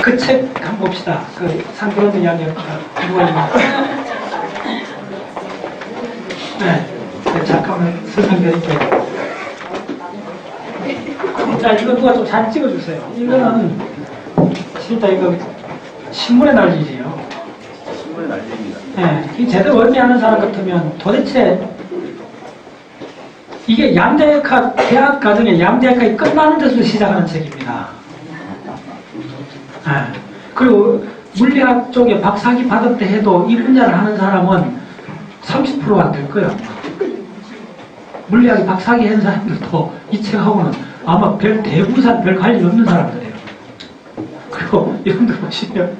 그 책 한번 봅시다. 그 상그러는 이야기 누가 있나? 네, 잠깐만 설명드릴게요. 자, 이거 누가 좀 잘 찍어주세요. 이거는 진짜 이거 신문에 날 일이에요. 신문에 날 일입니다. 네, 이 제대로 원리하는 사람 같으면 도대체 이게 양대학학, 대학 과정에 양대학학이 끝나는 데서 시작하는 책입니다. 네. 그리고 물리학 쪽에 박사학위 받았다 해도 이 분야를 하는 사람은 30%가 안 될 거예요. 물리학이 박사학위 한 사람들도 이 책하고는 아마 대부분 별 관련이 없는 사람들이에요. 그리고 여러분들 보시면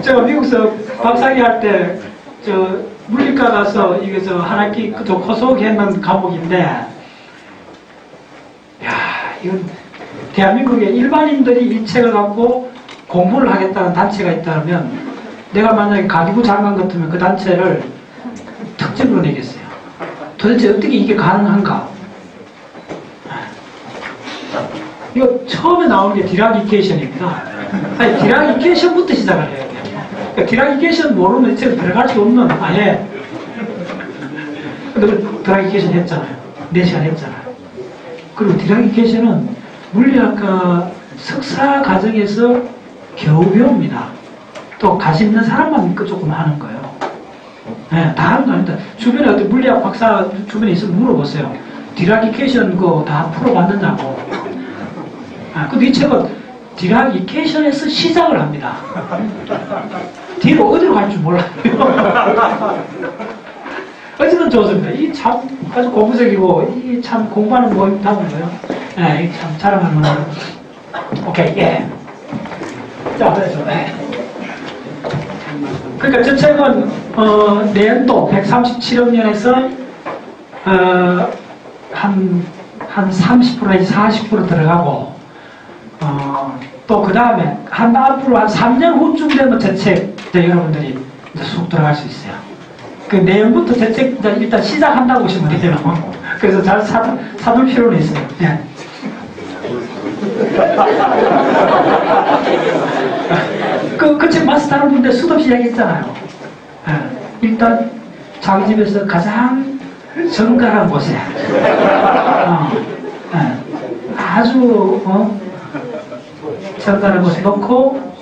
제가 미국에서 박사학위 할 때 물리과 가서 이게 한 학기 코스옥 했는 과목인데, 야, 이건 대한민국의 일반인들이 이 책을 갖고 공부를 하겠다는 단체가 있다면, 내가 만약에 가기부 장관 같으면 그 단체를 특집으로 내겠어요. 도대체 어떻게 이게 가능한가? 이거 처음에 나오는 게 디락 이퀘이션입니다. 아니, 디락 이퀘이션부터 시작을 해야 돼요. 그러니까 디락 이퀘이션 모르면 이 책에 들어갈 수 없는, 아예. 근데 그 디락 이퀘이션 했잖아요. 4시간 했잖아요. 그리고 디락 이퀘이션은 물리학과 석사 과정에서 겨우 배웁니다. 또 관심 있는 사람만 조금 하는 거예요. 네, 다 하는 거 아닙니다. 주변에 어떤 물리학 박사 주변에 있으면 물어보세요. 디락 이퀘이션 그거 다 풀어봤느냐고. 근데 이 책은 디락 이퀘이션에서 시작을 합니다. 뒤로 어디로 갈 줄 몰라요. 어쨌든 좋습니다. 이 참 아주 고무적이고, 이 참 공부하는 모임 다운 거예요. 네, 참 자랑할 만한. 오케이, 예. 자, 그래서, 네. 그러니까 저 책은, 내년도 137억 년에서, 한 30% 내지 40% 들어가고, 또 그 다음에, 앞으로 한 3년 후쯤 되면 제 책, 여러분들이 이제 쑥 들어갈 수 있어요. 그 내용부터 제 책 일단 시작한다고 보시면 돼요. 그래서 잘 사둘 필요는 있어요. 예. 그 책 마스터하는 분들 수도 없이 얘기했잖아요. 예. 일단 자기 집에서 가장 정갈한 곳에 아주 정갈한 곳에 놓고,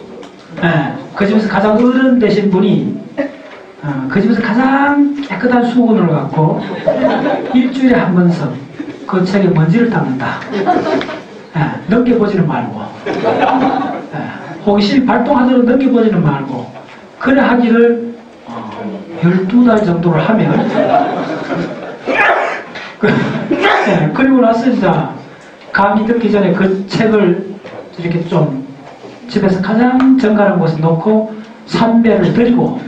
그 집에서 가장 어른 되신 분이 그 집에서 가장 깨끗한 수건을 갖고 일주일에 한 번씩 그 책에 먼지를 닦는다. 넘겨보지는 말고, 호기심 발동하도록 넘겨보지는 말고, 그래 하기를 12달 정도를 하면 그리고 나서 이제 감이 듣기 전에 그 책을 이렇게 좀 집에서 가장 정갈한 곳에 놓고 삼배를 드리고,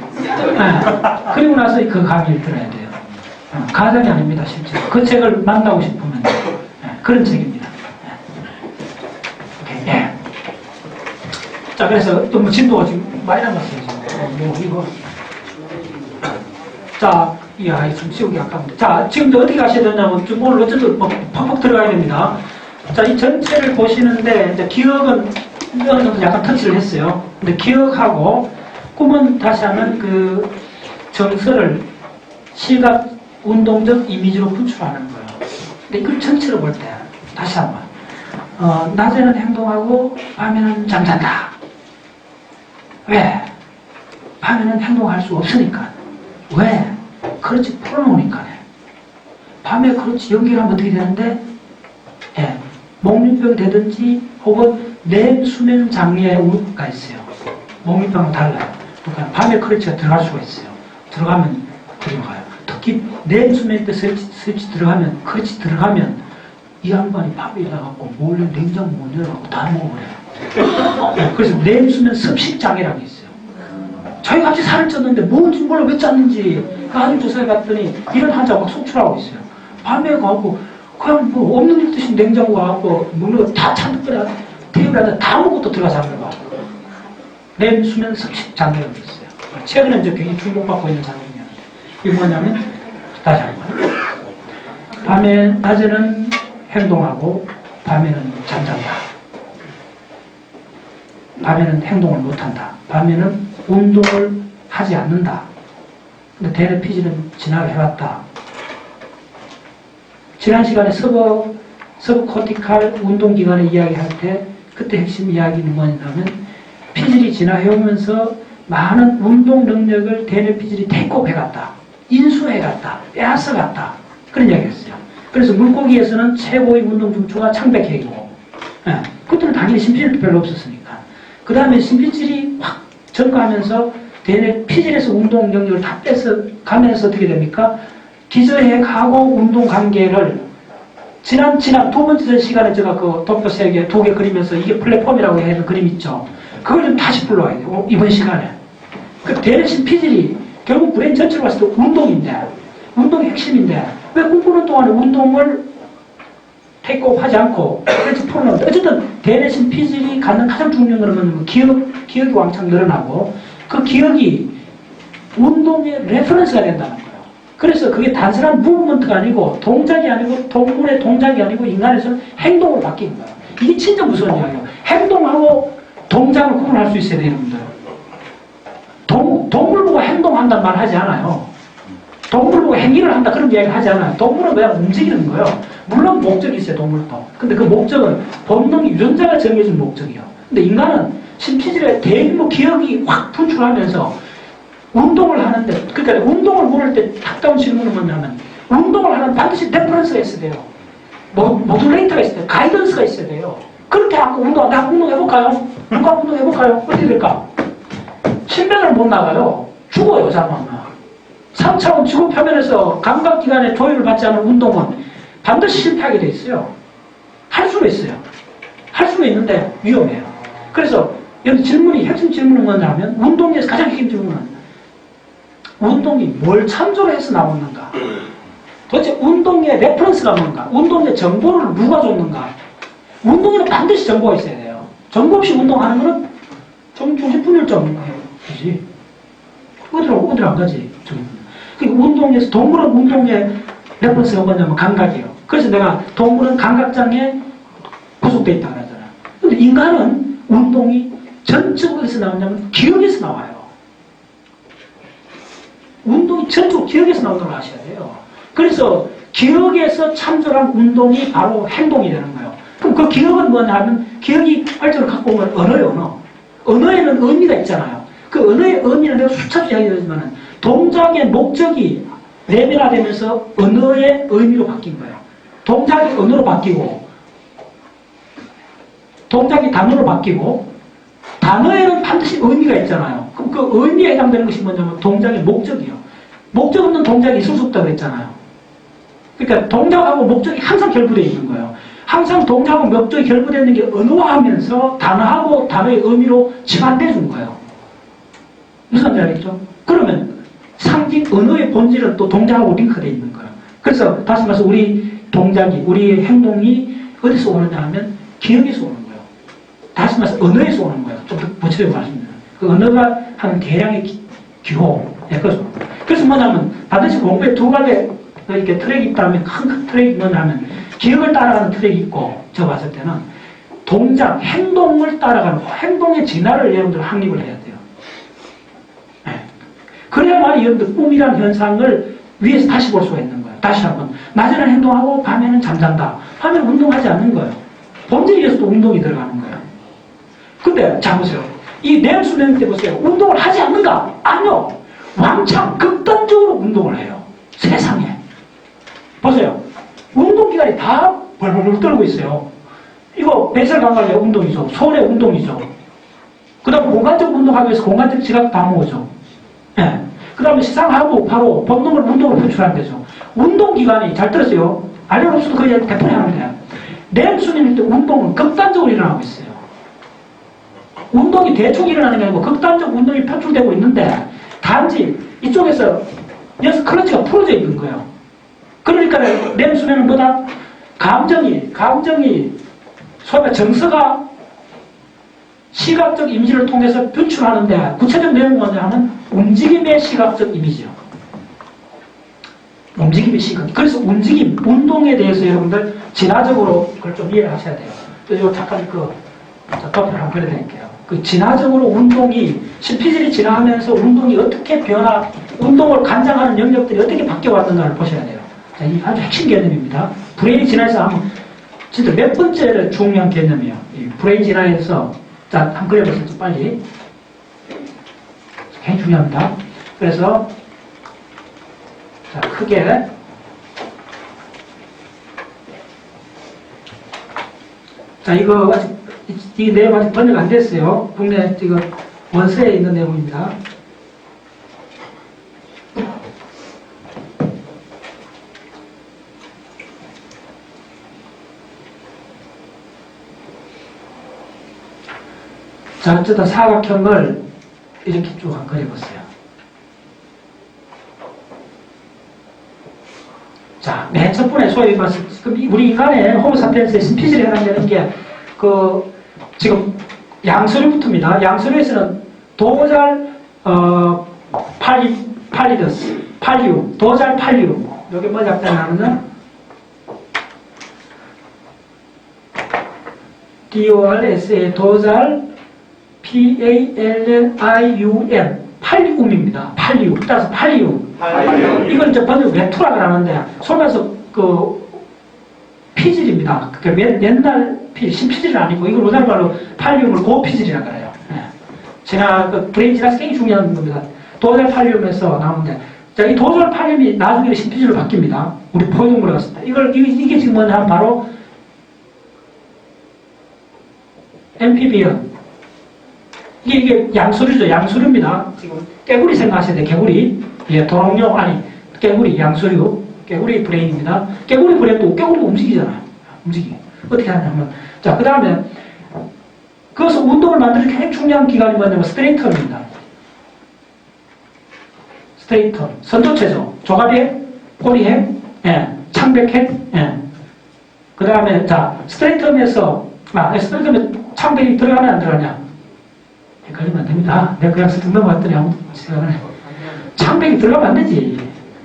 그리고 나서 그 강의를 들어야 돼요. 가정이 아닙니다, 실제. 그 책을 만나고 싶으면 그런 책입니다. 오케이, 예. 자, 그래서 또 진도가 지금 많이 남았어요. 이거. 자, 이야, 좀 씌우기 아까운데. 자, 지금 어떻게 하셔야 되냐면, 오늘 어쨌든 팍팍 들어가야 됩니다. 자, 이 전체를 보시는데, 이제 기억은 어느 정도 약간 터치를 했어요. 근데 기억하고, 꿈은 다시 하면 그 정서를 시각, 운동적 이미지로 분출하는 거예요. 근데 이걸 전체로 볼 때, 다시 한번. 낮에는 행동하고, 밤에는 잠잔다. 왜? 밤에는 행동할 수 없으니까. 왜? 그렇지, 풀어놓으니까. 밤에 그렇지, 연기하면 어떻게 되는데, 예, 목류병이 되든지, 혹은 뇌수면 장애가 있어요. 목류병은 달라요. 그러니까 밤에 크러치가 들어갈 수가 있어요. 들어가면 그리로 가요. 특히 뇌수면 때 스위치 들어가면, 크러치 들어가면 이 양반이 밤에 일어나갖고 몰래 냉장고 문 열어갖고 다 먹어버려요. 그래서 뇌수면 섭식 장애라는 게 있어요. 자기가 같이 살을 쪘는데 뭔지 몰라 왜 쪘는지 한의원 조사에 갔더니 이런 환자가 막 속출하고 있어요. 밤에 가고 그냥 뭐 없는 듯이 냉장고 가갖고 먹는 거 다 찬거라 테이블에 다 먹고 또 들어가서 하는 거. 뇌수면 섭식 장애가 있어요. 최근에 이제 굉장히 주목받고 있는 장애입니다. 이게 뭐냐면, 다시 한번. 낮에는 행동하고 밤에는 잠잔다. 밤에는 행동을 못한다. 밤에는 운동을 하지 않는다. 근데 대뇌 피질은 진화를 해왔다. 지난 시간에 서브코티칼 운동기관의 이야기할 때 그때 핵심 이야기는 뭐냐면 피질이 진화해오면서 많은 운동 능력을 대뇌 피질이 테이크오프해갔다. 인수해갔다. 빼앗아갔다. 그런 이야기였어요. 그래서 물고기에서는 최고의 운동 중추가 창백혈이고 그때는 당연히 심피질도 별로 없었으니까 그 다음에 심피질이 확 증가하면서 대뇌 피질에서 운동 능력을 다 뺏어가면서 어떻게 됩니까? 기저핵하고 운동 관계를 지난 두 번째 시간에 제가 그 도표 3개, 2개 그리면서 이게 플랫폼이라고 해서 그림 있죠. 그걸 좀 다시 불러와야 돼요. 이번 시간에. 그 대뇌신 피질이 결국 브레인 전체로 봤을 때 운동인데, 운동이 핵심인데, 왜 꿈꾸는 동안에 운동을 테이크오프 하지 않고, 그래서 풀어놓는다. 어쨌든 대뇌신 피질이 갖는 가장 중요한 것은 기억이 왕창 늘어나고, 그 기억이 운동의 레퍼런스가 된다는 거예요. 그래서 그게 단순한 무브먼트가 아니고 동작이 아니고 동물의 동작이 아니고 인간에서는 행동으로 바뀌는 거예요. 이게 진짜 무서운 이야기예요. 행동하고 동작을 구분할 수 있어야 돼요, 여러분들. 동물 보고 행동한다는 말 하지 않아요. 동물 보고 행위를 한다 그런 이야기 하지 않아요. 동물은 그냥 움직이는 거예요. 물론 목적이 있어요, 동물도. 근데 그 목적은 본능 유전자가 정해준 목적이에요. 근데 인간은 심피질의 대규모 기억이 확 분출하면서 운동을 하는데, 그러니까 운동을 물을 때 탁다운 질문은 뭐냐면, 운동을 하는 반드시 레퍼런스가 있어야 돼요. 모듈레이터가 있어야 돼요. 가이던스가 있어야 돼요. 그렇게 하고 나 운동해볼까요? 누가 운동해볼까요? 어떻게 될까? 신변을 못 나가요. 죽어요, 자면. 3차원 지구 표면에서 감각기관의 조율을 받지 않은 운동은 반드시 실패하게 돼 있어요. 할 수가 있어요. 할 수가 있는데 위험해요. 그래서 여기 핵심 질문은 뭐냐면, 운동에서 가장 핵심 질문은 운동이 뭘 참조로 해서 나오는가? 도대체 운동의 레퍼런스가 뭔가? 운동의 정보를 누가 줬는가? 운동에는 반드시 정보가 있어야 돼요. 정보 없이 운동하는 거는 정신분열점이지. 어디로 안 가지? 그러니까 운동에서, 동물은 운동의 레퍼런스가 뭐냐면 감각이에요. 그래서 내가 동물은 감각장애 구속되어 있다고 하잖아요. 근데 인간은 운동이 전적으로 어디서 나오냐면 기억에서 나와요. 운동이 전적으로 기억에서 나오는 걸 아셔야 돼요. 그래서 기억에서 참조한 운동이 바로 행동이 되는 거예요. 그럼 그 기억은 뭐냐 하면, 기억이 발전을 갖고 오면 언어예요, 언어에는 의미가 있잖아요. 그 언어의 의미는 내가 수차례 이야기하지만 동작의 목적이 레벨화되면서 언어의 의미로 바뀐 거예요. 동작이 언어로 바뀌고, 동작이 단어로 바뀌고, 단어에는 반드시 의미가 있잖아요. 그럼 그 의미에 해당되는 것이 뭐냐면 동작의 목적이에요. 목적 없는 동작이 있을 수 없다고 했잖아요. 그러니까 동작하고 목적이 항상 결부되어 있는 거예요. 항상 동작하고 목적이 결부되어 있는 게 언어화하면서 단어하고 단어의 의미로 치환돼 준 거예요. 무슨 말인지 알겠죠? 그러면 상징 언어의 본질은 또 동작하고 링크되어 있는 거예요. 그래서 다시 말해서 우리 행동이 어디서 오느냐 하면 기억에서 오는 거예요. 다시 말해서 언어에서 오는 거예요. 좀 더 구체적으로 말씀드립니다. 그 언어가 하는 대량의 기호, 그래서 뭐냐면 반드시 공부에 두 가지 이렇게 트랙이 있다면, 큰 트랙이 뭐냐면 기억을 따라가는 트랙이 있고, 제가 봤을 때는 동작, 행동을 따라가는, 행동의 진화를 여러분들 확립을 해야 돼요. 네. 그래야만 여러분들 꿈이라는 현상을 위에서 다시 볼 수가 있는 거예요. 다시 한번. 낮에는 행동하고 밤에는 잠잔다. 밤에는 운동하지 않는 거예요. 본질에서도 운동이 들어가는 거예요. 근데 자 보세요. 이 뇌수명 때 보세요. 운동을 하지 않는가? 아니요. 왕창 극단적으로 운동을 해요. 세상에. 보세요. 운동기관이 다 벌벌벌 떨고 있어요. 이거 배설강갈래 운동이죠. 손의 운동이죠. 그 다음에 공간적 운동하기 위해서 공간적 지각 다 모으죠. 예. 그 다음에 시상하고 바로 본능을 운동을 표출하는 거죠. 운동기관이, 잘 들었어요. 알려놓고서도 거의 대표를 하는데, 뇌수명일 때 운동은 극단적으로 일어나고 있어요. 운동이 대충 일어나는 게 아니고 극단적 운동이 표출되고 있는데, 단지 이쪽에서 여기서 클러치가 풀어져 있는 거예요. 그러니까 뇌수명은 뭐다? 감정이 소위 정서가 시각적 이미지를 통해서 표출하는데, 구체적 내용은 뭐냐 하면 움직임의 시각적 이미지요. 움직임이 시각. 그래서 움직임, 운동에 대해서 여러분들 진화적으로 그걸 좀 이해를 하셔야 돼요. 요 잠깐 도표를 한번 그려드릴게요. 그 진화적으로 운동이, 신피질이 진화하면서 운동이 어떻게 운동을 관장하는 영역들이 어떻게 바뀌어왔는가를 보셔야 돼요. 자, 이 아주 핵심 개념입니다. 브레인 진화에서 한번, 진짜 몇 번째 중요한 개념이에요. 이 브레인 진화에서, 자, 한번 그려보세요. 좀 빨리. 굉장히 중요합니다. 그래서, 자, 크게. 자, 이거 아직, 이 내용 아직 번역 안 됐어요. 국내 지금 원서에 있는 내용입니다. 자, 어쨌든 사각형을 이렇게 쭉 한번 그려보세요. 자, 맨 첫 번에 소위 말해서 우리 인간의 호모사피엔스의 신피질에 해당되는 게 지금 양서류부터입니다. 양서류에서는 도잘 팔리더스, 팔리움, 도잘 팔리움. 여기 뭐 약자냐면은 DORSA 도잘 PALLIUM 팔리움입니다. 팔리움. 따라서 팔리움. 이건 이제 번역 외투라고 하는데 속에서 피질입니다. 그러니까 옛날 신피질은 아니고 이걸 우리나라 말로 팔리움을 고피질이라고 그래요. 예. 제가 브레인 진화에서 굉장히 중요한 겁니다. 도잘 팔리움에서 나오는데 자, 이 도잘 팔리움이 나중에 신피질로 바뀝니다. 우리 포용물에 갔을 때 이게 지금 뭐냐 하면 바로 엠피비언. 이게 양수류죠. 양수류입니다. 지금 깨구리 생각하셔야 돼요. 개구리. 예, 도롱뇽 아니 깨구리 양수류. 깨구리 브레인입니다. 깨구리 브레인도 깨구리가 움직이잖아요. 움직이. 어떻게 하냐면 자, 그 다음에 그것을 운동을 만드는 굉장히 중요한 기관이 뭐냐면 스트레이턴입니다. 스트레이턴. 선조체죠. 조가리핵, 꼬리핵, 예, 창백핵, 예. 그 다음에 자, 스트레이턴에 창백이 들어가냐 안 들어가냐? 헷갈리면 안 됩니다. 내가 그냥 슬쩍 넘어갔더니 아무도 생각 안 해요. 창백이 들어가면 안 되지.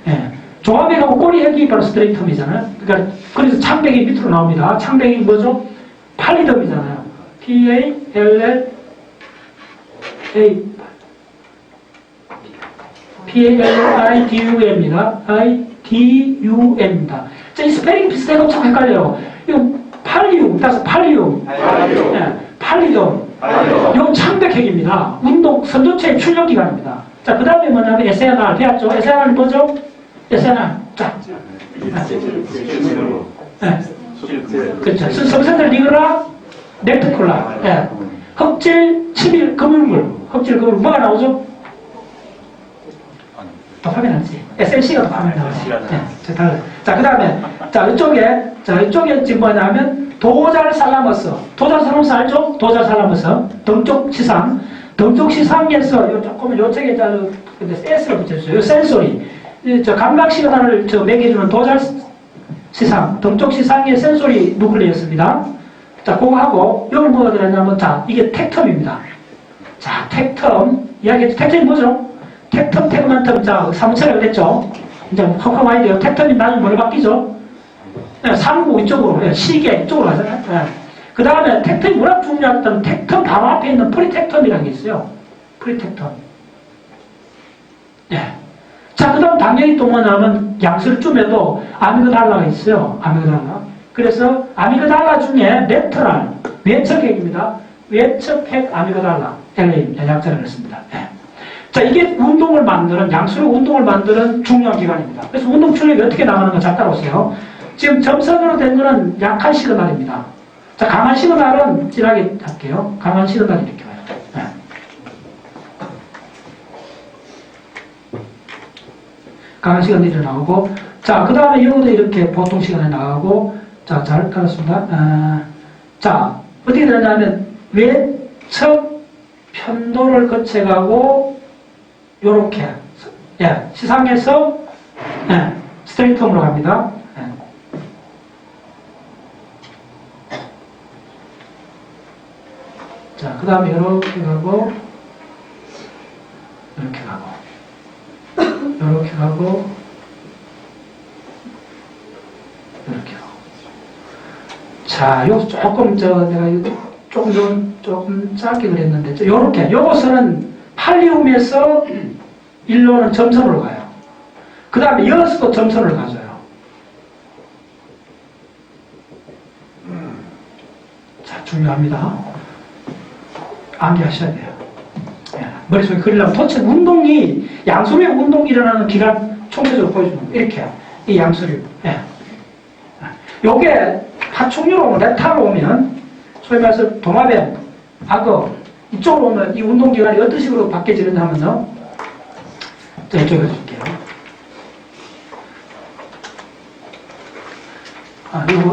예. 조합액하고 꼬리핵이 바로 스트레이텀이잖아요. 그러니까 그래서 창백이 밑으로 나옵니다. 창백이 뭐죠? 팔리덤이잖아요. PALLIDUM입니다. IDUM입니다. 자, 이 스페링 비슷해서 참 헷갈려요. 이거 팔리움, 따라서 팔리움. 예, 팔리덤. 이건 창백핵입니다. 운동, 선조체의 출력기관입니다. 자, 그 다음에 뭐냐면 SNR, 배웠죠? SNR이 뭐죠? SNR. 자. 네. 그렇죠. 섬세들 리그라, 넥트콜라. 네. 흡질, 치밀, 그물물. 흡질, 그물물. 뭐가 나오죠? 더 화면 나오지. SLC가 더 화면 나오지. 네. 자, 그 다음에, 이쪽에 지금 뭐냐면, 도잘 살라머스. 도잘 살라머스 알죠? 도잘 살라머스. 덩쪽 시상. 덩쪽 시상에서, 요 책에 S가 붙여있어요. 요 센소리. 감각 시그널을 매겨주는 도잘 시상. 덩쪽 시상의 센소리 누클레이였습니다. 자, 그거 하고, 여기 뭐가 들어있냐면, 자, 이게 텍텀입니다. 자, 텍텀. 이야기했죠. 텍텀이 뭐죠? 텍텀, 테그먼텀. 자, 사무처럼 됐죠? 이제 확 와야 돼요. 텍텀이 나중에 뭘 바뀌죠? 네, 삼구 이쪽으로, 네, 시계 이쪽으로 가잖아요. 네. 그 다음에 텍텀이 워낙 중요했던 텍텀 바로 앞에 있는 프리텍텀이라는 게 있어요. 프리텍텀. 네. 자, 그 다음 당연히 또 뭐냐면 양술쯤에도 아미그달라가 있어요. 아미그달라. 그래서 아미그달라 중에 레터럴, 외척핵입니다. 외척핵 아미그달라. LA, 약자를 했습니다. 네. 자, 이게 운동을 만드는, 양수력 운동을 만드는 중요한 기관입니다. 그래서 운동 출력이 어떻게 나가는가 잘 따라오세요. 지금 점선으로 된 거는 약한 시그널입니다. 자, 강한 시그널은 진하게 할게요. 강한 시그널이 이렇게 와요. 네. 강한 시그널이 나오고, 자, 그 다음에 이것도 이렇게 보통 시간에 나가고, 자, 잘 깔았습니다. 자, 어떻게 되냐면, 외측 편도를 거쳐가고, 요렇게, 예, 시상에서, 예, 스트레이트홈으로 갑니다. 예. 자, 그 다음에 이렇게 가고, 이렇게 가고, 이렇게 가고, 자, 요 조금 내가 이거 조금 짧게 그랬는데, 요렇게, 요것은 팔리움에서 일로는 점선으로 가요. 그 다음에 여수도 점선을 가져요. 자, 중요합니다. 암기하셔야 돼요. 예, 머릿속에 그리려면 도대체 운동이, 양서류의 운동이 일어나는 기간 총체적으로 보여주는 거예요. 이렇게. 이 양서류. 예. 요게 파충류로 랩탈로 오면, 소위 말해서 도마뱀, 악어, 이쪽으로 오면 이 운동기관이 어떤 식으로 바뀌어지는지 하면요. 자, 이쪽에 해줄게요.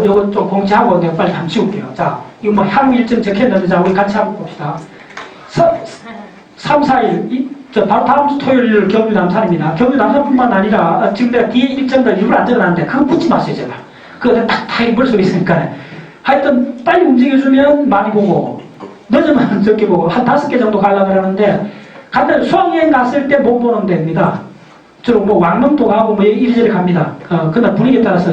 요거 좀 공지하고 내가 빨리 한번 지울게요. 자, 이거 뭐 향후 일정 적혔는데, 자, 우리 같이 한번 봅시다. 3, 4일, 바로 다음 주 토요일 경주 남산입니다. 경주 남산뿐만 아니라, 지금 내가 뒤에 일정들 일부러 안 적어놨는데, 그거 묻지 마세요, 제가. 그거 다 머릿속에 있으니까. 하여튼, 빨리 움직여주면 많이 보고, 늦으면 적게 보고, 한 5개 정도 가려고 그러는데, 간단히 수학여행 갔을 때 못 보는 데입니다. 주로 뭐 왕릉도 가고 뭐 이리저리 갑니다. 그날 분위기에 따라서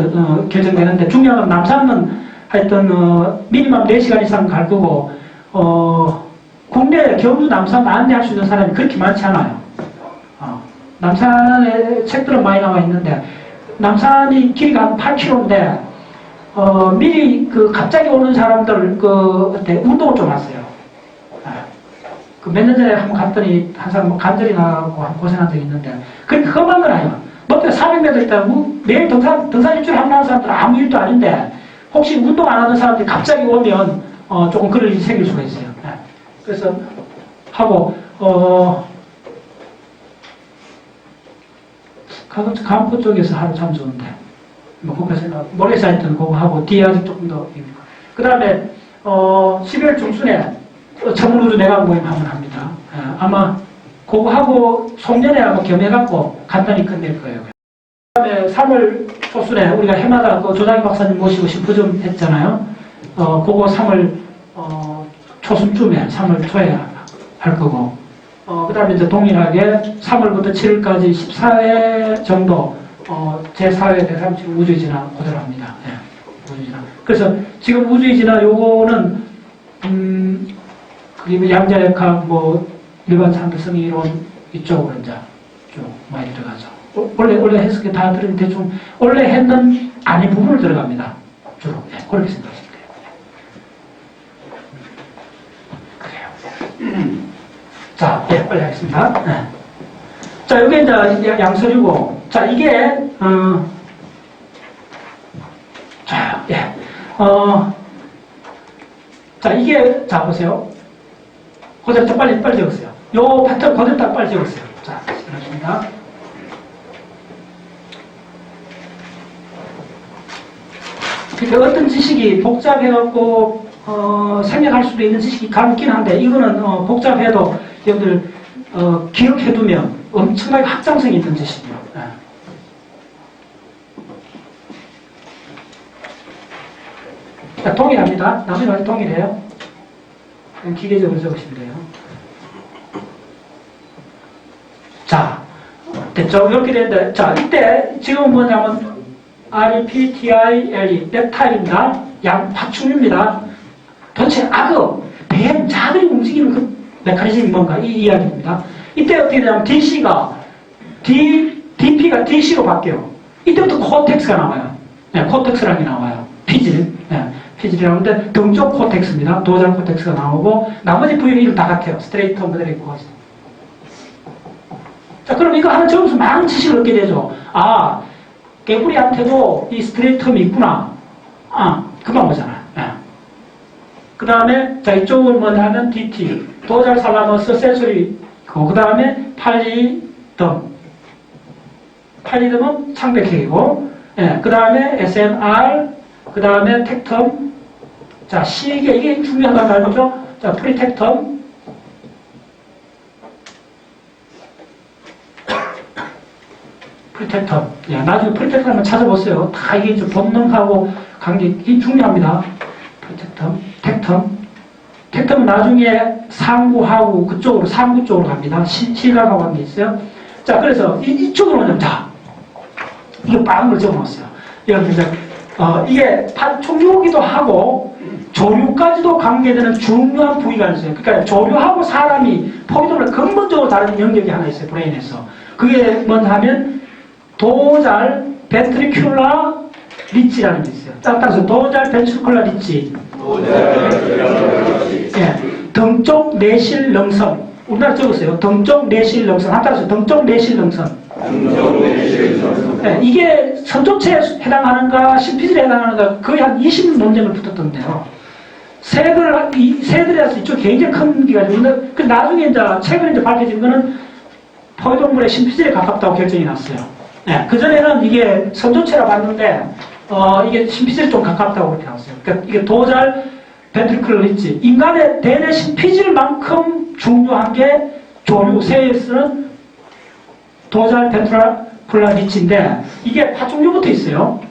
결정되는데, 중요한 건 남산은 하여튼 미니멈 4시간 이상 갈 거고, 국내 경주 남산 안내할 수 있는 사람이 그렇게 많지 않아요. 남산에 책들은 많이 나와 있는데, 남산이 길이가 한 8km인데, 미리 갑자기 오는 사람들 그때 운동을 좀 하세요. 몇 년 전에 한번 갔더니 한 사람 간절히 나가고 고생한 적이 있는데, 그렇게 험한 건 아니에요. 높이 400m 있다고 매일 등산 일주일에 한 번 하는 사람들은 아무 일도 아닌데, 혹시 운동 안 하는 사람들이 갑자기 오면 조금 그런 일이 생길 수가 있어요. 그래서 하고 강포 쪽에서 하루 참 좋은데, 뭐 거기서 모래사이트 그거 하고 뒤에 아직 조금 더. 그 다음에 12월 중순에 전문우주 내각 모임 한번 합니다. 아마 그거 하고 송년회 하고 겸해갖고 간단히 끝낼 거예요. 그 다음에 3월 초순에 우리가 해마다 조장희 박사님 모시고 심포지엄 했잖아요. 그거 3월 초순쯤에, 3월 초에 할 거고, 그 다음에 이제 동일하게 3월부터 7월까지 14회 정도, 제4회 대3치 우주의 진화 그대로 합니다. 네, 우주의 진화. 그래서 지금 우주의 진화 요거는, 그게 양자역학, 뭐, 일반 상대성 이론 이쪽으로 이제 쭉 많이 들어가죠. 원래 해석이 다 들으면 대충, 원래 했는 아닌 부분을 들어갑니다. 주로. 네, 그렇게 생각하시면 돼요. 그래요. 자, 예, 빨리 하겠습니다. 네. 자, 이게 이제 양서류고, 자, 이게, 자, 예, 자, 이게, 자, 보세요. 그대로 빨리 적으세요. 요 패턴 그대로 딱 빨리 적으세요. 자, 시작하겠습니다. 그러니까 어떤 지식이 복잡해갖고, 생략할 수도 있는 지식이 가능긴 한데, 이거는, 복잡해도 여러분들, 기억해두면 엄청나게 확장성이 있는 지식이에요. 네. 자, 동일합니다. 나머지는 동일해요. 그냥 기계적으로 적으시면 돼요. 자, 됐죠? 이렇게 되는데, 자, 이때 지금은 뭐냐면 REPTILE, 랩타일입니다. 파충류입니다. 도대체 악어, 뱀, 자들이 움직이는 그 메커니즘이 뭔가, 이 이야기입니다. 이때 어떻게 되냐면 DP가 DC로 바뀌어요. 이때부터 코텍스가 나와요. 네, 코텍스라는 게 나와요. 피질. 네, 피질이라는데 등쪽 코텍스입니다. 도잘 코텍스가 나오고 나머지 부위는 이름 다 같아요. 스트레이터 그대로 있고. 자, 그럼 이거 하나 적으면서 많은 지식을 얻게 되죠. 아, 개구리한테도 이 스트레이텀이 있구나. 금방 오잖아요. 네. 그 다음에, 자, 이쪽은 뭐냐면 DT, 도잘 살라머스 센소리, 그 다음에 팔리덤. 팔리덤은 창백핵이고, 예, 그 다음에 SNR, 그 다음에 텍텀. 자, 이게 중요하다는 거 알죠? 자, 프리텍텀. 프리텍텀. 예, 나중에 프리텍텀 한번 찾아보세요. 다 이게 좀 본능하고 관계, 이게 중요합니다. 프리텍텀, 텍텀은 나중에 상구하고 그쪽으로, 상구 쪽으로 갑니다. 실각하고 관계 있어요. 자, 그래서 이쪽으로는, 자, 이거 빵을 적어놨어요. 여러분, 이제 이게 파충류기도 하고 조류까지도 관계되는 중요한 부위가 있어요. 그러니까 조류하고 사람이 포유동물 근본적으로 다른 영역이 하나 있어요. 브레인에서. 그게 뭔가 하면 도잘 벤트리큘라 리치라는 게 있어요. 따라서 도잘 벤트리큘라 리치. 예, 등쪽 내실 능선. 우리나라 적었어요. 등쪽 내실 능선. 따라서 등쪽 내실 능선. 네, 이게 선조체에 해당하는가 심피질에 해당하는가 거의 한 20년 논쟁을 붙었던데요. 새들이라서 이쪽 굉장히 큰 기가 있는데 그 나중에 이제 최근에 이제 밝혀진 거는 포유동물의 심피질에 가깝다고 결정이 났어요. 네, 그 전에는 이게 선조체라 봤는데 이게 심피질에 좀 가깝다고 그렇게 나왔어요. 그러니까 이게 도잘 벤트리큘러 리치. 인간의 대뇌 심피질만큼 중요한 게 조류 새에서는 도잘 벤트리큘러 리치인데 이게 파충류부터 있어요.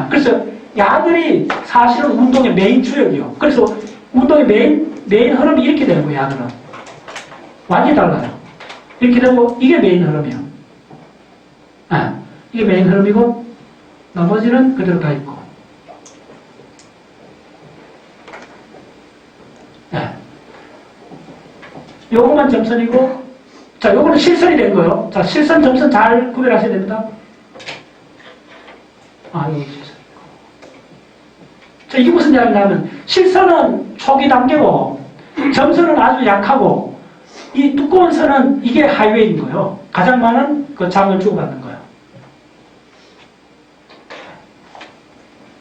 그래서 야들이 사실은 운동의 메인 주역이요. 그래서 운동의 메인 흐름이 이렇게 되는 거예요. 야들은 완전히 달라요. 이렇게 되고 이게 메인 흐름이에요. 이게 메인 흐름이고 나머지는 그대로 가 있고. 요거만 점선이고, 자, 요거는 실선이 된 거예요. 자, 실선, 점선 잘 구별하셔야 됩니다. 요거 실선. 자, 이게 무슨 이야기냐면, 실선은 초기 단계고, 점선은 아주 약하고, 이 두꺼운 선은 이게 하이웨이인 거예요. 가장 많은 그 장을 주고받는 거예요.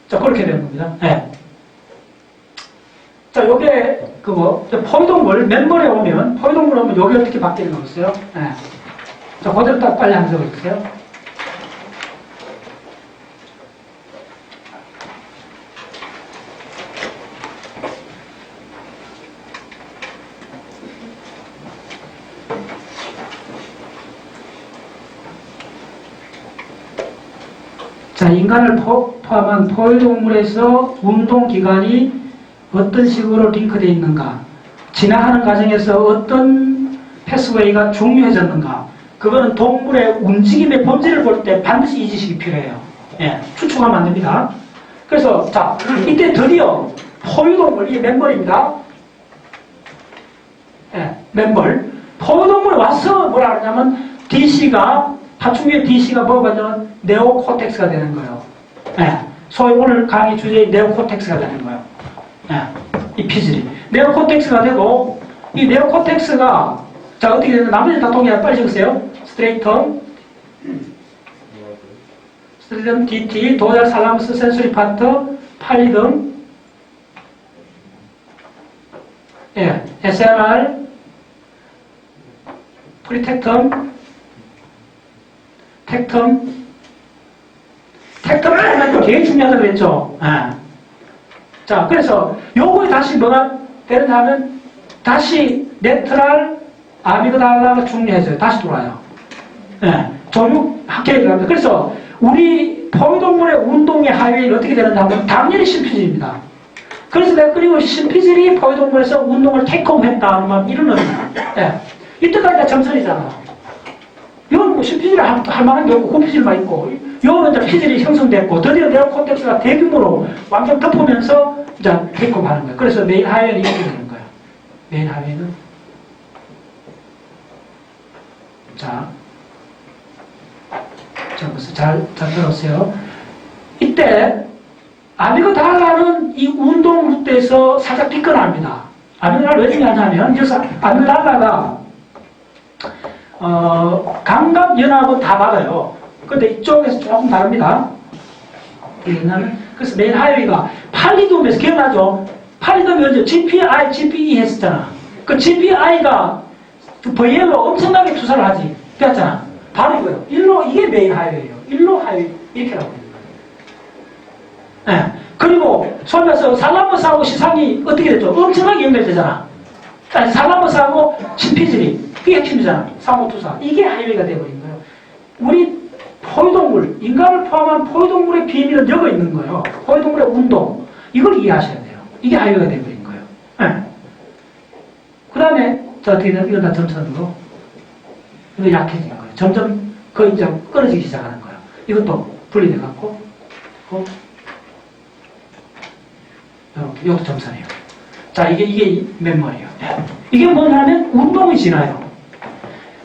자, 그렇게 되는 겁니다. 네. 자, 요게, 포유동물, 맨볼에 오면, 포유동물에 오면 요게 어떻게 바뀌는 거겠어요? 네. 자, 그대로 딱 빨리 한번 적어주세요. 자, 인간을 포함한 포유동물에서 운동기관이 어떤 식으로 링크되어 있는가, 진화하는 과정에서 어떤 패스웨이가 중요해졌는가, 그거는 동물의 움직임의 본질을 볼 때 반드시 이 지식이 필요해요. 예, 추측하면 안 됩니다. 그래서 자, 이때 드디어 포유동물, 이게 맨볼입니다. 예, 맨볼. 포유동물이 와서 뭐라 그러냐면 DC가, 파충류의 DC가 뭐가 되면 네오코텍스가 되는 거예요. 예, 소위 오늘 강의 주제의 네오코텍스가 되는 거예요. 이 피질이 네오코텍스가 되고, 이 네오코텍스가 자 어떻게 되는, 나머지 다 동의하면 빨리 적으세요. 스트레이텀, DT, 도잘 살라무스 센소리 파트, 팔리듬, SNR, 프리텍텀, 텍텀은 굉장히 중요하다고 그랬죠. 자, 그래서 요거에 다시 뭐가 되느냐 하면 다시 네트랄 아미그달라가 중요해져요. 다시 돌아요. 조류 학계에 들어갑니다. 그래서 우리 포유동물의 운동의 하위는 어떻게 되느냐 하면 당연히 심피질입니다. 그래서 내가 그리고 심피질이 포유동물에서 운동을 테이크홈했다 하면 이런 의미야. 이때까지 다 점선이잖아. 이건 뭐 심피질을 할 만한 게 없고 고피질만 있고, 요거는 이제 피질이 형성됐고 드디어 네오코텍스가 대규모로 완전 덮으면서 이제 테이크홈 하는 거예요. 그래서 메인 하이웨이는 이렇게 되는 거예요. 메인 하이웨이는 자, 잘 들었어요. 이때 아미그달라는 이 운동 루트에서 살짝 삐끗합니다. 아미그달라 왜 중요하냐면, 그래서 아미그달라가 감각연합은 다 받아요. 근데 이쪽에서 조금 다릅니다. 그래서 메인 하이웨이가 팔리듬에서 기억나죠? 팔리듬이 언제 GPI, GPE 했었잖아. 그 GPI가 VL로 엄청나게 투사를 하지. 그랬잖아. 바로 이거예요. 일로, 이게 메인 하이웨이예요. 일로 하이웨이. 이렇게 하고 있는 거예요. 그리고 소위에서 살라머스하고 시상이 어떻게 됐죠? 엄청나게 연결되잖아. 살라머스하고 심피질이, 그게 핵심이잖아. 상호투사. 이게 하이웨이가 되어버린 거예요. 우리 포유동물, 인간을 포함한 포유동물의 비밀은 여기 있는 거예요. 포유동물의 운동. 이걸 이해하셔야 돼요. 이게 하이웨이가 되어버린 거예요. 그 다음에, 자, 어떻게 되나? 이건 다 점선으로. 이거 약해지는 거예요. 점점 거의 이제 끊어지기 시작하는 거예요. 이것도 분리돼갖고, 이렇게, 이것도 점선이에요. 자, 이게 맨머리예요. 이게 뭐냐면, 운동이 지나요.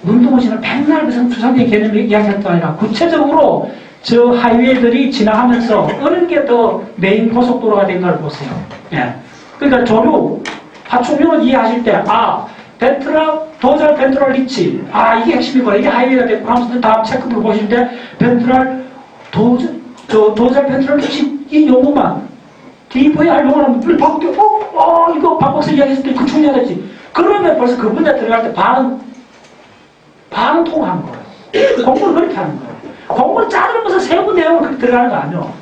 운동이 지나 백날 그 추상적인 개념을 이야기할 게 아니라, 구체적으로 저 하이웨이들이 지나가면서 어느 게 더 메인 고속도로가 된가를 보세요. 예. 그러니까 조류, 파충류는 이해하실 때, 도잘 벤트럴 리치. 이게 핵심이구나. 이게 하이웨이가 됐고 하면서 다음 체크를 보실 때, 도잘 벤트럴 리치 이 용어만 DVR 용어라면 이거 박박사 이야기했을 때 그 중요하겠지. 그러면 벌써 그 분야 들어갈 때 반은 통하는 거예요. 공부를 그렇게 하는 거예요. 공부를 자르면서 세부 내용을 그렇게 들어가는 거 아니에요.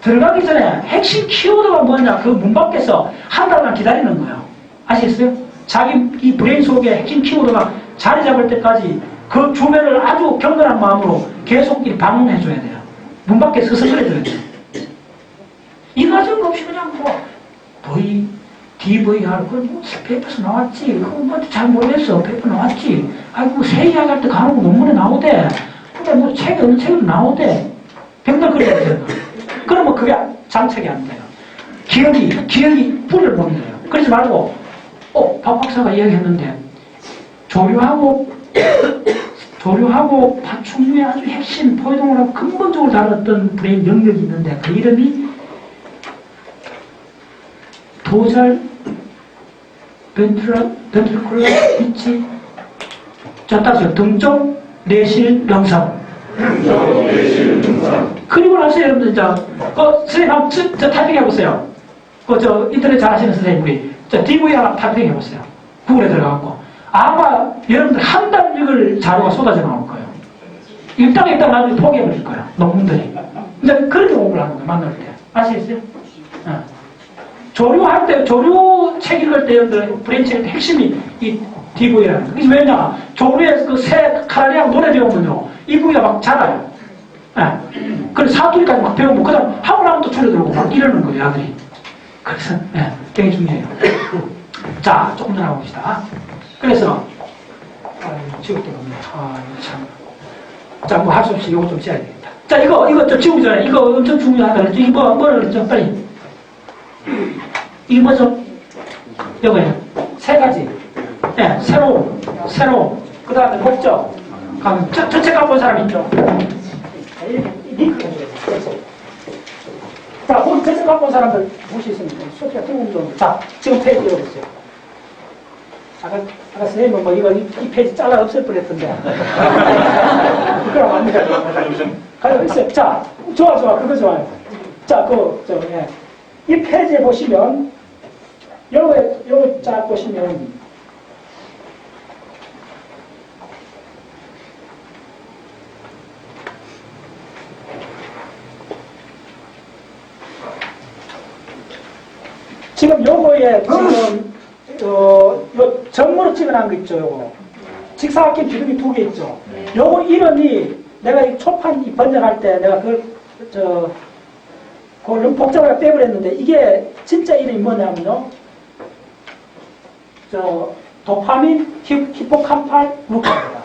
들어가기 전에 핵심 키워드가 뭐냐, 그 문 밖에서 한 달만 기다리는 거예요. 아시겠어요? 자기 이 브레인 속에 핵심 키워드가 자리 잡을 때까지 그 주변을 아주 경건한 마음으로 계속 방문해줘야 돼요. 문 밖에 서서해줘야 돼요. 이 과정 없이 그냥 DVR, 페이퍼에서 나왔지. 그거 잘 모르겠어. 페이퍼 나왔지. 새 이야기 할 때 간혹 논문에 나오대. 근데 어느 책에도 나오대. 백날 그래야 돼요. 그러면 그게 장착이 안 돼요. 기억이 뿔을 보는 거예요. 그러지 말고, 박 박사가 이야기했는데, 조류하고 파충류의 아주 핵심, 포유동물하고 근본적으로 다른 어떤 브레인 영역이 있는데, 그 이름이 도잘 벤트리큘러 위치. 자, 따라서 등쪽 내실 영상. 그리고 나서 여러분들 선생님 한번 타이핑 해보세요. 인터넷 잘 하시는 선생님들이 DVR 타이핑 해보세요. 구글에 들어가고 아마 여러분들 한 달 읽을 자료가 쏟아져 나올 거예요. 읽다가 나중에 포기해버릴 거예요. 논문들이. 이제 그렇게 공부를 하는 거예요. 만날 때. 아시겠어요? 조류 책 읽을 때 여러분들 브레인 책 핵심이 이 DV라는 거예요. 왜냐? 조류에 그 새 카라리하고 노래 배우면요. 이 부위가 막 자라요. 그래서 사투리까지 막 배우고, 그 다음 하고 나면 또 줄여들고 막 이러는 거예요, 아들이. 그래서, 되게 중요해요. 자, 조금 더 나가봅시다. 그래서, 지울 데가 없네. 이거 참. 자, 뭐 할 수 없이 이거 좀 지어야 되겠다. 자, 이거 좀 지우기 전에, 이거 엄청 중요하다 그랬죠? 이거 뭐를 그랬죠? 빨리. 이거 뭐죠? 이거예요. 세 가지. 새로움. 그 다음에 목적. 전체 갖고 온 사람 있죠? 자, 우리 전체 갖고 온 사람들 무엇이 있습니까? 소피아 등급좀. 자, 지금 페이지 읽어보세요. 아까 선생님은 이 페이지 잘라 없앨 뻔 했던데. 그럼 안 돼요. 가지고 있어요. 자, 좋아. 그거 좋아요. 자, 이 페이지에 보시면, 요거 쫙 보시면, 지금 요거에 요 정모로 찍어놓은 거 있죠, 요거. 직사각형 기둥이 2개 있죠. 요거 이름이 내가 이 초판 번역할 때 내가 그걸 너무 복잡하게 빼버렸는데 이게 진짜 이름이 뭐냐면요. 도파민 히포캄팔 루프입니다.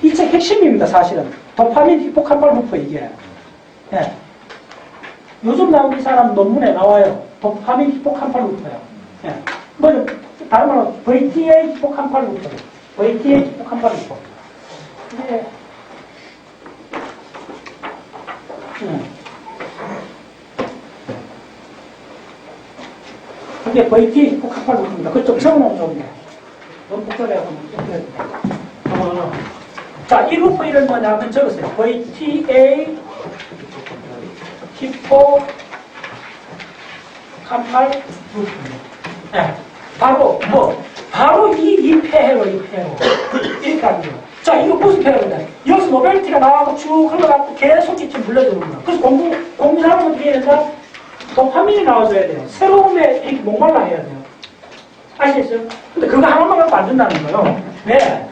이 책 핵심입니다, 사실은. 도파민 히포캄팔 루프 이게. 요즘 나온 이 사람 논문에 나와요. 도파민 히포캄팔 루프예요. 뭐죠? 다른 말로 VTA 히포캄팔 루프. VTA 히포캄팔 루프. 그게 VTA 히포캄팔 루프입니다. 그쪽 적어놓은 쪽인데. 너무 복잡해서 자, 이 루프 이름 뭐냐면 적으세요. VTA 히포캄팔 루프. 바로 이 폐해로. 이렇게 하는 거예요. 자, 이거 무슨 폐해로냐? 여기서 모빌리티가 나와서 쭉 흘러가고 계속 이렇게 물려주는 거예요. 그래서 공부 잘하면 어떻게 해야 된다? 도파민이 나와줘야 돼요. 새로움에 이렇게 목말라 해야 돼요. 아시겠어요? 근데 그거 하나만 갖고 안 된다는 거예요. 왜?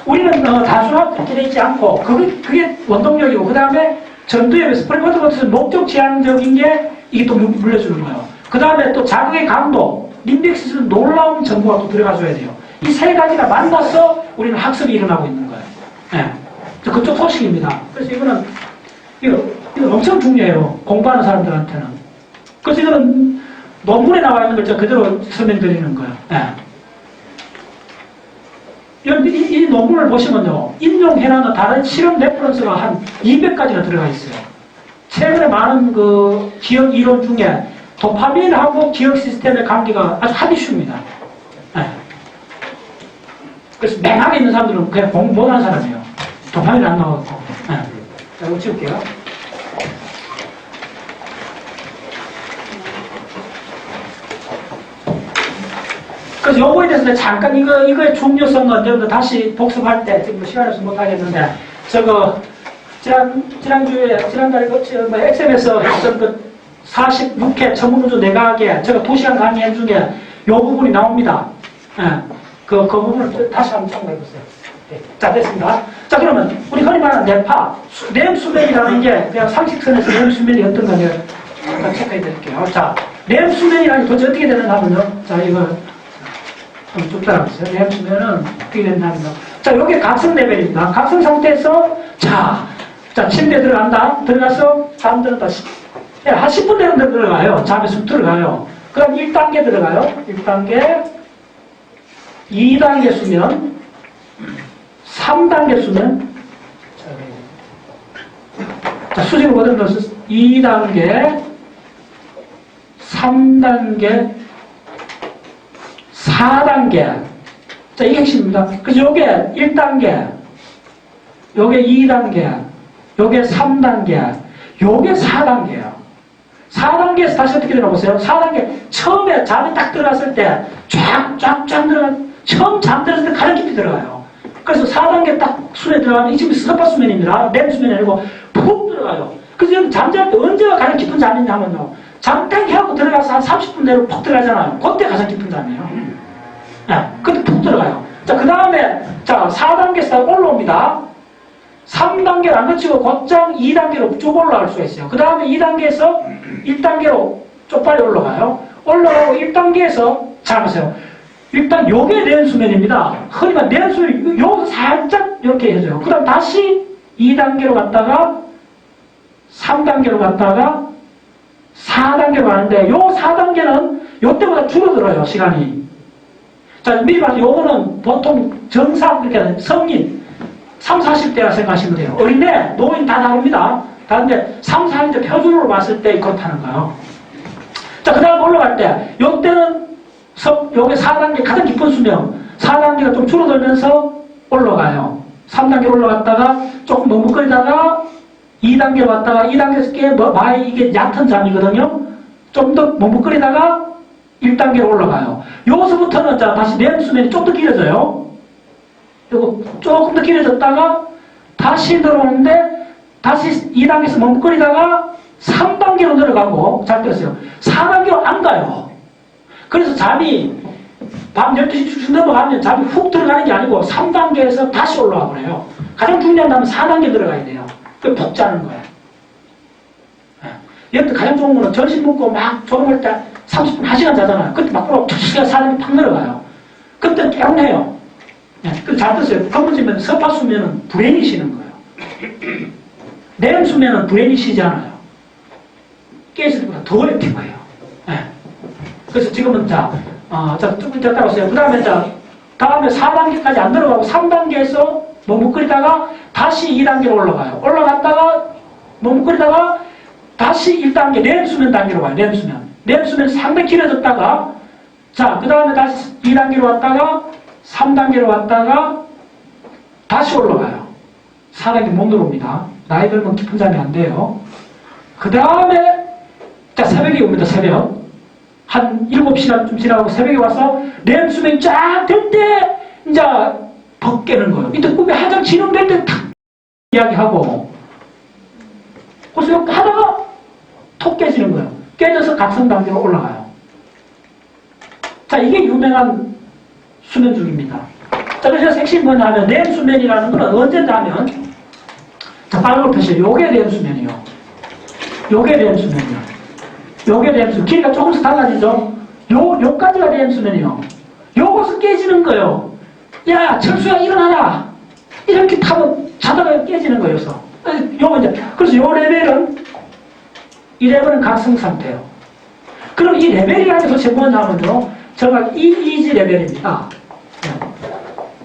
우리는 단순하게 되어 있지 않고, 그게 원동력이고, 그 다음에 전두엽 스프링커트 같은 목적 지향적인 게 이게 또 물려주는 거예요. 그 다음에 또 자극의 강도, 림빅시스는 놀라운 정보가 또 들어가줘야 돼요. 이 세 가지가 만나서 우리는 학습이 일어나고 있는 거예요. 그쪽 소식입니다. 그래서 이거 엄청 중요해요. 공부하는 사람들한테는. 그래서 이거는 논문에 나와 있는 걸 제가 그대로 설명드리는 거예요. 예. 이 논문을 보시면요, 인용해놨는 다른 실험 레퍼런스가 한 200가지나 들어가 있어요. 최근에 많은 그 기억 이론 중에 도파민하고 기억 시스템의 관계가 아주 핫이슈입니다. 예. 그래서 맹하게 있는 사람들은 그냥 공부 못하는 사람이에요. 도파민이 안 나와갖고. 예. 자, 이거 지울게요. 그래서 요거에 대해서 잠깐 이거의 중요성은 여러분들 다시 복습할 때, 지금 시간이 없어서 못하겠는데, 지난달에 엑셈에서 했던 그 46회 전문우주 내각에 제가 2시간 강의한 중에 요 부분이 나옵니다. 예. 그 부분을 다시 한번 참고해보세요. 네. 자, 됐습니다. 자, 그러면 우리 흔히 말하는 뇌파, 렘수면이라는 게 그냥 상식선에서 렘수면이 어떤 건지 잠깐 체크해 드릴게요. 자, 렘수면이라는 게 도대체 어떻게 되는가 하면요. 자, 이거 쭉 따라가세요. 렘수면은 어떻게 된다면요. 자, 요게 각성 레벨입니다. 각성 상태에서 자, 침대에 들어간다. 들어가서 잠들었다. 한 10분 정도 들어가요. 잠에 쑥 들어가요. 그럼 1단계 들어가요. 1단계, 2단계 수면, 3단계 수면. 자, 수직으로 거듭 넣어서 2단계, 3단계, 4단계. 자, 이게 핵심입니다. 그래서 요게 1단계, 요게 2단계, 요게 3단계, 요게 4단계예요. 4단계에서 다시 어떻게 되나 보세요. 4단계, 처음에 잠이 딱 들어갔을 때, 쫙 들어가, 처음 잠들었을 때 가장 깊이 들어가요. 그래서 4단계 딱 수면에 들어가면, 이 지금 스파 수면입니다. 렘 수면이 아니고, 푹 들어가요. 그래서 여러분 잠잘 때 언제가 가장 깊은 잠이냐 하면요. 잠 딱 해갖고 들어가서 한 30분 내로 푹 들어가잖아요. 그때 가장 깊은 잠이에요. 네, 그때 푹 들어가요. 자, 그 다음에, 자, 4단계에서 올라옵니다. 3단계를 안 거치고 곧장 2단계로 쭉 올라갈 수가 있어요. 그 다음에 2단계에서 1단계로 좀 빨리 올라가요. 올라가고 1단계에서, 잘 보세요. 일단 요게 렘수면입니다. 흔히 말 렘수면, 여기서 살짝 이렇게 해줘요. 그 다음 다시 2단계로 갔다가 3단계로 갔다가 4단계로 가는데 요 4단계는 요때보다 줄어들어요, 시간이. 자, 미리 말해서 요거는 보통 정상, 이렇게 성인, 3, 40대라 생각하시면 돼요. 어린애, 노인 다 다릅니다. 다른데 3, 40대 표준으로 봤을 때 그렇다는 거예요. 자, 그 다음 올라갈 때, 요때는 요게 4단계 가장 깊은 수명, 4단계가 좀 줄어들면서 올라가요. 3단계 올라갔다가 조금 머뭇거리다가 2단계 왔다가 2단계에서 이게 얕은 잠이거든요. 좀 더 머뭇거리다가 1단계로 올라가요. 여기서부터는 자, 다시 렘 수면이 좀 더 길어져요. 그리고 조금 더 길어졌다가 다시 들어오는데 다시 2단계에서 머뭇거리다가 3단계로 내려가고 잘 들었어요. 4단계로 안 가요. 그래서 잠이 밤 12시 넘어가면 잠이 훅 들어가는 게 아니고 3단계에서 다시 올라와 버려요. 가장 중요한 다음은 4단계 들어가야 돼요. 푹 자는 거예요. 여러분들 가장 좋은 거는 전신 묶고 막 졸음할 때 30분, 1시간 자잖아요. 그때 막 2시간 사람이 팍 내려가요. 그때 깨어나요. 그 잘 듣세요. 검은지면 서파 수면은 브레인이 쉬는 거예요. 렘 수면은 브레인이 쉬지 않아요. 깨질 때보다 더 액티브해요. 그래서 지금은 조금 더 따라오세요. 그 다음에 다음에 4단계까지 안 들어가고 3단계에서 머뭇거리다가 다시 2단계로 올라가요. 올라갔다가 머뭇거리다가 다시 1단계 렘 수면 단계로 가요. 렘 수면. 렘 수면 상당히 길어졌다가 그 다음에 다시 2단계로 왔다가 3단계로 왔다가 다시 올라가요. 4단계 못 들어옵니다. 나이 들면 깊은 잠이 안 돼요. 그 다음에 새벽에 옵니다. 새벽. 한 7시간쯤 지나고 새벽에 와서 렘 수면이 쫙 될 때 이제 벅 깨는 거예요. 이때 꿈에 한참 진행될 때 탁 이야기하고 그래서 이렇게 하다가 톡 깨지는 거예요. 깨져서 각성 단계로 올라가요. 자, 이게 유명한 수면 중입니다. 자, 그래서 핵심이 뭐냐 하면 렘 수면이라는 건 언제냐 하면 빨간 표시에 요게 렘 수면이요. 요게 렘 수면이요. 요게 렘 수면. 길이가 조금씩 달라지죠? 요까지가 렘 수면이요. 요것을 깨지는 거예요. 야, 철수야, 일어나라! 이렇게 타면 자다가 깨지는 거예요. 요거 이제. 그래서 요 레벨은, 이 레벨은 각성 상태예요. 그럼 이 레벨이라는 게 도대체 뭐냐면요. 정말 EEG 레벨입니다.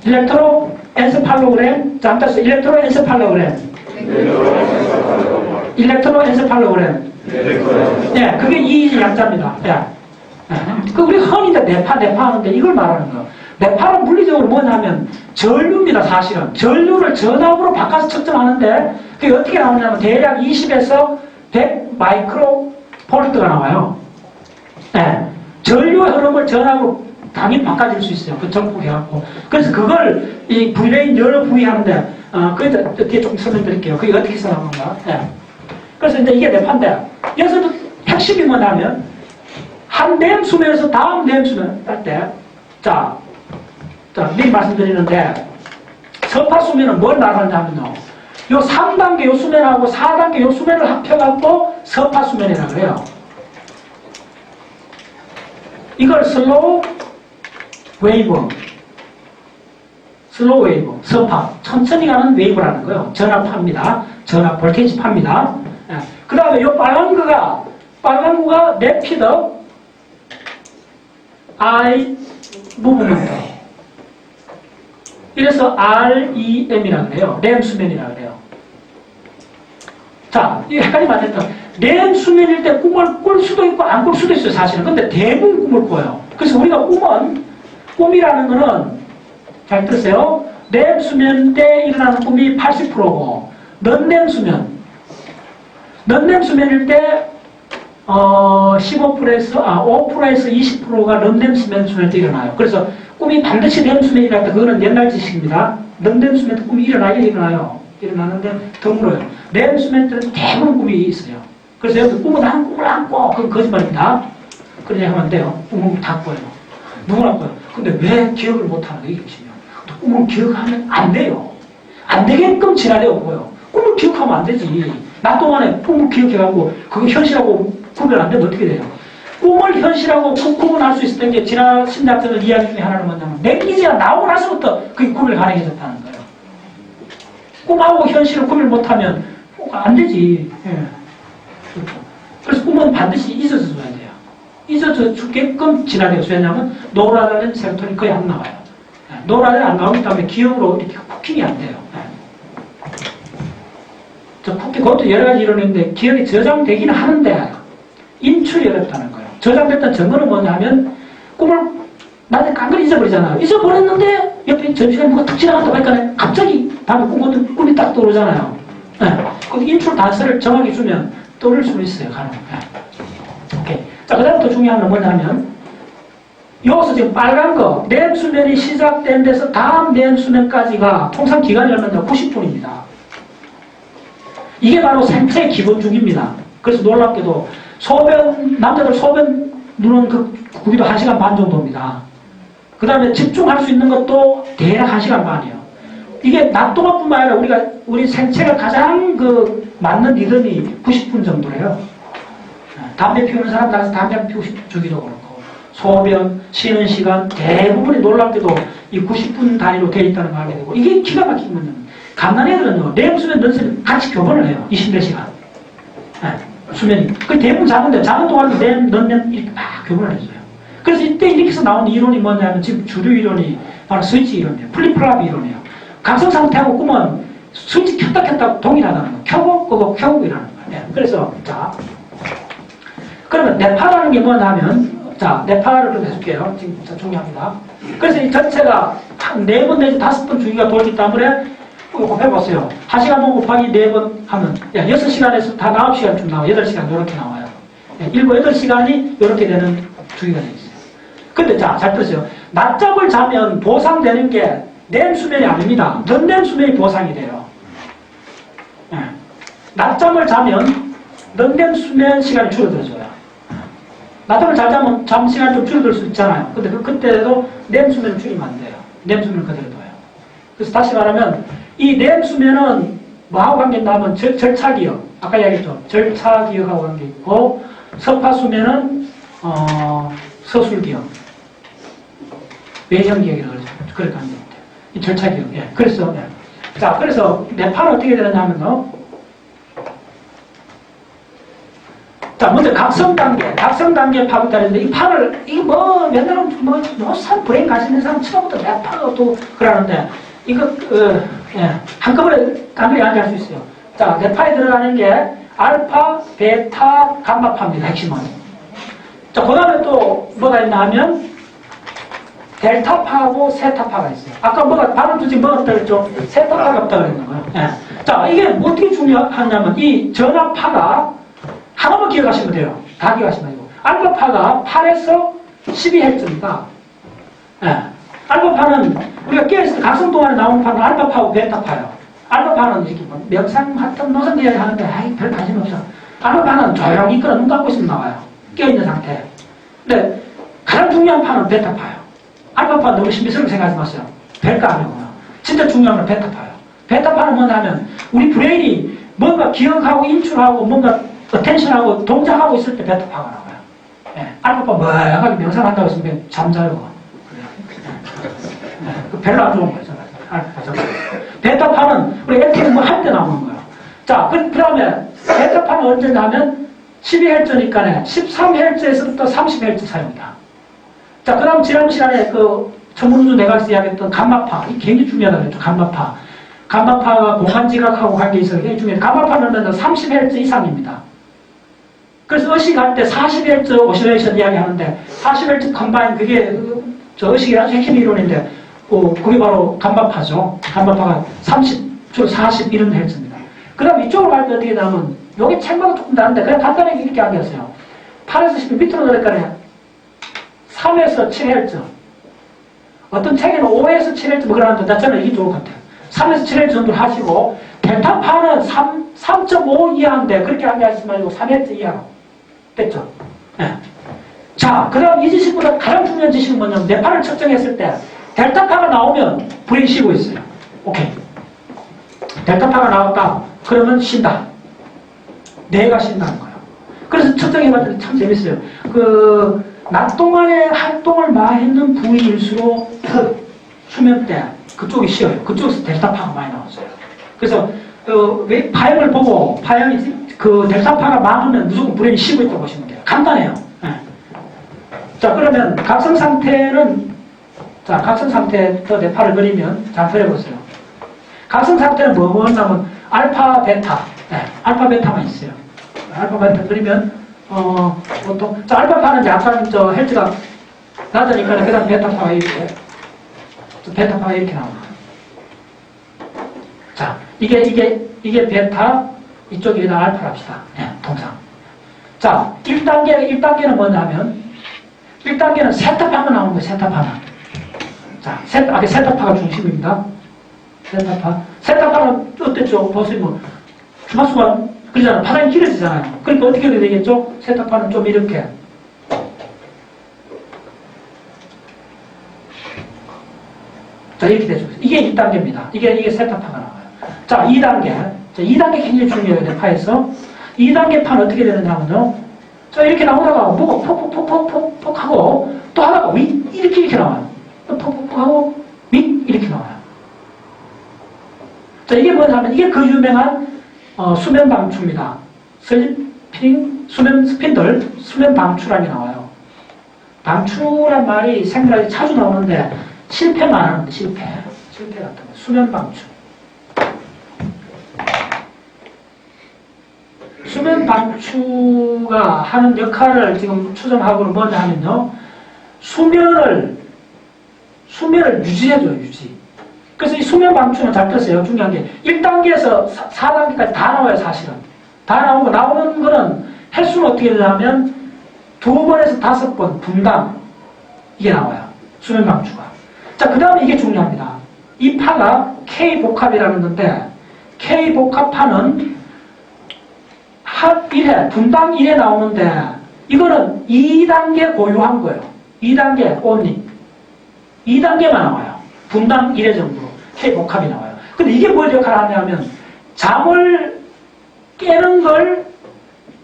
일렉트로 엔세팔로그램, 자, 따라서 일렉트로 엔세팔로그램. 일렉트로 엔세팔로그램. 네, 그게 EEG 약자입니다. 네. 그 우리 흔히 뇌파 하는데 이걸 말하는 거예요. 뇌파는 물리적으로 뭐냐면 전류입니다, 사실은. 전류를 전압으로 바꿔서 측정하는데 그게 어떻게 나오냐면 대략 20에서 100 마이크로 볼트가 나와요. 네. 전류의 흐름을 전압으로 당연히 바꿔줄 수 있어요. 그 정폭해갖고. 그래서 그걸 이 브레인 여러 부위 하는데, 그 뒤에 조금 설명드릴게요. 그게 어떻게 써나가는가. 네. 그래서 이제 이게 뇌파인데, 여기서도 핵심이 뭐냐면, 한 램 수면에서 다음 램 수면 할 때, 자, 미리 말씀드리는데, 서파 수면은 뭘 말하냐면요. 요 3단계 요 수면하고 4단계 요 수면을 합쳐갖고 서파 수면이라고 그래요. 이걸 슬로우 웨이브, 서파, 천천히 가는 웨이브라는 거예요. 전압파입니다. 전압 볼테이지 파입니다. 예. 그 다음에 이 빨간 거가 래피드 I 무브먼트. 이래서 REM이라고 그래요. 램 수면이라고 그래요. 자, 이게 헷갈리면 안 된다. 램 수면일 때 꿈을 꿀 수도 있고 안 꿀 수도 있어요, 사실은. 근데 대부분 꿈을 꿔요. 그래서 우리가 꿈이라는 거는, 잘 들으세요. 램 수면 때 일어나는 꿈이 80%고, 넌렘 수면일 때, 5%에서 20%가 넌렘 수면 때 일어나요. 그래서 꿈이 반드시 렘 수면이라 때 그거는 옛날 지식입니다. 넌렘 수면 때 꿈이 일어나요. 일어나는데 드물어요. 렘 수면 때는 대부분 꿈이 있어요. 그래서 여러분 꿈은 한 꿈을 안 꿔. 그건 거짓말입니다. 그러냐 하면 안 돼요. 꿈은 다 꿔요. 누구나 꿔요. 근데 왜 기억을 못하는 거예요? 이러시면. 꿈을 기억하면 안 돼요. 안 되게끔 지랄해요. 꿈을 기억하면 안 되지. 낮 동안에 꿈을 기억해가지고 그거 현실하고 구별 안 되면 어떻게 돼요? 꿈을 현실하고 구분할 수 있었던 게 지난 심리학자들 이야기 중에 하나는 뭐냐면 넥기지가 나오고 나서부터 그게 구별 가능해졌다는 거예요. 꿈하고 현실을 구별 못하면 안 되지. 예. 그렇죠. 그래서 꿈은 반드시 있어서 줘야 돼요. 있어서 주게끔 지나려서. 왜냐하면 노라드레날린, 세로토닌 거의 안 나와요. 노라드레날린 안 나오기 때문에 기억으로 이렇게 쿠킹이 안 돼요. 저 쿠킹, 그것도 여러 가지 이론이 있는데 기억이 저장되기는 하는데 인출이 어렵다는 거예요. 저장됐던 증거는 뭐냐 하면 꿈을 나중에 깡그리 잊어버리잖아요. 잊어버렸는데 옆에 점심시간에 뭐가 탁 지나갔다 보니까 갑자기 밤에 꿈이 딱 떠오르잖아요. 그 인출 단서를 정확히 주면 떠오를 수는 있어요. 가능. 오케이. 자, 그 다음부터 중요한 건 뭐냐면 여기서 지금 빨간 거 렘 수면이 시작된 데서 다음 렘 수면까지가 통상 기간이 얼마냐 90분입니다. 이게 바로 생체의 기본 주기입니다. 그래서 놀랍게도 남자들 소변 누는 그 구기도 1시간 반 정도입니다. 그 다음에 집중할 수 있는 것도 대략 1시간 반이에요. 이게 낮 동안뿐만 아니라 우리 생체가 가장 맞는 리듬이 90분 정도래요. 담배 피우는 사람 나가서 담배 피우고 주기도 그렇고, 소변, 쉬는 시간, 대부분이 놀랍게도 이 90분 단위로 되어 있다는 걸 알게 되고, 이게 기가 막힌 거는, 갓난 애들은요, 렘 수면, 넌 수면 같이 교본을 해요. 20몇 시간. 수면이. 그 대부분 자는데, 자는 동안도 넌 이렇게 막 교본을 해줘요. 그래서 이때 이렇게 해서 나온 이론이 뭐냐면, 지금 주류 이론이 바로 스위치 이론이에요. 플립플랍 이론이에요. 각성 상태하고 꿈은 스위치 켰다 동일하다는 거예요. 켜고, 끄고, 켜고 이라는 거예요. 그래서, 자. 그러면 뇌파라는 게 뭐냐면, 자, 뇌파를 좀 해줄게요. 지금 중요합니다. 그래서 이 전체가 한 4번 내지 5번 주기가 돌기 때문에 곱해보세요. 1시간 번 곱하기 4번 하면, 6시간에서 다 9시간쯤 나와요. 8시간 이렇게 나와요. 7, 8시간이 이렇게 되는 주기가 되어 있어요. 근데 자, 잘 들으세요. 낮잠을 자면 보상되는 게 렘 수면이 아닙니다. 넌렘 수면이 보상이 돼요. 낮잠을 자면 넌렘 수면 시간이 줄어들어져요. 낮잠을 잘 자면 잠 시간이 좀 줄어들 수 있잖아요. 근데 그때도 렘 수면을 줄이면 안 돼요. 렘 수면을 그대로 둬요. 그래서 다시 말하면 이 렘 수면은 뭐하고 관계있나 하면 절차기억. 아까 이야기했죠. 절차기억하고 관계 있고, 서파 수면은 서술기억. 외형기억이라고 그러죠. 그렇게 하는 것 같아요. 이 절차기억. 예. 그래서, 예. 자, 그래서 뇌파는 어떻게 되느냐 하면요. 자, 먼저 각성 단계 파부터 하는데, 이 파를, 이게 뭐, 맨날 노산 브레인 가시는 사람 처음부터 뇌파가 또 그러는데, 이거, 한꺼번에 단계에 앉을 수 있어요. 자, 뇌파에 들어가는 게, 알파, 베타, 감마파입니다, 핵심은. 자, 그 다음에 또 뭐가 있나 하면, 델타파하고 세타파가 있어요. 아까 발음 두지 뭐였다 그랬죠? 세타파가 없다 그랬는 거예요. 예. 자, 이게 어떻게 중요하냐면, 이 전압파가 하나만 기억하시면 돼요. 다 기억하시면 되고. 알파파가 8에서 12Hz입니다. 예. 알파파는 우리가 깨어있을 때 각성 동안에 나오는 파는 알파파하고 베타파예요. 알파파는 이렇게 뭐 명상 하여튼 노선 이야기 하는데 아이 별 관심 없어. 알파파는 조용히 끌어 눈 감고 있으면 나와요. 깨어있는 상태. 근데 가장 중요한 파는 베타파예요. 알파파 너무 신비스럽게 생각하지 마세요. 별거 아니고요. 진짜 중요한 건 베타파예요. 베타파는 뭐냐 하면 우리 브레인이 뭔가 기억하고 인출하고 뭔가 어텐션하고 동작하고 있을 때 베타파가 나와요. 예. 알파파 뭐하게 명상한다고 했으면 잠자요. 별로 안 좋은 거죠. 알파파. 베타파는 우리 액티브 뭐 할 때 나오는 거예요. 자, 그 다음에 베타파는 언제 나면 12Hz니까 13Hz에서부터 30Hz 사용이다. 자, 그 다음 지난 시간에 그 천문우주 내각에서 이야기했던 감마파. 이게 굉장히 중요하다고 했죠. 감마파. 감마파가 공간지각하고 관계 있어서 굉장히 중요해요. 감마파는 30Hz 이상입니다. 그래서 의식할 때 40Hz 오시레이션 이야기 하는데 40Hz 컴바인 그게 저 의식의 아주 핵심 이론인데 그게 바로 감마파죠. 감마파가 30, 주로 40 이런 Hz입니다. 그 다음 이쪽으로 갈 때 어떻게 되냐면 여기 책마다 조금 다른데 그냥 간단하게 이렇게 알겠어요. 8에서 10 밑으로 내려가네. 3에서 7Hz. 어떤 책에는 5에서 7Hz 뭐 그러는데 저는 이게 좋을 것 같아요. 3에서 7Hz 정도 하시고 델타파는 3.5 이하인데 그렇게 하지 말고 3Hz 이하로. 됐죠? 네. 자, 그 다음 이 지식보다 가장 중요한 지식은 뭐냐면 뇌파를 측정했을 때 델타파가 나오면 브레인 쉬고 있어요. 오케이. 델타파가 나왔다. 그러면 쉰다. 뇌가 쉰다는 거예요. 그래서 측정해봤더니 참 재밌어요. 낮 동안에 활동을 많이 했는 부위일수록 수면 때 그쪽이 쉬어요. 그쪽에서 델타파가 많이 나왔어요. 그래서 파형을 보고 파형이 델타파가 많으면 무조건 브레인이 쉬고 있다고 보시면 돼요. 간단해요. 네. 자, 그러면 각성 상태는 각성 상태부터 뇌파를 그리면 잘 그려보세요. 각성 상태는 뭐냐면 알파 베타. 네, 알파 베타만 있어요. 알파 베타 그리면 보통 알파파는 약간 헬즈가 낮으니까 그 다음 베타파가 이렇게 나옵니다. 자, 이게 베타, 이쪽이 알파를 합시다. 네, 통상. 자, 1단계는 뭐냐면 1단계는 세타파가 나오는 거예요. 세타파는. 자, 세타파가 중심입니다. 세타파는 어땠죠? 보세요. 주마수가 그러잖아요. 파장이 길어지잖아요. 그러니까 어떻게 해야 되겠죠? 세타파는 좀 이렇게. 자, 이렇게 되죠. 이게 1단계입니다. 이게 세타파가 나와요. 자, 2단계. 자, 2단계 굉장히 중요해요. 뇌파에서. 2단계 파는 어떻게 되느냐면요. 자, 이렇게 나오다가 뭐가 폭폭폭폭폭 하고 또 하다가 위 이렇게 나와요. 또 폭폭폭 하고 위 이렇게 나와요. 자, 이게 뭐냐면 이게 그 유명한 수면 방출입니다. 수면 스핀들, 수면 방출함이 나와요. 방출한 말이 생각이 자주 나오는데 실패만 하는데 실패 같은 거. 수면 방출. 수면 방출가 하는 역할을 지금 추정하고는 뭐냐 하면요. 수면을 유지해줘요, 유지. 그래서 이 수면 방출은 잘 들으세요. 중요한 게 1단계에서 4단계까지 다 나와요, 사실은. 다 나오고 나오는 거는 횟수는 어떻게 되냐면 2번에서 5번 분당 이게 나와요. 수면 방출가. 자, 그 다음에 이게 중요합니다. 이 파가 K복합이라는 건데 K복합파는 분당 1에 나오는데 이거는 2단계 고유한 거예요. 2단계 only. 2단계만 나와요. 분당 1회 정도 K복합이 나와요. 근데 이게 뭘 역할을 하냐면 잠을 깨는 걸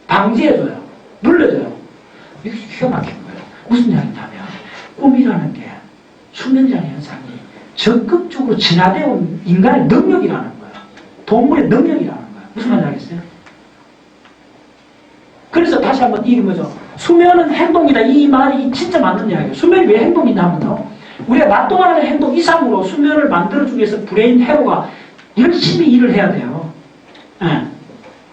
방지해줘요. 눌러줘요. 이게 기가 막힌 거예요. 무슨 이야기냐면 꿈이라는 게 수면장애 현상이 적극적으로 진화되어 온 인간의 능력이라는 거예요. 동물의 능력이라는 거예요. 무슨 말인지 알겠어요? 그래서 다시 다시 한번 이게 뭐죠? 수면은 행동이다. 이 말이 진짜 맞는 이야기예요. 수면이 왜 행동이냐 하면요. 우리가 낮 동안 하는 행동 이상으로 수면을 만들어주기 위해서 브레인 회로가 열심히 일을 해야 돼요. 예.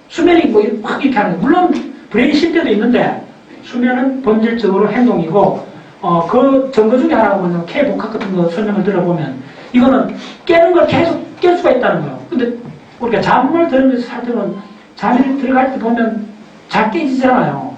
수면이 뭐 확 이렇게 하는 거예요. 물론 브레인 쉴 때도 있는데 수면은 본질적으로 행동이고 그 증거 중에 하나가 뭐냐면 K-복합 같은 거 설명을 들어보면 이거는 깨는 걸 계속 깰 수가 있다는 거예요. 근데 우리가 잠을 들으면서 살 때는 잠이 들어갈 때 보면 잘 깨지잖아요.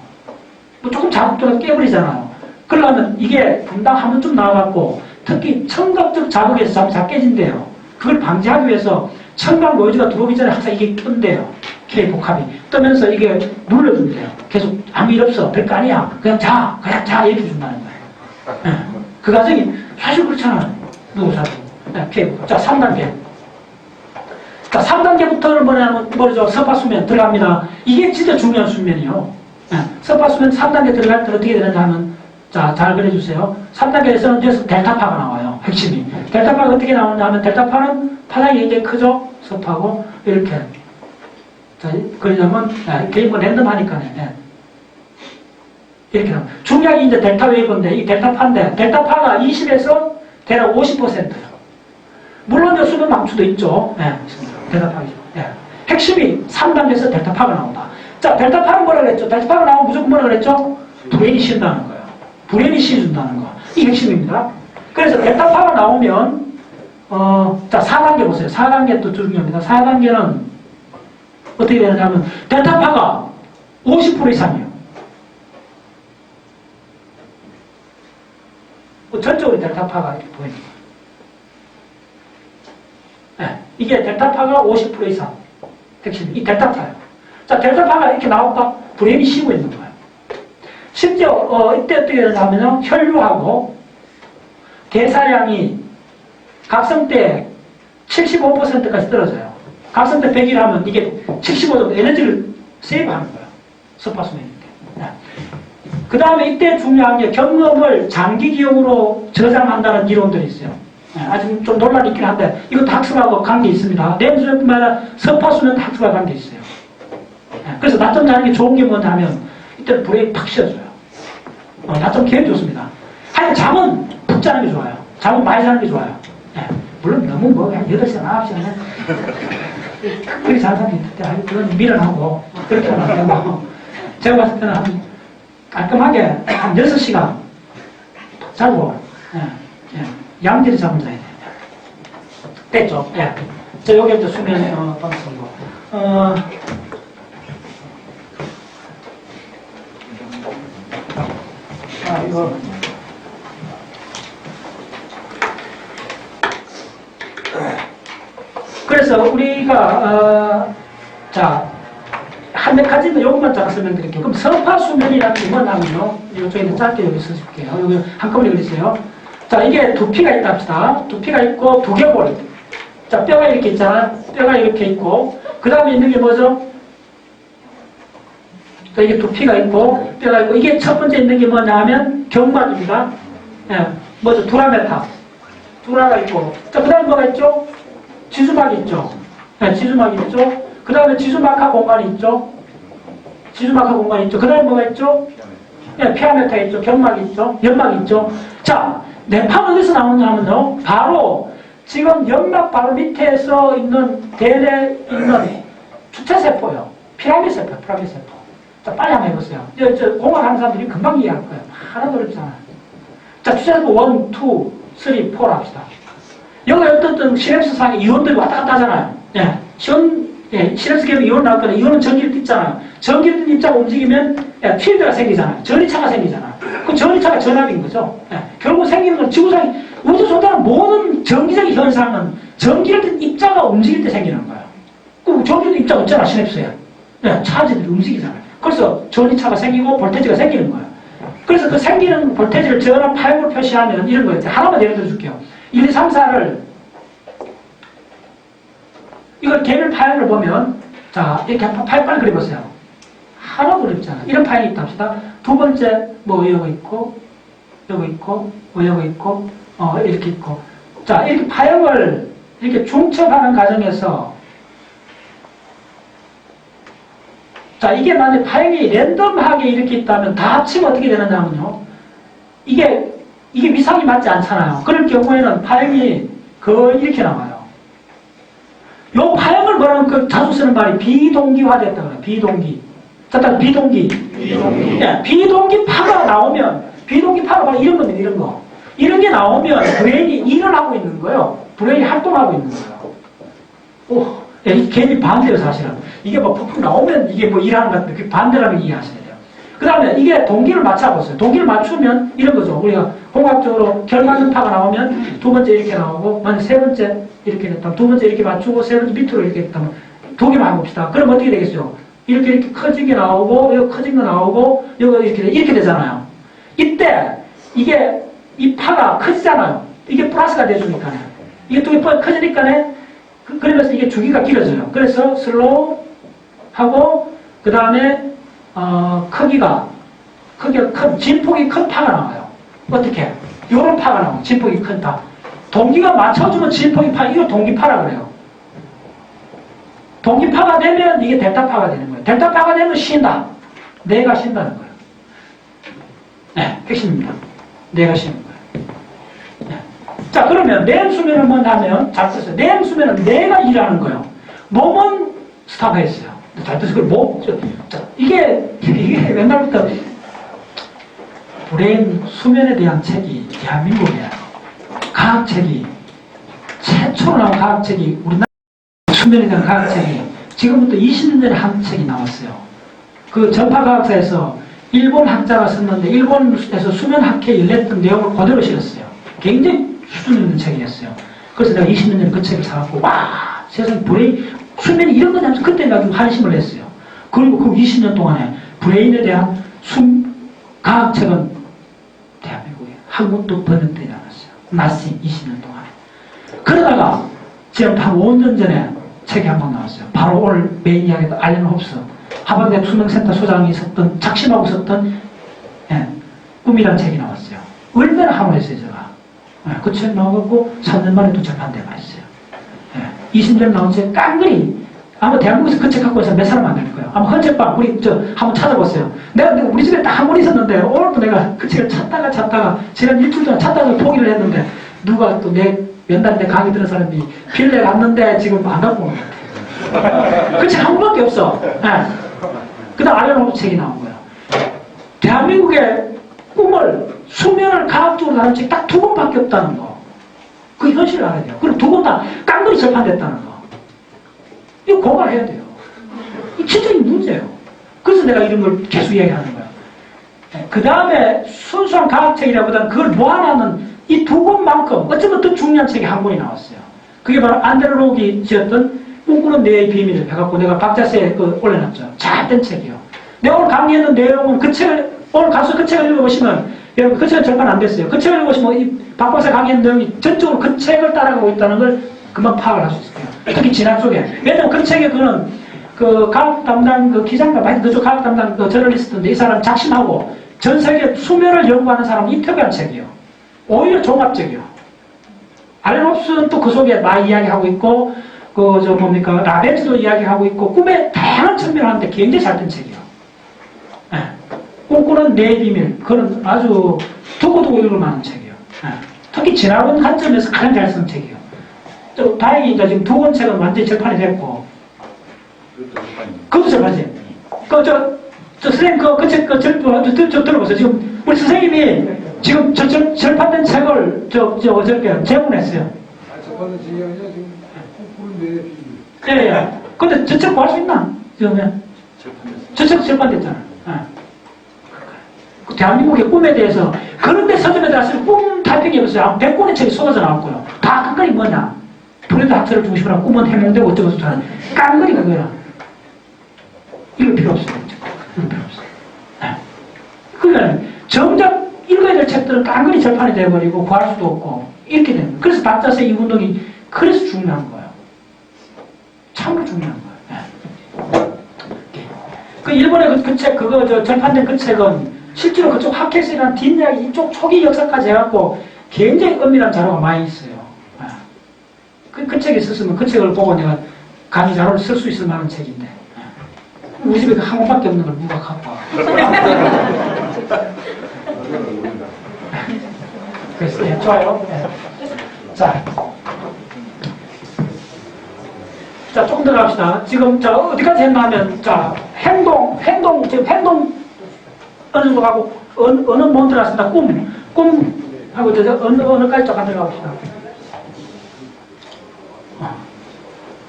뭐 조금 자극적으로 깨버리잖아요. 그러려면 이게 분당 한 번쯤 나와갖고 특히 청각적 자극에서 잠이 잘 깨진대요. 그걸 방지하기 위해서 청각 노이즈가 들어오기 전에 항상 이게 뜬대요. K-복합이 뜨면서 이게 눌러준대요. 계속 아무 일 없어. 별거 아니야. 그냥 자 이렇게 준다는 거예요. 네. 그 과정이 사실 그렇잖아요. 누구 사도. 네, K-복합. 자, 3단계. 자, 3단계부터는 뭐죠? 서파수면 들어갑니다. 이게 진짜 중요한 수면이요. 네. 서파수면 3단계 들어갈 때 어떻게 되는지 하면 자, 잘 그려주세요. 3단계에서는 이제 델타파가 나와요. 핵심이. 델타파가 어떻게 나오냐 하면 델타파는 파장이 굉장히 크죠? 섭하고 이렇게. 자, 그러냐면 개인 건 랜덤하니까요. 네. 이렇게 나옵니다. 중량이 이제 델타 웨이브인데 이 델타파인데 델타파가 20에서 대략 50%예요. 물론 이제 수면 망추도 있죠. 네, 델타파이죠. 네. 핵심이 3단계에서 델타파가 나온다. 자, 델타파는 뭐라 그랬죠? 델타파가 나오면 무조건 뭐라 그랬죠? 브레인이 쉰다는 거예요. 브레인이 쉬어준다는 거. 이 핵심입니다. 그래서 델타파가 나오면 자, 4단계 보세요. 4단계 또 중요합니다. 4단계는 어떻게 되느냐면 델타파가 50% 이상이에요. 전적으로 델타파가 이렇게 보입니다. 네, 이게 델타파가 50% 이상. 핵심, 이 델타파예요. 자, 델타파가 이렇게 나왔다. 브레인이 쉬고 있는 거예요. 심지어 이때 어떻게 되냐면요. 혈류하고 대사량이 각성때 75%까지 떨어져요. 각성때 100일 하면 이게 75 정도 에너지를 세이브하는 거예요. 서파수면일 때. 네. 그 다음에 이때 중요한 게 경험을 장기 기억으로 저장한다는 이론들이 있어요. 네, 아직 좀 논란이 있긴 한데 이것도 학습하고 관계 있습니다. 뇌수면뿐만 아니라 서파수면도 학습과 관계 있어요. 네, 그래서 낮잠 자는 게 좋은 게 뭐냐 하면 이때 브레인 팍 쉬어줘요. 낮잠 기억이 좋습니다. 하여간 잠은 푹 자는 게 좋아요. 잠은 많이 자는 게 좋아요. 네, 물론 너무 뭐 한 8시간, 9시간 그렇게 자는 사람이 있는데 그건 밀어나고 그렇게 하면 안 되고 제가 봤을 때는 한 깔끔하게 한 6시간 자고 양질의 잠을 자야 돼요. 됐죠? 예. 자, 요게 이제 수면 방송이고 이거 그래서 우리가 자, 한 몇 가지 요것만 잠깐 설명드릴게요. 그럼 서파수면이라는 게 뭐냐면요. 이쪽에 짧게 여기 써줄게요. 여기 한꺼번에 그리세요. 자, 이게 두피가 있다 합시다. 두피가 있고 두개골. 자, 뼈가 이렇게 있잖아. 뼈가 이렇게 있고 그 다음에 있는 게 뭐죠? 자, 이게 두피가 있고 뼈가 있고 이게 첫 번째 있는 게 뭐냐 하면 경막입니다. 예, 뭐죠? 두라메타. 두라가 있고 자, 그 다음에 뭐가 있죠? 지수막이 있죠. 네, 지수막이 있죠. 그 다음에 지수막하 공간이 있죠. 지수막하 공간이 있죠. 그 다음에 뭐가 있죠? 네, 피아메타 있죠. 견막이 있죠. 연막이 있죠. 자, 뇌파는 어디서 나오냐 하면요. 바로 지금 연막 바로 밑에서 있는 대뇌 있는 주체세포요. 피라미세포. 자, 빨리 한번 해보세요. 저 공학하는 사람들이 금방 이해할 거예요. 하나도 어렵잖아요. 자, 주체세포 1, 2, 3, 4 합시다. 여기 어떤 시냅스상에 이온들이 왔다 갔다 하잖아요. 예. 시냅스 계면 이온 나올 거는 이온은 전기를 띠잖아요. 전기를 입자가 움직이면 필드가 생기잖아요. 전이차가 생기잖아요. 그 전이차가 전압인 거죠. 예. 결국 생기는 건 지구상에 우주 존재하는 모든 전기적인 현상은 전기를 띤 입자가 움직일 때 생기는 거예요. 그 전기도 입자가 없잖아, 시냅스에. 예. 차지들이 움직이잖아요. 그래서 전이차가 생기고 볼테지가 생기는 거예요. 그래서 그 생기는 볼테지를 전압 파형으로 표시하면 이런 거예요. 하나만 예를 들어 줄게요. 1, 2, 3, 4를 이걸 개별 파형을 보면 자, 이렇게 빨리 그려보세요. 하나도 어렵잖아. 이런 파형이 있다 합시다. 두 번째 뭐 여기 있고 여기 있고 뭐 여기 있고 이렇게 있고 자, 이렇게 파형을 이렇게 중첩하는 과정에서 자, 이게 만약 파형이 랜덤하게 이렇게 있다면 다 합치면 어떻게 되느냐면요. 이게 위상이 맞지 않잖아요. 그럴 경우에는 파형이 거의 이렇게 나와요. 요 파형을 뭐라면 그 자주 쓰는 말이 비동기화됐다 그래요. 비동기. 자, 비동기. 예, 비동기파가 나오면, 비동기파가 바로 이런 겁니다. 이런 거. 이런 게 나오면 브레인이 일을 하고 있는 거예요. 브레인이 활동하고 있는 거예요. 오, 예, 괜히 반대로 사실은. 이게 뭐 푹푹 나오면 이게 뭐 일하는 것 같은데, 그 반대라면 이해하셔야 돼요. 그 다음에 이게 동기를 맞춰보세요. 동기를 맞추면 이런 거죠. 우리가 공학적으로 결과전파가 나오면 두 번째 이렇게 나오고, 만약 세 번째 이렇게 됐다면, 두 번째 이렇게 맞추고, 세 번째 밑으로 이렇게 됐다면, 두 개만 해봅시다. 그럼 어떻게 되겠어요? 이렇게 커진 게 나오고, 여기 커진 거 나오고, 여기 이렇게 되잖아요. 이때, 이 파가 커지잖아요. 이게 플러스가 돼주니까요. 이게 두 개 커지니까요. 그러면서 이게 주기가 길어져요. 그래서 슬로우 하고, 그 다음에, 크기가 큰, 진폭이 큰 파가 나와요. 어떻게? 요런 파가 나와요. 진폭이 큰 파. 동기가 맞춰주면 진폭이 파, 이거 동기파라 그래요. 동기파가 되면 이게 델타파가 되는 거예요. 델타파가 되면 쉰다. 내가 쉰다는 거예요. 네, 핵심입니다. 내가 쉬는 거예요. 네. 자, 그러면 내수면은 뭐냐면, 잘 썼어요. 내수면은 내가 일하는 거예요. 몸은 스탑했어요. 잘 뜻이 이게 옛날부터 브레인 수면에 대한 책이 대한민국에 과학책이 최초로 나온 과학책이 우리나라 수면에 대한 과학책이 지금부터 20년 전에 한 책이 나왔어요. 그 전파과학사에서 일본 학자가 썼는데 일본에서 수면학회에 열렸던 내용을 그대로 실었어요. 굉장히 수준 있는 책이었어요. 그래서 내가 20년 전에 그 책을 사갖고 와 세상에 브레인 수면이 이런 거냐면서 그때 내가 좀 한심을 했어요. 그리고 그 20년 동안에 브레인에 대한 과학책은 대한민국에 한 권도 번역되지 않았어요. 나싱 20년 동안에. 그러다가 지금 한 5년 전에 책이 한 번 나왔어요. 바로 오늘 메인 이야기도 알렌 홉스 하버드 수명센터 소장이 썼던 작심하고 썼던 꿈이라는 책이 나왔어요. 얼마나 함을했어요 제가. 그 책 나와갖고 3년 만에 또 절판돼가 있어요. 20년 나온 책 깡그리 아마 대한민국에서 그 책 갖고 와서 몇 사람 안 될 거예요. 아마 헌책방 우리 한번 찾아봤어요. 내가 우리 집에 딱 한 권 있었는데 오늘도 내가 그 책을 찾다가 지난 일주일 동안 찾다가 포기를 했는데 누가 또 내 연달에 내 강의 들은 사람이 빌려 갔는데 지금 안 갖고 오는 것 같아요. 그 책 한 권밖에 없어. 그 다음 알렌 홉스 책이 나온 거예요. 대한민국의 꿈을 수면을 과학적으로 다룬 책이 딱 2권밖에 없다는 거. 그 현실을 알아야 돼요. 그리고 2권 다 깡그리 절판됐다는 거. 이거 고발해야 돼요. 이 진짜인 문제예요. 그래서 내가 이런 걸 계속 이야기하는 거야. 그 다음에 순수한 과학책이라보다는 그걸 모아놨는 이 2권만큼 어쩌면 더 중요한 책이 한 권이 나왔어요. 그게 바로 안드레 지었던 꿈꾸는 뇌의 비밀을 해갖고 내가 박자세에 올려놨죠. 잘된 책이요. 내가 오늘 강의했는 내용은 그 책을 오늘 가서 그 책을 읽어보시면 여러분 그 책은 절판 안 됐어요. 그 책을 읽어보시면 이 박 박사 강의했는 내용이 전적으로 그 책을 따라가고 있다는 걸 금방 파악을 할 수 있어요. 특히 지난 쪽에. 왜냐면 그 책에 그는 그 과학 담당 그 기자인가 봐. 그쪽 과학 담당 그 저널리스트인데 이 사람 작심하고 전 세계 수면을 연구하는 사람 인터뷰한 책이요. 오히려 종합적이요. 알렌 홉스는 또 그 속에 많이 이야기하고 있고 라벤츠도 이야기하고 있고 꿈의 다양한 측면을 하는데 굉장히 잘 된 책이요. 꿈꾸는 뇌의 비밀. 그건 아주 두고두고 읽을 만한 책이요. 특히 지나온 관점에서 가장 잘 쓴 책이요. 또 다행히 이제 지금 2권 책은 완전히 절판이 됐고 그것도 절판이지. 선생님 그 책 들어보세요. 지금 우리 선생님이 지금 절판된 책을 저렇게 제공했어요. 절판된 책이 아니라 지금 꿈꾸는 뇌의 비밀. 예. 근데 저 책 구할 수 있나? 지금 저 책 절판됐잖아. 그 대한민국의 꿈에 대해서 그런데 서점에 들어가서 꿈 타이핑이 없어요. 100권의 책이 쏟아져 나왔고요. 다 끝까지 뭐냐? 브랜드 학설을 중심으로 하고 꿈은 해몽되고 어쩌고 저쩌고 깡그리 그거야. 이거 필요 없어요. 이거 필요 없어요. 그러니까 정작 읽어야 될 책들은 깡그리 절판이 되어버리고 구할 수도 없고 이렇게 되는 거예요. 그래서 박자세 이 운동이 그래서 중요한 거예요. 참으로 중요한 거예요. 그 일본의 그 책, 절판된 그 책은 실제로 그쪽 하켓이라는 뒷이야기 이쪽 초기 역사까지 해갖고 굉장히 은밀한 자료가 많이 있어요. 그 책이 있었으면 그 책을 보고 내가 강의 자료를 쓸 수 있을 만한 책인데. 우리 집에 한 번밖에 없는 걸 누가 갖고 와. 그래서, 예, 좋아요. 예. 자, 조금 더 갑시다. 지금, 어디까지 했나면, 지금 행동, 어느 정도 가고, 어느 뭐 들어갔습니다. 꿈하고, 어느까지 좀 들어갑시다.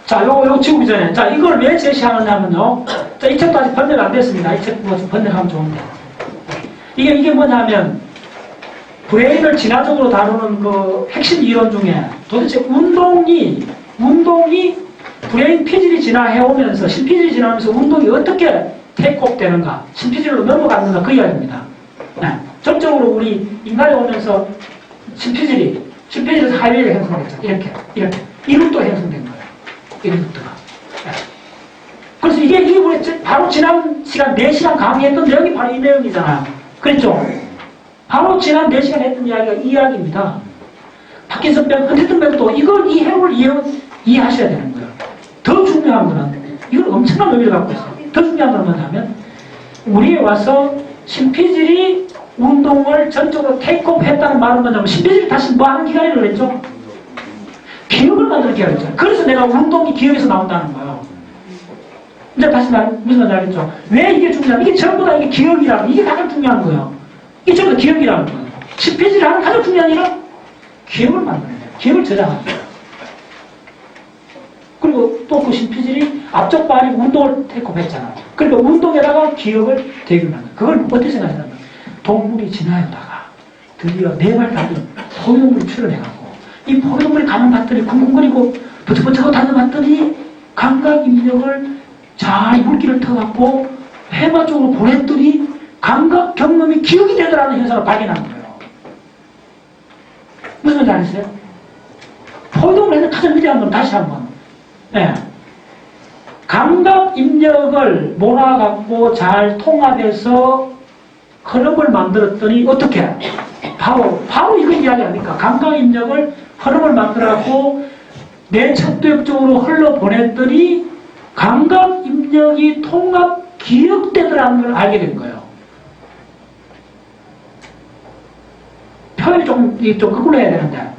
자, 요거 지우기 전에. 자, 이걸 왜 제시하느냐면요. 자, 이 책도 아직 번역 안 됐습니다. 이 책 번역하면 좋은데. 이게 뭐냐면, 브레인을 진화적으로 다루는 그 핵심 이론 중에 도대체 운동이 브레인 피질이 진화해오면서, 신피질이 진화하면서 운동이 어떻게 테이크업 되는가, 신피질로 넘어갔는가 그 이야기입니다. 네. 전적으로 우리 인간이 오면서 신피질에서 하이웨이가 형성됐죠. 이렇게. 이루트가 형성된 거예요. 이루트가. 네. 그래서 이게 우리 바로 지난 시간 4시간 강의했던 내용이 바로 이 내용이잖아요. 그랬죠? 바로 지난 4시간 했던 이야기가 이 이야기입니다. 파킨슨병, 헌팅턴병도 이 해를 이해하셔야 되는 거예요. 더 중요한 거는, 이건 엄청난 의미를 갖고 있어요. 더 중요한 건 뭐냐면, 우리에 와서 신피질이 운동을 전적으로 테이크업 했다는 말은 뭐냐면, 신피질이 다시 뭐 하는 기간이라고 그랬죠? 기억을 만드는 기간이죠. 그래서 내가 운동이 기억에서 나온다는 거예요. 이제 다시 무슨 말인지 알겠죠? 왜 이게 중요하냐면, 이게 전부 다 이게 기억이라는, 이게 가장 중요한 거예요. 이게 전부 다 기억이라는 거예요. 신피질이 하는 가장 중요한 일은 기억을 만드는 거예요. 기억을 저장하는 거예요. 그리고 또 그 신피질이 앞쪽 발이 운동을 테이크업했잖아. 그러니까 운동에다가 기억을 대규하는 거예요. 그걸 어떻게 생각하냐면, 동물이 진화하다가 드디어 네 발 달린 포유동물이 출현해갖고, 이 포유동물이 가면 봤더니 쿵쿵거리고 버쩍버쩍하고 다녀봤더니 감각 입력을 잘 물기를 터갖고 해마 쪽으로 보냈더니 감각 경험이 기억이 되더라는 현상을 발견한 거예요. 무슨 말인지 아시겠어요? 포유동물 해서 가장 위대한 건 다시 한번. 네. 감각 입력을 몰아갖고 잘 통합해서 흐름을 만들었더니 어떻게? 바로 이거 이야기 아닙니까? 감각 입력을 흐름을 만들어갖고 내 척도역 쪽으로 흘러보냈더니 감각 입력이 통합 기억되더라는 걸 알게 된 거예요. 표현이 좀 거꾸로 해야 되는데,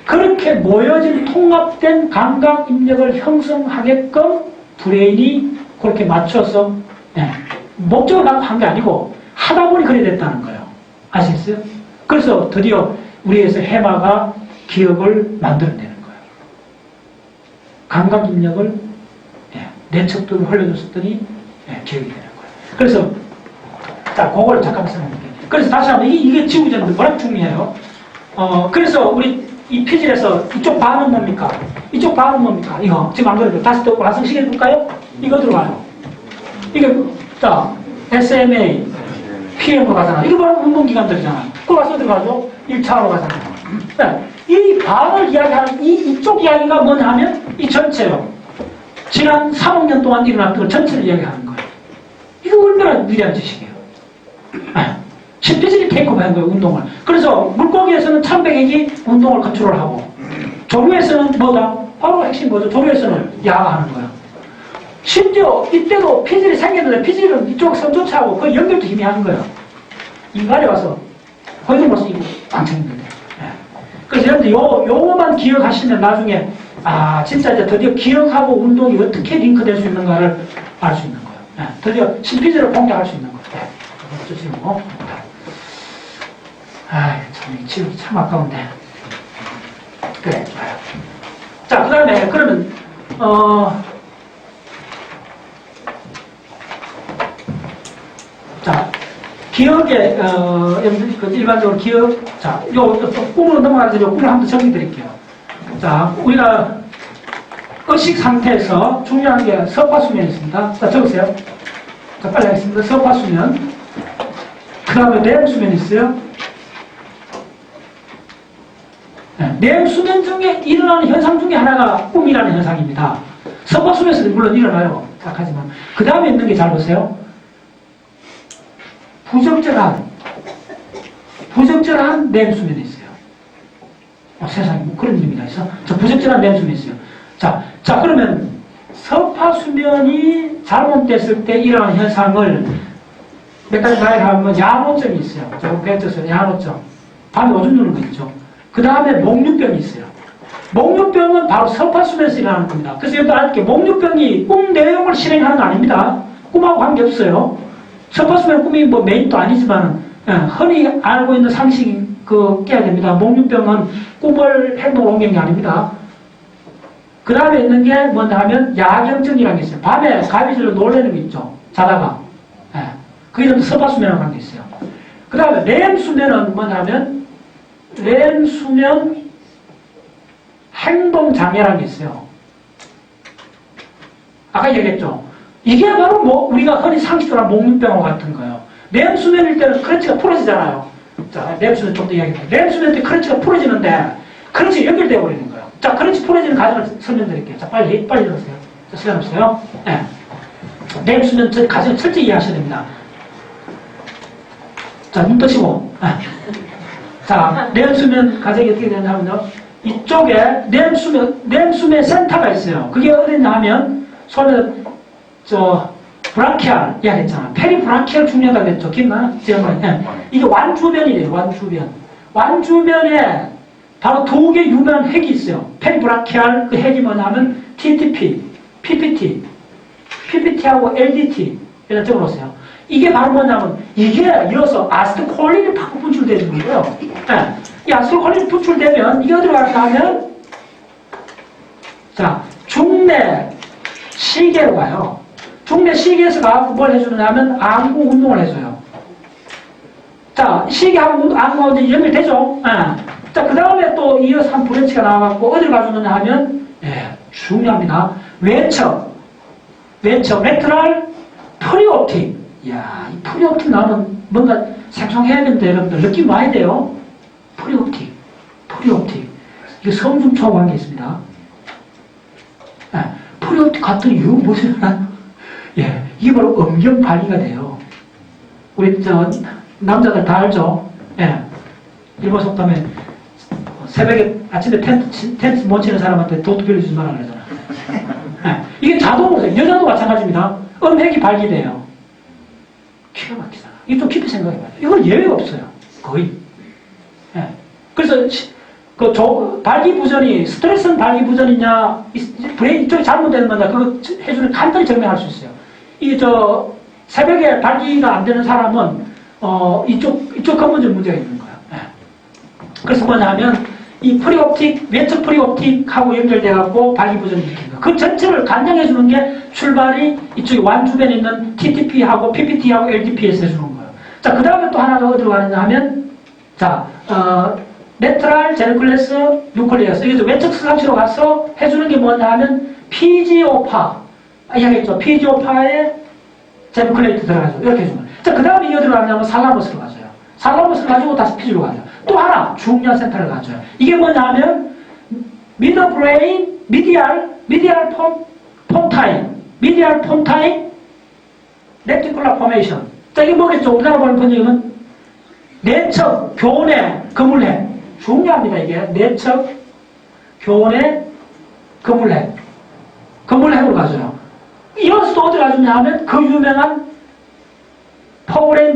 그렇게 모여진 통합된 감각 입력을 형성하게끔 브레인이 그렇게 맞춰서, 네, 목적을 갖고 한 게 아니고 하다 보니 그래 됐다는 거예요. 아시겠어요? 그래서 드디어 우리에서 해마가 기억을 만들어내는 거예요. 감각 입력을, 네, 내 척도로 흘려줬더니, 네, 기억이 되는 거예요. 그래서 자, 그걸 잠깐 설명드릴게요. 그래서 다시 한번 이게 지우기 전에 워낙 중요해요. 그래서 우리 이 피질에서 이쪽 반은 뭡니까? 이쪽 반은 뭡니까? 이거 지금 안 그래도 다시 또 완성시켜 볼까요? 이거 들어가요. 이게 자 SMA, PM으로 가잖아. 이거 바로 운동기관들이잖아. 그거 와서 들어가죠? 1차로 가잖아. 네. 이 반을 이야기하는 이쪽 이야기가 뭐냐 하면 이 전체요. 지난 3억 년 동안 일어났던 걸 전체를 이야기하는 거예요. 이거 얼마나 위대한 지식이에요. 네. 신피질이 테이크오버한 거예요, 운동을. 그래서 물고기에서는 참백액이 운동을 컨트롤하고, 조류에서는 뭐다? 바로 핵심 뭐죠? 조류에서는 야가하는 거예요. 심지어 이때도 피질이 생겼는데 피질은 이쪽 선조차하고 그 연결도 희미한 거예요. 인간에 와서 허용으로서 이거 망쳐있는데. 네. 그래서 여러분들 요거만 기억하시면 나중에 진짜 이제 드디어 기억하고 운동이 어떻게 링크될 수 있는가를 알 수 있는 거예요. 네. 드디어 신피질을 공략할 수 있는 거예요. 네. 그거 지금 뭐. 참, 지우기 참 아까운데. 그래, 좋아요. 자, 그 다음에, 그러면, 자, 기억에, 여러분들, 일반적으로 기억, 자, 꿈으로 넘어가서 요 꿈을 한번 정리 드릴게요. 자, 우리가 의식 상태에서 중요한 게 서파수면이 있습니다. 자, 적으세요. 자, 빨리 하겠습니다. 서파수면. 그 다음에 렘수면이 있어요. 렘수면 중에 일어나는 현상 중에 하나가 꿈이라는 현상입니다. 서파수면에서도 물론 일어나요. 하지만 그 다음에 있는 게 잘 보세요. 부적절한 렘수면이 있어요. 세상에 뭐 그런 의미가 있어? 저 부적절한 렘수면이 있어요. 자, 그러면 서파수면이 잘못됐을 때 일어나는 현상을 몇 가지 나열하면 야노증이 있어요. 조금 배웠어요. 야노증. 밤에 오줌 누는 거 있죠. 그 다음에 목류병이 있어요. 목류병은 바로 설파수면에서 일어나는 겁니다. 그래서 여러분 알게 목류병이 꿈 내용을 실행하는 거 아닙니다. 꿈하고 관계없어요. 설파수면 꿈이 뭐 메인도 아니지만 흔히 알고 있는 상식 깨야 됩니다. 목류병은 꿈을 행동으로 옮긴 게 아닙니다. 그 다음에 있는 게 뭔가 하면 야경증이라는 게 있어요. 밤에 가위질로 놀래는 게 있죠. 자다가. 그게 좀 설파수면하고 관계 있어요. 그 다음에 렘수면은 뭐냐 하면 렘수면 행동장애라는 게 있어요. 아까 얘기했죠. 이게 바로 뭐 우리가 흔히 상식적으로 목류병과 같은 거예요. 렘수면일 때는 크런치가 풀어지잖아요. 자, 렘수면 좀 더 이야기해볼게요. 렘수면 때 크런치가 풀어지는데 크런치가 연결되어 버리는 거예요. 자, 크런치 풀어지는 과정을 설명드릴게요. 자, 빨리 들으세요. 자, 시간 없어요. 네. 렘수면 과정을 철저히 이해하셔야 됩니다. 자, 눈 뜨시고. 자, 렘수면 과정이 어떻게 되냐면요. 이쪽에 렘수면 센터가 있어요. 그게 어딨냐 하면, 처음에, 브랑키알 이야기했잖아. 페리브랑키알 중요하다고 했죠. 기억나? 이게 완주변이래요, 완주변. 완주변에 바로 두 개 유명한 핵이 있어요. 페리브랑키알 그 핵이 뭐냐면 TTP, PPT, PPT하고 LDT. 이런 쪽으로 오세요. 이게 바로 뭐냐면 이게 이어서 아세틸콜린이 팍 분출되는 거예요. 이 아세틸콜린이 분출되면 이게 어디로 가는가 하면 자, 중내 시계로 가요. 중내 시계에서 가고 뭘 해주느냐 하면 안구 운동을 해줘요. 자, 시계하고 안구하고 이제 연결되죠? 자, 그 다음에 또 이어서 한 브랜치가 나와갖고 어디로 가주느냐 하면, 중요합니다. 외척, 레트럴 프리옵틱. 이야, 이 프리옵틱 나오면 뭔가 생성해야겠는데, 여러분들. 느낌 와야 돼요. 프리옵틱. 이게 성중초하고 관계 있습니다. 프리옵틱 같은 이유 무슨 이게 바로 음경 발기가 돼요. 우리 남자들 다 알죠? 일본 속담에 새벽에 아침에 텐트 못 치는 사람한테 도트 빌려주지 말라 그러잖아. 이게 자동으로 여자도 마찬가지입니다. 음핵이 발기돼요. 기가 막히잖아. 이게 좀 깊이 생각해봐요. 이건 예외가 없어요. 거의. 그래서 발기부전이 스트레스는 발기부전이냐 브레인 이쪽이 잘못되는 거냐 그거 해주는 간단히 증명할 수 있어요. 이게 새벽에 발기가 안 되는 사람은 이쪽 근본적 문제가 있는 거예요. 그래서 뭐냐 하면 이 프리옵틱, 외측 프리옵틱하고 연결돼갖고 발기부전이 일으키는 거예요. 그 전체를 간장해주는 게 출발이 이쪽에 완주변에 있는 TTP하고 PPT하고 LDP에서 해주는 거예요. 자, 그 다음에 또 하나가 어디로 가느냐 하면 자, 레트럴 제르클레스 뉴클리어스 이게 외측 상치로 가서 해주는 게 뭐냐 하면 PGO파 이야기했죠. PGO파에 제르클레이트 들어가죠. 이렇게 해주는 거예요. 자, 그 다음에 어디로 가냐면 살라머스로 가져요. 살라머스를 가지고 다시 피지로 가죠. 또 하나 중요한 센터를 가져요. 이게 뭐냐 하면 미드 브레인 미디알 폰타인 레티쿨라 포메이션. 자, 이게 뭐겠죠? 우리나라 보는 번역은 내척 교내 그물핵. 중요합니다. 이게 내척 교내 그물핵으로 가져요. 이어서 또 어디 가주냐 하면 그 유명한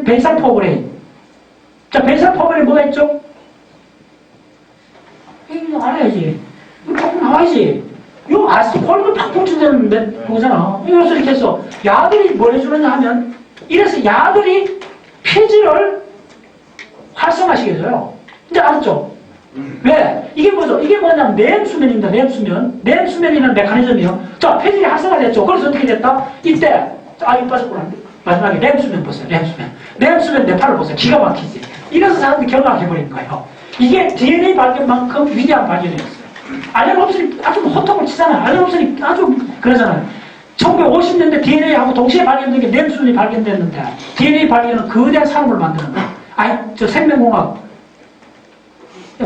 베이살 포브레인. 자, 베이살 포브레인 뭐가 있죠? 이거 알아야지. 이거 팍 나와야지. 이거 아세틸콜린을 팍 분출되는 거잖아. 이래서 이렇게 해서 야들이 뭘 해주느냐 하면 이래서 야들이 폐지를 활성화시켜 줘요. 이제 알았죠? 왜? 이게 뭐죠? 이게 뭐냐면 렘수면입니다. 렘수면이라는 메커니즘이요. 자, 폐질이 활성화됐죠. 그래서 어떻게 됐다? 이때 이거 빠졌구나. 마지막에 렘수면 보세요. 렘수면 내 팔을 보세요. 기가 막히지. 이래서 사람들이 경악해버린 거예요. 이게 DNA 발견만큼 위대한 발견이었어요. 알레르 없으니 아주 호통을 치잖아요. 알레르 없으니 아주 그러잖아요. 1950년대 DNA하고 동시에 발견된 게 렘수면이 발견됐는데 DNA 발견은 거대한 산업을 만드는 거예요. 생명공학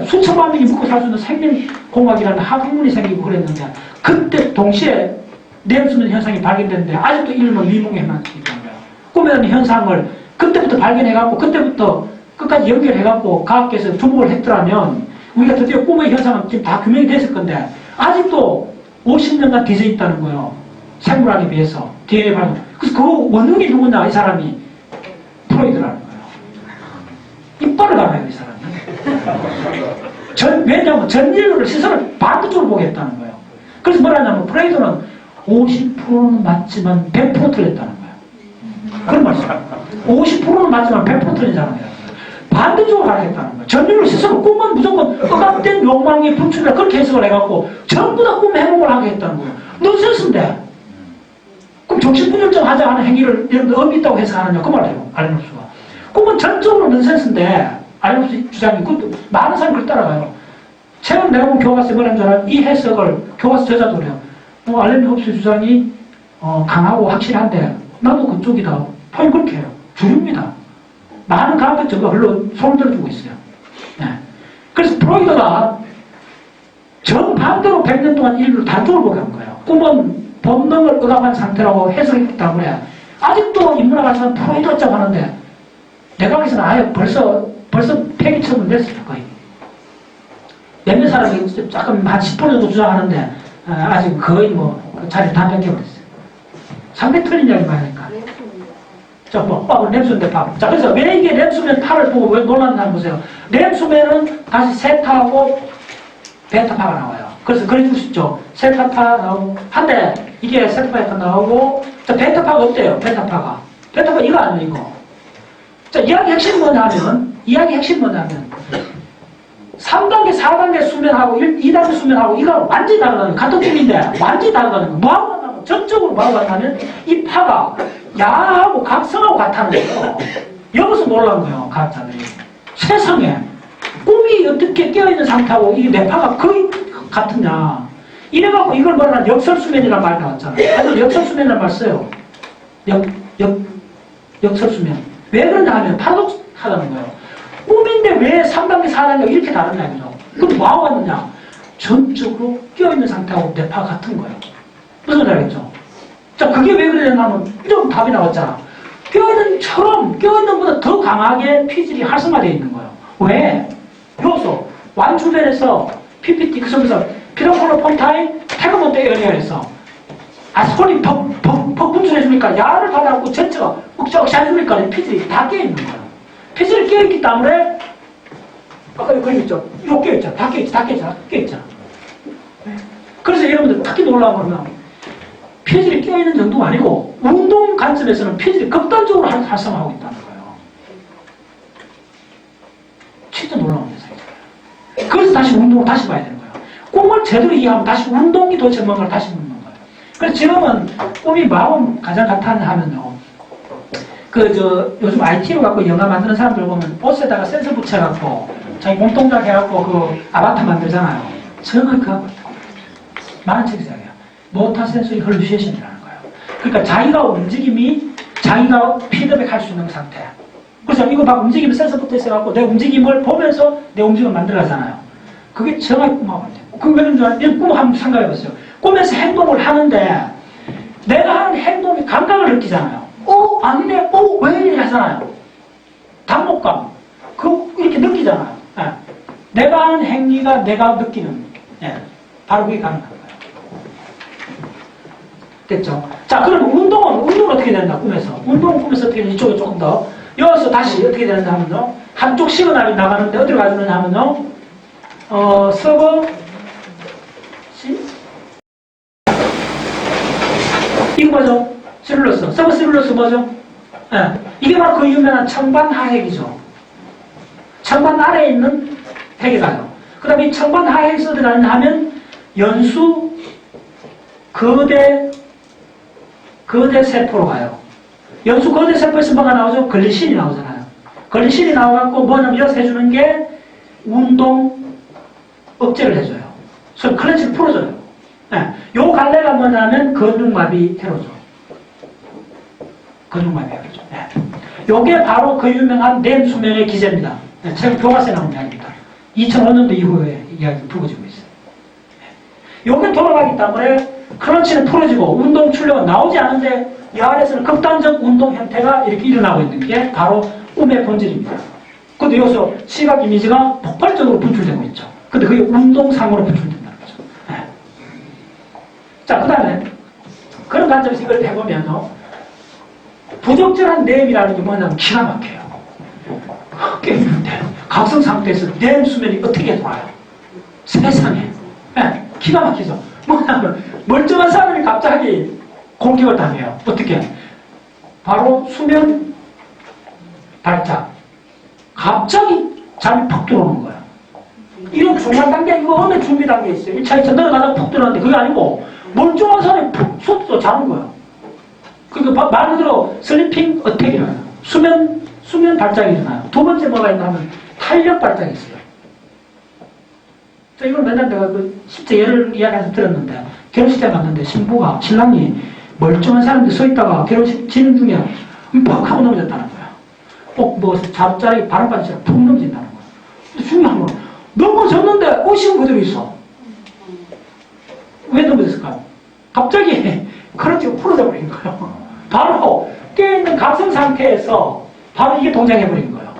수천만 명이 묵고 살 수 있는 생명공학이라는 학문이 생기고 그랬는데 그때 동시에 렘수면 현상이 발견됐는데 아직도 이름은 미몽에만 있다는 거예요. 꿈이라는 현상을 그때부터 발견해갖고 그때부터 끝까지 연결해갖고 과학계에서 주목을 했더라면 우리가 드디어 꿈의 현상은 지금 다 규명이 됐을 건데 아직도 50년간 뒤져 있다는 거예요. 생물학에 비해서 DNA 발견. 그래서 그 원흉이 누구냐 이 사람이 프로이드라는 거예요. 이빨을 갈아요 이 사람이. 왜냐하면 전 인류를 시선을 반대쪽으로 보겠다는 거예요. 그래서 뭐라냐면 프로이드는 50%는 맞지만 100% 틀렸다는 거예요. 그런 말씀이에요. 50%는 맞지만 100% 틀리잖아요. 반대쪽으로 가겠다는 거예요. 전 인류 스스로 꿈은 무조건 억압된 욕망의 분출이라 그렇게 해석을 해갖고 전부 다 꿈 해몽을 하겠다는 거예요. 넌센스인데. 그럼 정신분열증 하자 하는 행위를 예를 들어 의미 있다고 해석하느냐 그 말이에요. 알레노스가. 꿈은 전적으로 넌센스인데 알레노스 주장이 그것도 많은 사람이 그걸 따라가요. 최근 내가 본 교과서에 뭐라는 줄 알아요? 이 해석을 교과서 저자도 그래요. 알레노스 주장이 강하고 확실한데 나도 그쪽이다. 표현 그렇게 해요. 주류입니다. 많은 과학적 증거가 흘러 손을 들어주고 있어요. 네. 그래서 프로이드가 정반대로 100년 동안 인류를 단쪽을 보게 한 거예요. 꿈은 본능을 억압한 상태라고 해석했기 때문에 아직도 인문학에서는 프로이드 어쩌고 하는데 내각에서는 아예 벌써 폐기 처분됐어요. 거의. 몇몇 사람이 조금 한 10% 정도 주장하는데 아직 거의 그 자리 다 뺏겨버렸어요. 상당히 틀린 이야기 많이 하니까. 자, 램수인데 밥. 자, 그래서 왜 이게 램수면 파를 보고 왜 놀랐나 보세요. 램수면은 다시 세타하고 베타파가 나와요. 그래서 그래줄 수 있죠. 세타파 나오고, 한데, 이게 세타파가 나오고, 자, 베타파가 없대요. 베타파 이거 아니에요, 이거. 자, 이야기 핵심 뭐냐면, 3단계, 4단계 수면하고, 2단계 수면하고, 이거 완전히 다르다는 거예요. 같은 꿈인데, 완전히 다르다는 거예요. 뭐하고 같냐면, 전적으로 뭐하고 같냐면, 이 파가 야하고 각성하고 같다는 거예요. 여기서 놀란 거예요, 과학자들이. 세상에, 꿈이 어떻게 깨어있는 상태하고 이 뇌파가 거의 같으냐. 이래갖고 이걸 뭐라 역설수면이라는 말이 나왔잖아요. 아주 역설수면이라는 말 써요. 역설수면. 왜 그러냐 하면 파독하다는 거예요. 꿈인데 왜 3단계, 4단계가 이렇게 다르냐, 그죠? 그럼 뭐하고 같느냐? 전적으로 깨어있는 상태하고 뇌파가 같은 거예요. 무슨 소리 알겠죠? 자, 그게 왜 그러냐면 이런 답이 나왔잖아. 깨어있는 것보다 더 강하게 피질이 활성화되어 있는 거예요. 왜? 요소, 완주변에서 PPT, 그 속에서 피노콜로폰타인, 태그몬트 에어리어에서 아스코린 퍽 분출해주니까 야를 받아갖고 전체가 억시 해주니까 피질이 다 깨어있는 거예요. 피질이 깨어있기 때문에 아까 여기 있죠? 이거 깨어있잖아. 다 깨어있잖아. 그래서 여러분들 특히 놀라운 거는 피질이 깨어있는 정도가 아니고 운동 관점에서는 피질이 극단적으로 활성화하고 있다는 거예요. 진짜 놀라운 대상이에요. 그래서 다시 운동을 다시 봐야 되는 거예요. 꿈을 제대로 이해하면 다시 운동이 도대체 뭔가를 다시 묻는 거예요. 그래서 지금은 꿈이 마음 가장 같았냐 하면요. 요즘 IT로 갖고 영화 만드는 사람들 보면 옷에다가 센서 붙여갖고 자기 몸동작 해갖고 그 아바타 만들잖아요. 정말 그거 많은 책이잖아요. 모터 센서리 헐루시에이션이라는 거예요. 그러니까 자기가 움직임이 자기가 피드백 할 수 있는 상태. 그래서 이거 막 움직임 센서부터 있어갖고 내 움직임을 보면서 내 움직임을 만들어가잖아요. 그게 정확히 꿈하고 같아요. 그게 왜 그런지 알아요? 이런 꿈을 한번 생각해보세요. 꿈에서 행동을 하는데 내가 하는 행동이 감각을 느끼잖아요. 아니네, 왜 이래 하잖아요. 당목감. 이렇게 느끼잖아요. 예. 내가 하는 행위가 내가 느끼는, 예. 바로 그게 가능한 거예요. 됐죠? 자, 그럼 운동은 어떻게 된다, 꿈에서? 운동은 꿈에서 어떻게 되냐, 이쪽에 조금 더. 여기서 다시 어떻게 되는지 하면요. 한쪽 시그널이 나가는데 어디로 가주느냐 하면요. 서버, 이거 뭐죠? 셀룰러스. 서버 셀룰러스 뭐죠? 예. 이게 바로 그 유명한 청반하핵이죠. 청반 아래에 있는 핵이 가요. 그 다음에 이 청반하핵에서 어디가냐 하면 연수 거대 세포로 가요. 연수 거대 세포에서 뭐가 나오죠? 글리신이 나오잖아요. 글리신이 나와갖고 뭐냐면 여기서 해주는 게 운동 억제를 해줘요. 그래서 클렌치를 풀어줘요. 네. 요 갈래가 뭐냐면 근육마비 테러죠. 근육마비 테러죠. 네. 요게 바로 그 유명한 뇌 수면의 기제입니다. 네. 책 교과서에 나온 이야기입니다. 2005년도 이후에 이야기가 불거지고 있어요. 네. 요게 돌아가기 때문에 클런치는 풀어지고 운동 출력은 나오지 않은데 이 아래에서는 극단적 운동 형태가 이렇게 일어나고 있는 게 바로 꿈의 본질입니다. 근데 여기서 시각 이미지가 폭발적으로 분출되고 있죠. 근데 그게 운동상으로 분출된다는 거죠. 네. 자, 그 다음에 그런 관점에서 이걸 해보면요. 부적절한 램이라는 게 뭐냐면 기가 막혀요. 깨있는데 각성 상태에서 램 수면이 어떻게 돌아요? 세상에. 네, 기가 막히죠. 뭐냐면 멀쩡한 사람이 갑자기 공격을 당해요. 어떻게? 바로 수면 발작. 갑자기 잠이 푹 들어오는 거예요. 이런 중간 단계, 이거 어느 준비 단계에 있어요. 1차, 2차 내려가다가 푹 들어오는데 그게 아니고 멀쩡한 사람이 푹 쏟아져 자는 거예요. 그러니까 말 그대로 슬리핑 어택이 일어나요. 수면 발작이 일어나요. 두 번째 뭐가 있나 하면 탄력 발작이 있어요. 이걸 맨날 내가 실제 예를 이야기해서 들었는데 결혼식장 갔는데 신랑이 멀쩡한 사람들 서 있다가 결혼식 진행 중에 팍 하고 넘어졌다는 거야. 꼭 뭐 자루자리 바람바지처럼 푹 넘어진다는 거야. 근데 중요한 건 넘어졌는데 의식은 그대로 있어. 왜 넘어졌을까요? 갑자기 그렇게 풀어져 버린 거예요. 바로 깨어있는 각성 상태에서 바로 이게 동작해버린 거예요.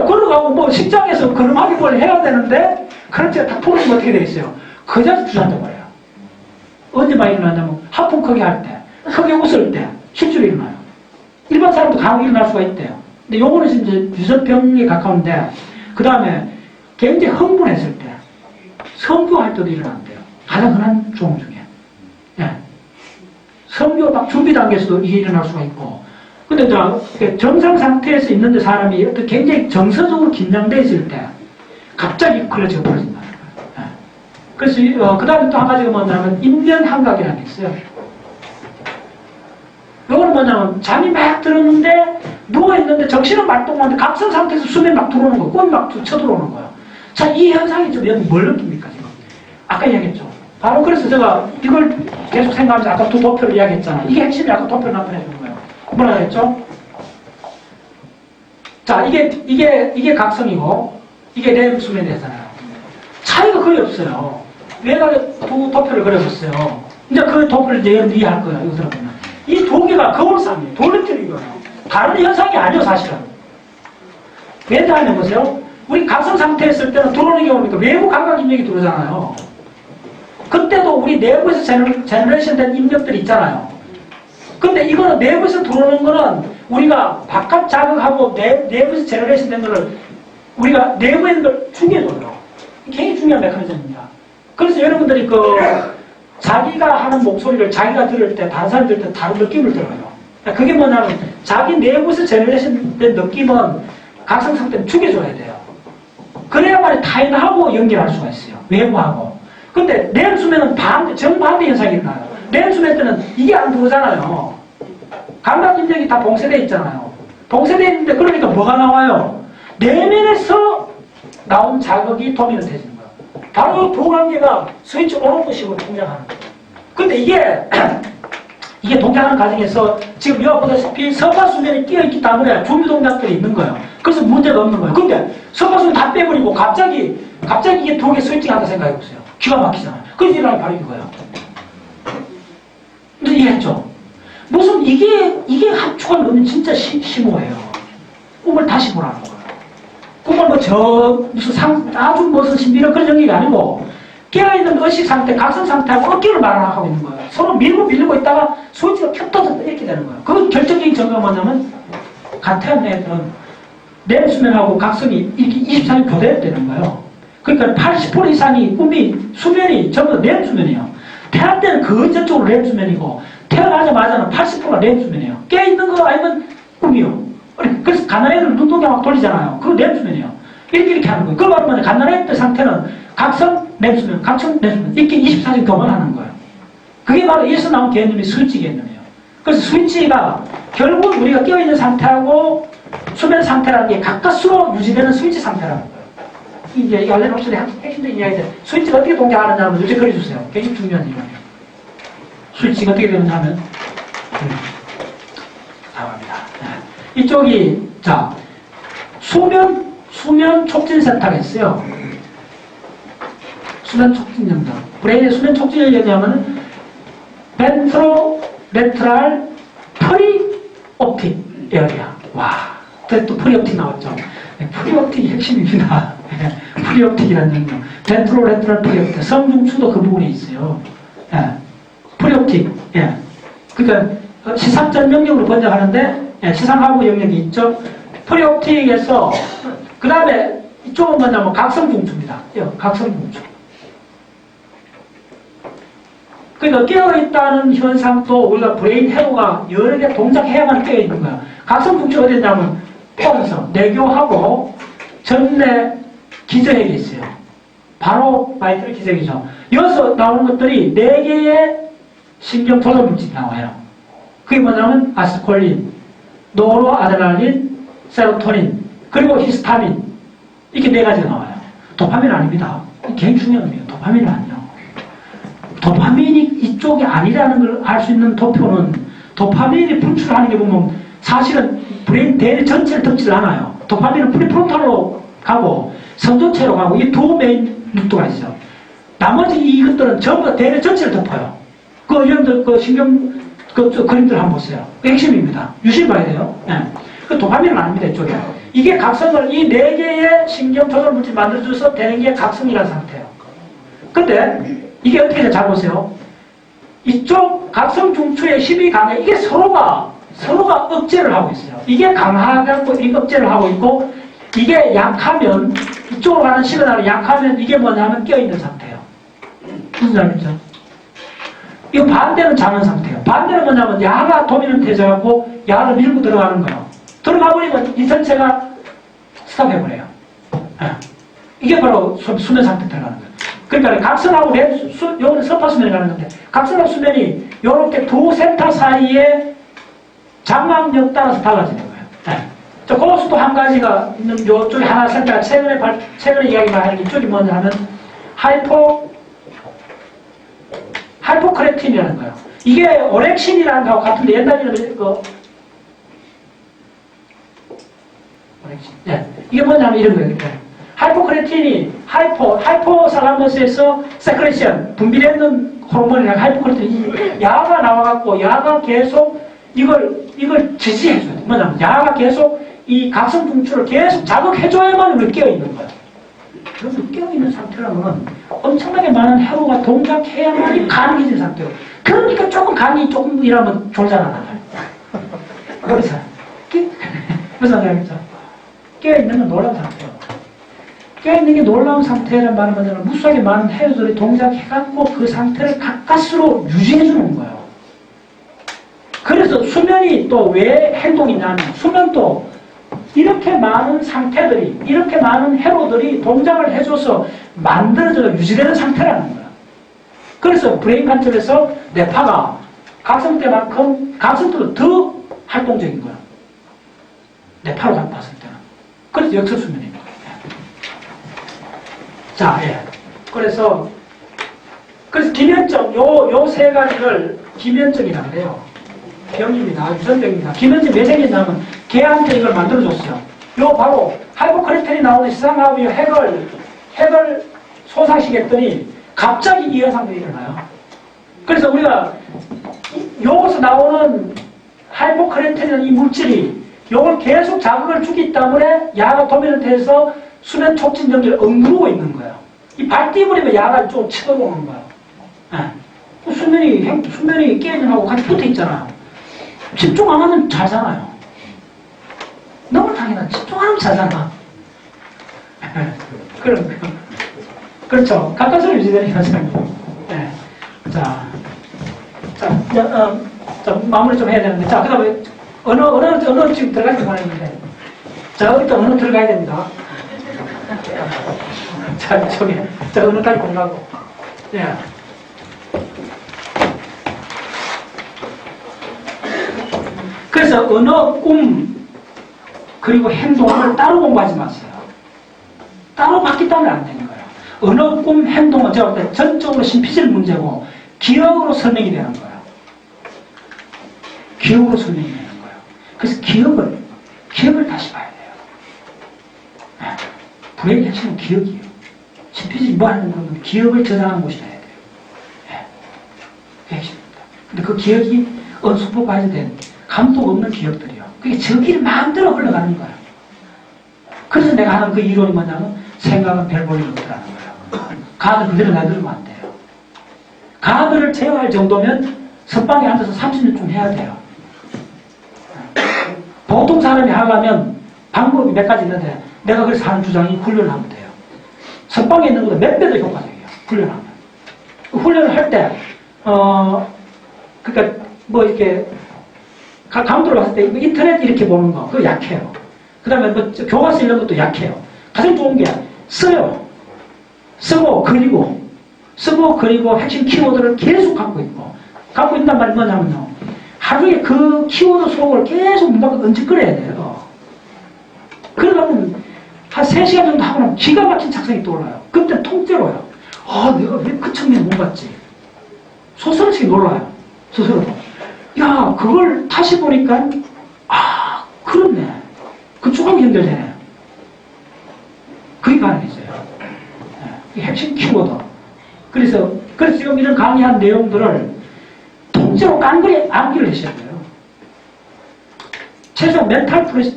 걸어가고 뭐 식장에서 걸음하기 뭘 해야 되는데 그렇게 다 풀어지면 어떻게 돼 있어요? 그 자리에서 주저앉아 버려요. 언제 많이 일어나냐면 하품 크게 할 때, 크게 웃을 때 실제로 일어나요. 일반 사람도 간혹 일어날 수가 있대요. 근데 요거는 이제 유전병에 가까운데 그 다음에 굉장히 흥분했을 때 성교할 때도 일어난대요. 가장 흔한 조항 중에. 예. 성교 막 준비 단계에서도 이게 일어날 수가 있고. 근데 정상 상태에서 있는데 사람이 어떤 굉장히 정서적으로 긴장되어 있을 때 갑자기 클러치가 벌어진다는 거예요. 예. 그래서 그 다음에 또 한 가지가 뭐냐면 인면함각이라는 게 있어요. 이거는 뭐냐면 잠이 막 들었는데 누워있는데 정신은 말똥하는데 각성 상태에서 수면 막 들어오는 거예요. 꿈이 막 쳐들어오는 거예요. 자, 이 현상이 좀 여러분 뭘 느낍니까 지금? 아까 이야기했죠. 바로 그래서 제가 이걸 계속 생각하면서 아까 두 도표를 이야기했잖아요. 이게 핵심이 아까 도표를 나타내주는 거예요. 뭐라 그랬죠? 자, 이게 각성이고 이게 렘 수면이 되잖아요. 차이가 거의 없어요. 내가 두 도표를 그려줬어요. 이제 그 도표를 이제 여러분 이해할 거예요. 이거 들어보면. 이 두 개가 거울상이에요. 돌림틀이거든요. 다른 현상이 아니에요, 사실은. 왜냐하면 보세요. 우리 각성 상태에 있을 때는 들어오는 경우니까 외부 감각 입력이 들어오잖아요. 그때도 우리 내부에서 제너레이션 된 입력들이 있잖아요. 근데 이거는 내부에서 들어오는 거는 우리가 바깥 자극하고 내부에서 제너레이션 된 거를 우리가 내부에 있는 걸 죽여줘요. 이게 굉장히 중요한 메커니즘입니다. 그래서 여러분들이 자기가 하는 목소리를 자기가 들을 때 다른 사람이 들을 때 다른 느낌을 들어요. 그게 뭐냐면 자기 내부에서 제너레이션 된 느낌은 각성 상태는 죽여줘야 돼요. 그래야만 타인하고 연결할 수가 있어요. 외부하고. 근데 렘 수면은 정반대 현상이 일어나요. 렘 수면 때는 이게 안 들어오잖아요. 감각 인력이 다 봉쇄되어 있잖아요. 봉쇄되어 있는데 그러니까 뭐가 나와요? 내면에서 나온 자극이 도미넌트해지는 거예요. 바로 도관계가 스위치 온오프식으로 동작하는 거예요. 근데 이게 동작하는 과정에서 지금 여기 보다시피 서파수면이 끼어있기 때문에 준비 동작들이 있는 거예요. 그래서 문제가 없는 거예요. 근데 서파수면 다 빼버리고 갑자기 이게 두 개 스위칭 한다 생각해보세요. 기가 막히잖아요. 그래서 일어나기 바로 이거예요. 근데 이해했죠? 무슨 이게 합축을 넣으면 진짜 심오해요. 꿈을 다시 보라는 거예요. 꿈을 아주 무슨 신비한 그런 영역이 아니고 깨어있는 의식 상태, 각성 상태하고 어깨를 말하고 있는 거예요. 서로 밀고 있다가 스위치가 켜 터져서 이렇게 되는 거예요. 그 결정적인 증거가 뭐냐면 같은 애들은 렘 수면하고 각성이 이렇게 24일 교대되는 거예요. 그러니까 80% 이상이 수면이 전부 렘 수면이에요. 태어날 때는 그 전적으로 렘 수면이고 태어나자마자는 80%가 렘 수면이에요. 깨있는 거 아니면 꿈이요. 그래서 갓난애들 눈동자 막 돌리잖아요. 그거 렘 수면이에요. 이렇게 하는 거예요. 그걸 말하면 갓난애 상태는 각성 렘 수면, 각성 렘 수면 이렇게 24시간 교만하는 거예요. 그게 바로 여기서 나온 개념이 스위치 개념이에요. 그래서 스위치가 결국 우리가 깨어있는 상태하고 수면 상태라는 게 가까스로 유지되는 스위치 상태라는 거예요. 이제 알렌 홉슨의 핵심적인 이야기들. 스위치가 어떻게 동작하느냐 하면 이렇게 그려주세요. 굉장히 중요한 이유예요. 스위치가 어떻게 되느냐 하면 나옵니다. 이쪽이 자 수면 촉진 센터가 있어요. 수면 촉진 연장. 브레인의 수면 촉진을 얘기하면 벤트로 레트랄 프리옵틱 에어리아. 와, 또 프리옵틱 나왔죠. 프리옵틱이 핵심입니다. 프리옵틱이라는 영역. 벤트로 레트랄 프리옵틱. 성중추도 그 부분에 있어요. 예. 프리옵틱. 예. 그러니까 시상전 영역으로 번역하는데 예, 시상하부 영역이 있죠. 프리옵틱에서 그 다음에 이쪽은 뭐냐면 각성중추입니다. 예, 각성중추. 그러니까 깨어있다는 현상도 우리가 브레인 해로가 여러 개 동작해야만 깨어있는 거야. 각성중추가 어디 있냐면 폰에서 내교하고 전내 기저핵이 있어요. 바로 마이트리 기저핵이죠. 여기서 나오는 것들이 4개의 신경 조절 물질이 나와요. 그게 뭐냐면 아스콜린, 노르아드레날린, 세로토닌, 그리고 히스타민. 이렇게 4가지가 나와요. 도파민 아닙니다. 굉장히 중요한 겁니다. 도파민은 아니에요. 도파민이 이쪽이 아니라는 걸 알 수 있는 도표는 도파민이 분출하는 게 보면 사실은 브레인 대뇌 전체를 덮질 않아요. 도파민은 프리프론탈로 가고 선조체로 가고 이 두 메인 루트가 있어요. 나머지 이것들은 전부 대뇌 전체를 덮어요. 그 여러분들 그 신경 그림들 한번 보세요. 그 핵심입니다. 유심히 봐야 돼요. 네. 그 도파민은 아닙니다. 이쪽에. 이게 각성을 이 4개의 신경 조절 물질 만들어줘서 되는 게 각성이라는 상태예요. 근데 이게 어떻게 되냐 잘 보세요. 이쪽 각성 중추의 힘이 강해. 이게 서로가 억제를 하고 있어요. 이게 강하고 이게 억제를 하고 있고 이게 약하면 이쪽으로 가는 시그널이 약하면 이게 뭐냐면 껴있는 상태예요. 무슨 말이죠? 이거 반대는 작은 상태예요. 반대는 뭐냐면 야가 도미넌트해져갖고 야를 밀고 들어가는 거예요. 들어가 버리면 이 전체가 스탑해버려요. 네. 이게 바로 수면 상태 들어가는 거예요. 그러니까 각선하고 요거는 서파수면이 가는 건데 각선하고 수면이 요렇게 두 센터 사이에 장막력 따라서 달라지는 거예요. 네. 저 고수도 한 가지가 있는 요쪽에 하나 센터가 최근에 이야기만 하는 이쪽이 뭐냐 하면 하이포크레틴이라는 거예요. 이게 오렉신이라는 거하고 같은데 옛날에는 오렉신. 네. 이게 뭐냐면 이런 거예요. 하이포크레틴이 하이포살라머스에서 세크레션 분비되는 호르몬이랑 하이포크레틴이 야가 나와갖고 야가 계속 이걸 지지해줘야 돼. 뭐냐면 야가 계속 이 각성중추를 계속 자극해줘야만 우리 깨어있는 거야. 그래서 깨어있는 상태라면 엄청나게 많은 해로가 동작해야만이 가능해진 상태예요. 그러니까 조금 일하면 졸잖아. 그래서 무슨 말이죠? 깨어있는 건 놀라운 상태예요. 깨어있는 게 놀라운 상태란 말은 뭐냐면 무수하게 많은 해로들이 동작해갖고 그 상태를 가까스로 유지해주는 거예요. 그래서 수면이 또 왜 행동이냐면 수면도 이렇게 많은 상태들이 이렇게 많은 해로들이 동작을 해줘서 만들어져 유지되는 상태라는 거야. 그래서 브레인 관점에서 뇌파가 각성 때만큼 각성 때도 더 활동적인 거야. 뇌파로 봤을 때는. 그래서 역설수면인 거야. 자, 예. 그래서 기면증 요 3가지를 기면증이라고 해요. 병입니다. 유전병입니다. 기면증 왜 생겼냐면 개한테 이걸 만들어줬어요. 요 바로 하이포크레틴이 나오는 시상하고 핵을 소상시켰더니 갑자기 이 현상들이 일어나요. 그래서 우리가 여기서 나오는 하이포크레틴이라는 이 물질이 요걸 계속 자극을 주기 때문에 야가 도미넌트해서 수면 촉진 정지를 엉그르고 있는 거예요. 이 발 띄버리면 야가 좀 치도록하는 거예요. 네. 수면이 깨진하고 같이 붙어 있잖아요. 집중 안 하면 자잖아요. 너무 당연하지. 집중 안 하면 자잖아. 그렇죠. 가까스로 유지되는 현상이에요. 네. 자, 마무리 좀 해야 되는데. 자, 그 다음에 언어 지금 들어가지 말았는데. 자, 일단 언어 들어가야 됩니다. 자, 언어까지 공부하고. 예. 그래서 언어, 꿈, 그리고 행동을 따로 공부하지 마세요. 따로 받기 때문에 안 되는 거예요. 언어, 꿈, 행동은 제가 볼 때 전적으로 심피질 문제고 기억으로 설명이 되는 거예요. 기억으로 설명이 되는 거예요. 그래서 기억을 다시 봐야 돼요. 네. 브레인 핵심은 기억이에요. 심피질이 뭐 하는 건 기억을 저장하는 곳이 돼야 돼요. 네. 그게 핵심입니다. 근데 그 기억이 언수법화된 감독 없는 기억들이요. 그게 저기를 마음대로 흘러가는 거예요. 그래서 내가 하는 그 이론이 뭐냐면 생각은 별 볼일 없더라는 거예요. 가도 그대로 내두르면 안 돼요. 가드를 제어할 정도면 선방에 앉아서 30년 해야 돼요. 보통 사람이 하려면 방법이 몇 가지 있는데 내가 그래서 하는 주장이 훈련을 하면 돼요. 선방에 있는 것보다 몇 배 더 효과적이에요. 훈련하면. 훈련을 할 때, 그러니까 뭐 이렇게 강도로 봤을 때 인터넷 이렇게 보는 거 그거 약해요. 그 다음에 뭐 교과서 이런 것도 약해요. 가장 좋은 게 써요. 쓰고 그리고 핵심 키워드를 계속 갖고 있단 말이 뭐냐면요. 하루에 그 키워드 속을 계속 문 밖에 얹어끓여야 돼요. 그러면 한 3시간 정도 하고 나면 기가 막힌 작성이 떠올라요. 그때 통째로요. 내가 왜 그 측면 못 봤지? 소스럽게 놀라요. 스스로도. 야, 그걸 다시 보니까, 그렇네. 그 조금 연결되네. 그게 가능했어요. 네. 핵심 키워드. 그래서 지금 이런 강의한 내용들을 통째로 깡그리 암기를 하셔야 돼요. 최소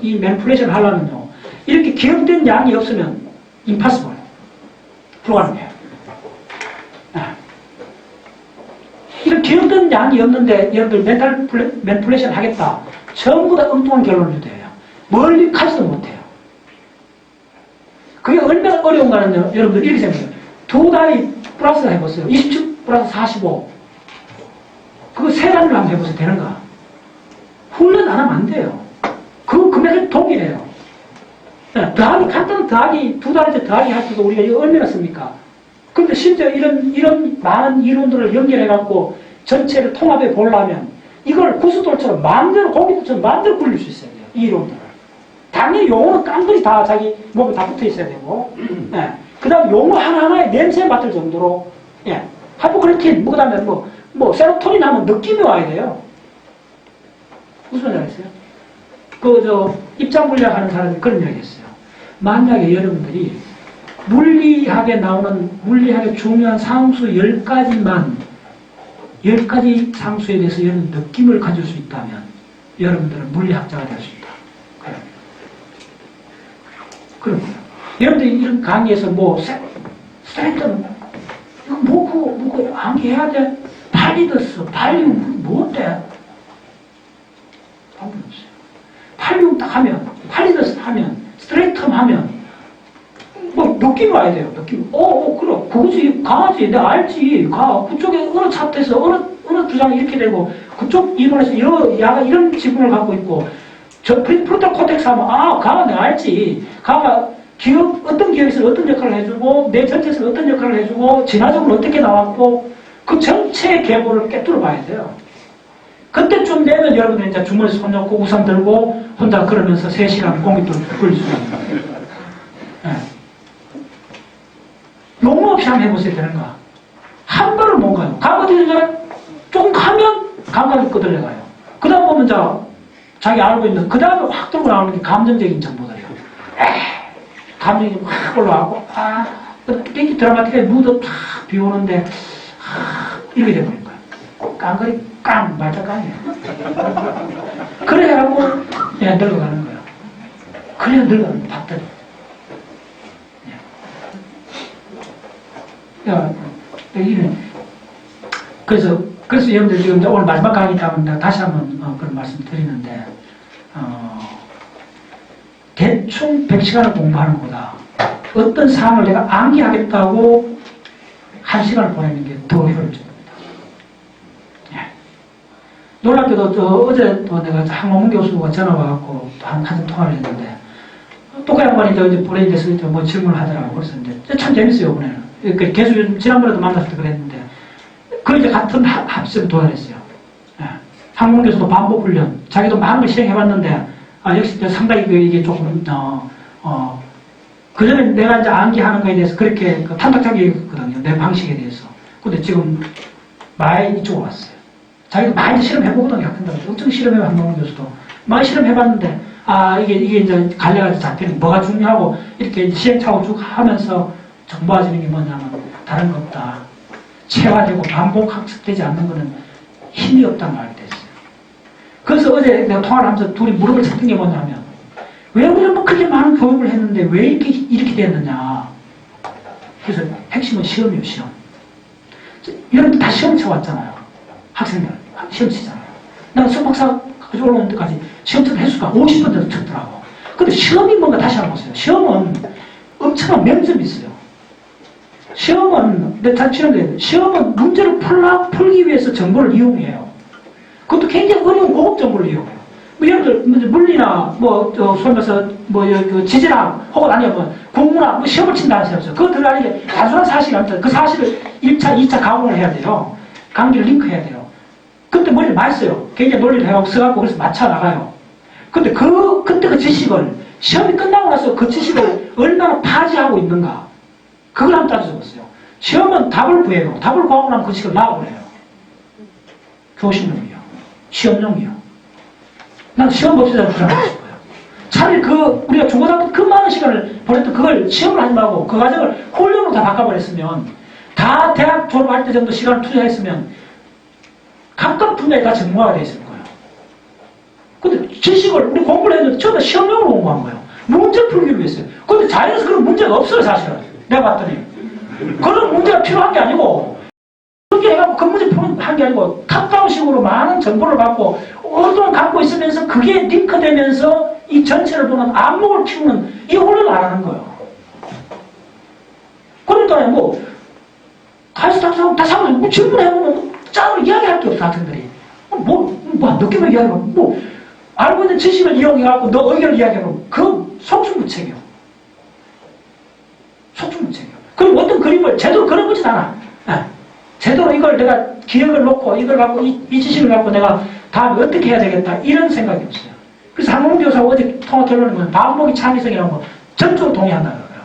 이 맨플레이션을 하려면요. 이렇게 기억된 양이 없으면 impossible. 불가능해요. 네. 이런 기억된 양이 없는데 여러분들 맨플레이션 하겠다. 전부 다 엉뚱한 결론을 내요. 멀리 가지도 못해요. 그게 얼마나 어려운가는요. 여러분들 이렇게 생각해요. 2단위 플러스 해보세요. 27 플러스 45. 그거 3단위로 한번 해보세요. 되는가? 훈련 안 하면 안 돼요. 그 금액은 동일해요. 더하기, 간단한 더하기, 2단위째 더하기 할 때도 우리가 이거 얼마나 씁니까? 근데 심지어 이런 많은 이론들을 연결해갖고 전체를 통합해 보려면 이걸 구스돌처럼 마음대로 공기들처럼 마음대로 굴릴 수 있어야 돼요. 이 이론들을. 당연히 용어는 깡그리 다 자기 몸에 다 붙어 있어야 되고, 그 다음에 용어 하나하나에 냄새 맡을 정도로, 하이포크레틴, 그 다음에 세로토닌 하면 느낌이 와야 돼요. 무슨 말인지 알겠어요? 입장 물리학 하는 사람이 그런 이야기 했어요. 만약에 여러분들이 물리학에 나오는 물리학의 중요한 상수 10가지만 10가지 상수에 대해서 여러분 느낌을 가질 수 있다면 여러분들은 물리학자가 될 수 있다. 그런 거예요. 여러분들이 이런 강의에서 스트레이트 이거 뭐고 암기해야 돼? 팔리더스, 팔리움 뭔데? 방법 없어요. 팔리움 딱 하면, 팔리더스 하면, 스트레이텀 하면 느낌 와야 돼요. 느낌. 그래. 그거지. 강하지. 내가 알지. 그쪽에 어느 차트에서 어느 주장이 이렇게 되고, 그쪽 이론에서 야가 이런 지분을 갖고 있고, 저 프론탈 코텍스 하면, 내가 알지. 어떤 기억에서 어떤 역할을 해주고, 내 전체에서 어떤 역할을 해주고, 진화적으로 어떻게 나왔고, 그 전체 계보를 깨뚫어 봐야 돼요. 그때쯤 되면 여러분들 이제 주머니에 손 넣고 우산 들고 혼자 걸으면서 3시간 공깃돌 굴릴 수 있는 거예요. 용어 없이 한번 해보세요. 되는가? 한 번을 못 가요. 감각이 되잖아요. 조금 가면 감각이 끄들려가요. 그 다음 보면 자기 알고 있는 그 다음에 확 들고 나오는 게 감정적인 정보들이에요. 감정이 확 올라가고 되게 드라마틱하게 무도 탁 비오는데 이렇게 돼버린 거예요. 깡거리 말자 깡이에요. 그래 해갖고 늙어가는 거예요. 그래야 늙어가는 봤더니 그래서 여러분들 지금 오늘 마지막 강의 때문에 다시 한번 그런 말씀 드리는데, 대충 100시간을 공부하는 것보다 어떤 사항을 내가 암기하겠다고 1시간을 보내는 게 더 효율적입니다. 놀랍게도 어제 또 내가 항공문 교수가 전화 와갖고 한참 통화를 했는데, 또 그 양반이 이제 브레인에서 질문을 하더라고. 그래서 이제 참 재밌어요, 이번에는. 계속 지난번에도 만났을 때 그랬는데, 이제 같은 합습을 도달했어요. 항공교수도 반복 훈련, 자기도 많은 걸 실행해봤는데, 역시 상당히 이게 조금, 그 전에 내가 이제 암기하는 거에 대해서 그렇게 탐탁하게거든요. 내 방식에 대해서. 근데 지금 많이 이쪽으로 왔어요. 자기도 많이 실험해보거든요. 학생들한테. 엄청 실험해요, 항공교수도. 많이 실험해봤는데, 이게 이제 갈래가 잡히는 뭐가 중요하고, 이렇게 시행착오 쭉 하면서 정보화지는 게 뭐냐면, 다른 거 없다. 체화되고 반복 학습되지 않는 것은 힘이 없다는 말이 됐어요. 그래서 어제 내가 통화를 하면서 둘이 무릎을 쳤던 게 뭐냐면, 왜 우리는 그렇게 많은 교육을 했는데 왜 이렇게 됐느냐. 그래서 핵심은 시험이에요, 시험. 이런 다 시험 쳐왔잖아요. 학생들 시험 치잖아요. 난 석박사 올라오는 데까지 시험 쳤던 횟수가 50번 정도 쳤더라고. 근데 시험이 뭔가 다시 한번 보세요. 시험은 엄청난 명점이 있어요. 시험은 내가 치는데 시험은 문제를 풀기 위해서 정보를 이용해요. 그것도 굉장히 어려운 고급 정보를 이용해요. 뭐 예를 들어 물리나 소위 말해서 지질학 혹은 아니면 뭐 국문학 뭐 시험을 친다는 시험이죠. 그거 들어가는 게 단순한 사실이 아닙니다. 그 사실을 1차, 2차 가공을 해야 돼요. 관계를 링크해야 돼요. 그때 머리를 많이 써요. 굉장히 논리를 해갖고 써갖고 그래서 맞춰 나가요. 근데 그때 그 지식을 시험이 끝나고 나서 그 지식을 얼마나 파지하고 있는가 그걸 한번 따져봤어요. 시험은 답을 구해요. 답을 구하고 나면 그 지식을 나와보래요. 교실용이요. 시험용이요. 난 시험 못치자고 주장하고 싶어요. 차라리 우리가 중고등학교 그 많은 시간을 보냈던 그걸 시험을 하지 말고 그 과정을 훈련으로 다 바꿔버렸으면 다 대학 졸업할 때 정도 시간을 투자했으면 각각 분야에 다 전문화가 되어 있을 거예요. 근데 지식을 우리 공부를 했는데 처음에 시험용으로 공부한 거예요. 문제 풀기를 위해서요. 근데 자연에서 그런 문제가 없어요, 사실은. 내가 봤더니. 그런 문제가 필요한 게 아니고, 그렇게 해갖고 그 문제 푸는 게 아니고, 탑다운식으로 많은 정보를 받고, 오랫동안 갖고 있으면서 그게 링크되면서 이 전체를 보는 안목을 키우는 이 훈련을 안 하는 거예요. 그러니까 가서 다 사고, 질문해보면 짱으로 이야기할 게 없어, 학생들이. 느낌을 이야기하면, 알고 있는 지식을 이용해갖고 너 의견을 이야기하면, 그 속수무책이요. 속수무책이요. 그리고 어떤 그림을 제대로 그려보진 않아. 제대로 이걸 내가 기억을 놓고, 이걸 갖고, 이 지식을 갖고 내가 다음에 어떻게 해야 되겠다, 이런 생각이 없어요. 그래서 한국교사가 어제 통합 결론을 보면 반복이 창의성이라는 거 전적으로 동의한다는 거예요.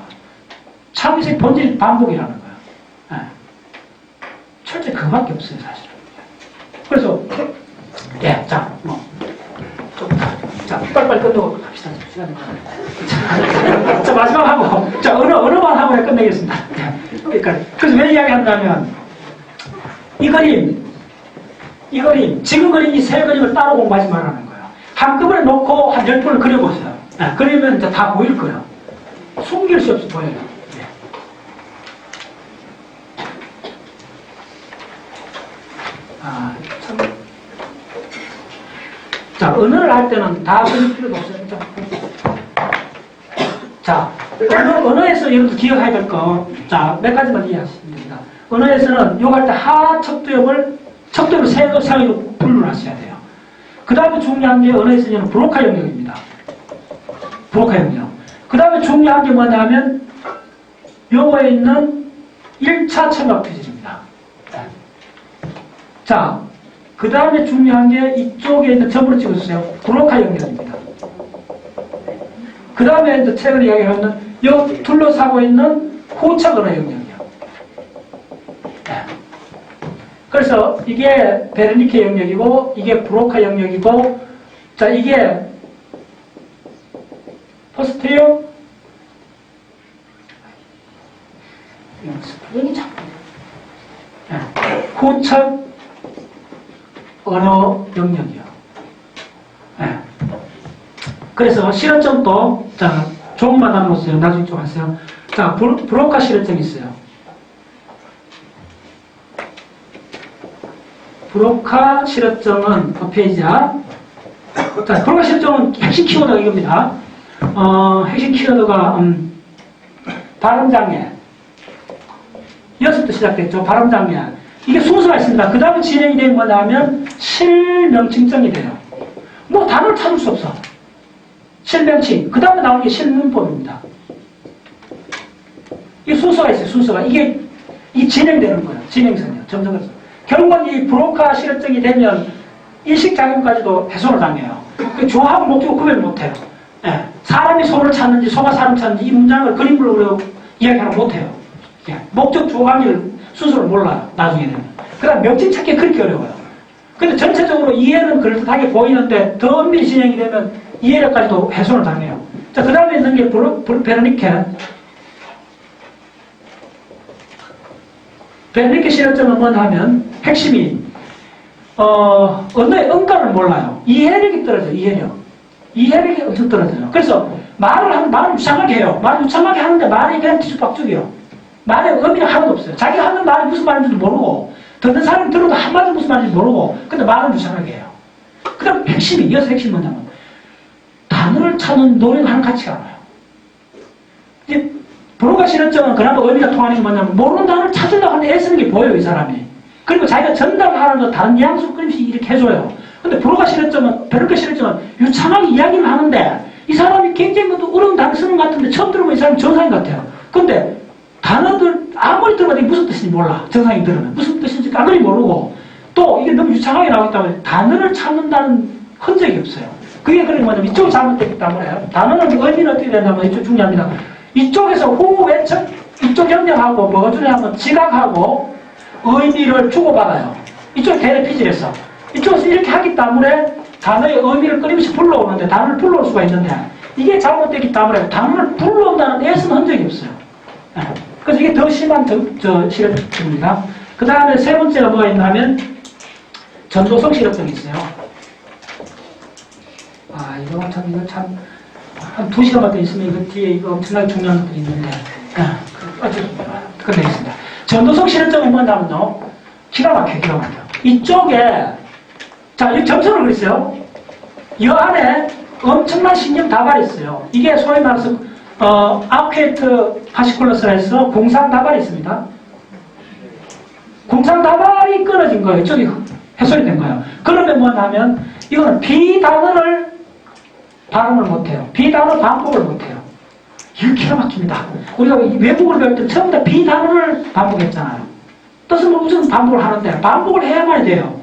창의성의 본질 반복이라는 거예요. 철저히 그거밖에 없어요, 사실은. 그래서, 자, 빨리빨리 끝내고 갑시다. 시간이 많아요. 자, 마지막 하고, 자, 언어만 하고 끝내겠습니다. 그러니까, 그래서 왜 이야기한다면, 이 그림, 지금 그린 이 세 그림을 따로 공부하지 말라는 거예요. 한꺼번에 놓고 한 10번을 그려보세요. 그러면 이제 다 보일 거예요. 숨길 수 없이 보여요. 참. 자, 언어를 할 때는 다 그릴 필요도 없어요. 자, 언어에서 여러분들 기억해야 될 거, 자, 몇 가지만 이해하시면 됩니다. 언어에서는 욕할 때 척도형을 세 상위로 분류를 하셔야 돼요. 그 다음에 중요한 게 언어에서는 브로카 영역입니다. 브로카 영역. 그 다음에 중요한 게 뭐냐 하면 요거에 있는 1차 청각 표질입니다. 자, 그 다음에 중요한 게 이쪽에 있는 점으로 찍어주세요. 브로카 영역입니다. 그 다음에 이제 책을 이야기하면 요 둘러싸고 있는 호착 언어 영역이요. 그래서 이게 베르니케 영역이고 이게 브로카 영역이고 자 이게 포스테리어 호착 언어 영역이요. 그래서 실어증도 자 조금만 남았어요. 나중에 좀 하세요. 자 브로카 실어증이 있어요. 브로카 실어증은 그 페이지야. 자, 브로카 실어증은 핵심 키워드가 이겁니다. 핵심 키워드가 발음장애. 여기서부터 시작됐죠. 발음장애. 이게 순서가 있습니다. 그 다음에 진행이 된 뭐냐면 실명칭증이 돼요. 뭐 단어를 찾을 수 없어. 실명칭. 그 다음에 나오는 게 실문법입니다. 이 순서가 있어요. 순서가. 이게 진행되는 거예요. 진행선이요. 점점 해서. 결국은 이 브로카 실어증이 되면 일식작용까지도 훼손을 당해요. 조하고 목적을 구별을 못해요. 사람이 소를 찾는지 소가 사람을 찾는지 이 문장을 그림으로 이야기하는 못해요. 목적 조관계를 순서를 몰라요. 나중에 되면. 그 다음 명칭 찾기 그렇게 어려워요. 근데 전체적으로 이해는 그럴듯하게 보이는데 더 엄밀히 진행이 되면 이해력까지도 훼손을 당해요. 자, 그 다음에 있는 게 베르니케 실어증은 뭐냐 하면 핵심이 언어의 음가를 몰라요. 이해력이 떨어져요. 이해력이 엄청 떨어져요. 그래서 말을 유창하게 해요. 말을 유창하게 하는데 말이 그냥 뒤죽박죽이요. 말에 의미가 하나도 없어요. 자기가 하는 말이 무슨 말인지도 모르고 듣는 사람이 들어도 한마디 무슨 말인지 모르고 근데 말은 유창하게 해요. 그 다음 핵심이 이어서 핵심이 뭐냐면 단어를 찾는 노력하는 가치가 많아요. 이제 불어가 싫었지만 그나마 의미가 통하는 게 뭐냐면 모르는 단어를 찾으려고 하는 애쓰는 게 보여요, 이 사람이. 그리고 자기가 전달하는 거 다른 뉘앙스 끊임없이 이렇게 해줘요. 근데 불어가 싫었지만 별거 싫었지만 유창하게 이야기를 하는데 이 사람이 굉장히 어려운 단어 쓰는 것 같은데 처음 들어보면 이 사람이 정상인 것 같아요. 근데 단어들 아무리 들어봐도 이게 무슨 뜻인지 몰라. 정상인 들으면 무슨 뜻인지 까그리 모르고 또 이게 너무 유창하게 나오기 때문에 단어를 찾는다는 흔적이 없어요. 그게 그런 뭐냐면 이쪽이 잘못됐기 때문에 단어는 의미는 어떻게 되냐면 이쪽 중요합니다. 이쪽에서 후 외척 이쪽 연장하고 뭐가 중요하면 지각하고 의미를 주고받아요. 이쪽 대례 피질에서 이쪽에서 이렇게 하기 때문에 단어의 의미를 끊임없이 불러오는데 단어를 불러올 수가 있는데 이게 잘못됐기 때문에 단어를 불러온다는 애쓰는 흔적이 없어요. 네. 그래서 이게 더 심한 실업증입니다. 그 다음에 세 번째가 뭐가 있냐면 전도성 실업증이 있어요. 아, 이거 참 한 2시간밖에 있으면 이거 뒤에 이거 엄청나게 중요한 것들이 있는데 끝내겠습니다. 전도성 실업증은 뭐냐면요. 기가 막혀. 이쪽에 자, 이 점선을 그렸어요. 이 안에 엄청난 신경 다발이 있어요. 이게 소위 말해서 아쿠에이트 파시쿨러스라 해서 공상 다발이 있습니다. 공상 다발이 끊어진 거예요. 저기 해소이 된 거예요. 그러면 뭐냐면 이거는 비단어를 발음을 못해요. 비단어 반복을 못해요. 이거 기가 막힙니다. 우리가 외국어를 배울 때 처음부터 비단어를 반복했잖아요. 뜻은 무슨 반복을 하는데 반복을 해야만 돼요.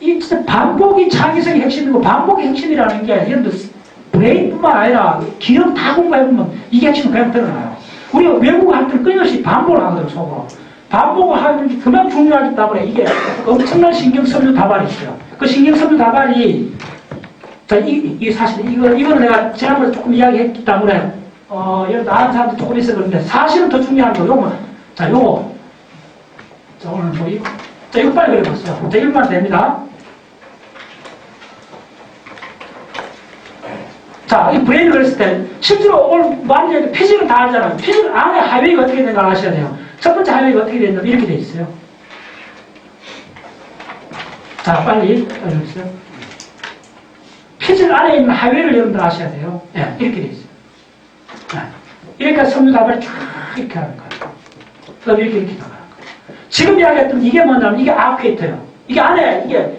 이 진짜 반복이 창의성의 핵심이고 반복의 핵심이라는 게 예를 들어 브레인뿐만 아니라 기억 다 공부해보면 이게 핵심은 그냥 드러나요. 우리가 외국어 할 때는 끊임없이 반복을 하거든요, 속으로. 반복을 하는 게 그만 중요하기 때문에 이게 엄청난 신경섬유 다발이 있어요. 그 신경섬유 다발이 자, 이 사실 이거는 내가 지난번에 조금 이야기했기 때문에 여기 아는 사람도 조금 있어 그런데 사실은 더 중요한 거 요거 자 요거 자 오늘 뭐 이거 자 이거 빨리 그려봤어요. 자 1만 됩니다. 자, 이 브레인을 그렸을 때, 실제로 오늘 많이 얘기 피직은 다 알잖아요. 피직 안에 하이웨이가 어떻게 되는가 아셔야 돼요. 첫 번째 하이웨이가 어떻게 되냐면 이렇게 돼 있어요. 자, 빨리 알려주세요. 피직 안에 있는 하이웨이를 여러분들 아셔야 돼요. 예, 이렇게 돼 있어요. 예. 이렇게 섬유 다발이 쫙 이렇게 하는 거예요. 그 다음에 이렇게 나가는 거예요. 지금 이야기했던 이게 뭐냐면 이게 아쿠에이터예요. 이게 안에, 이게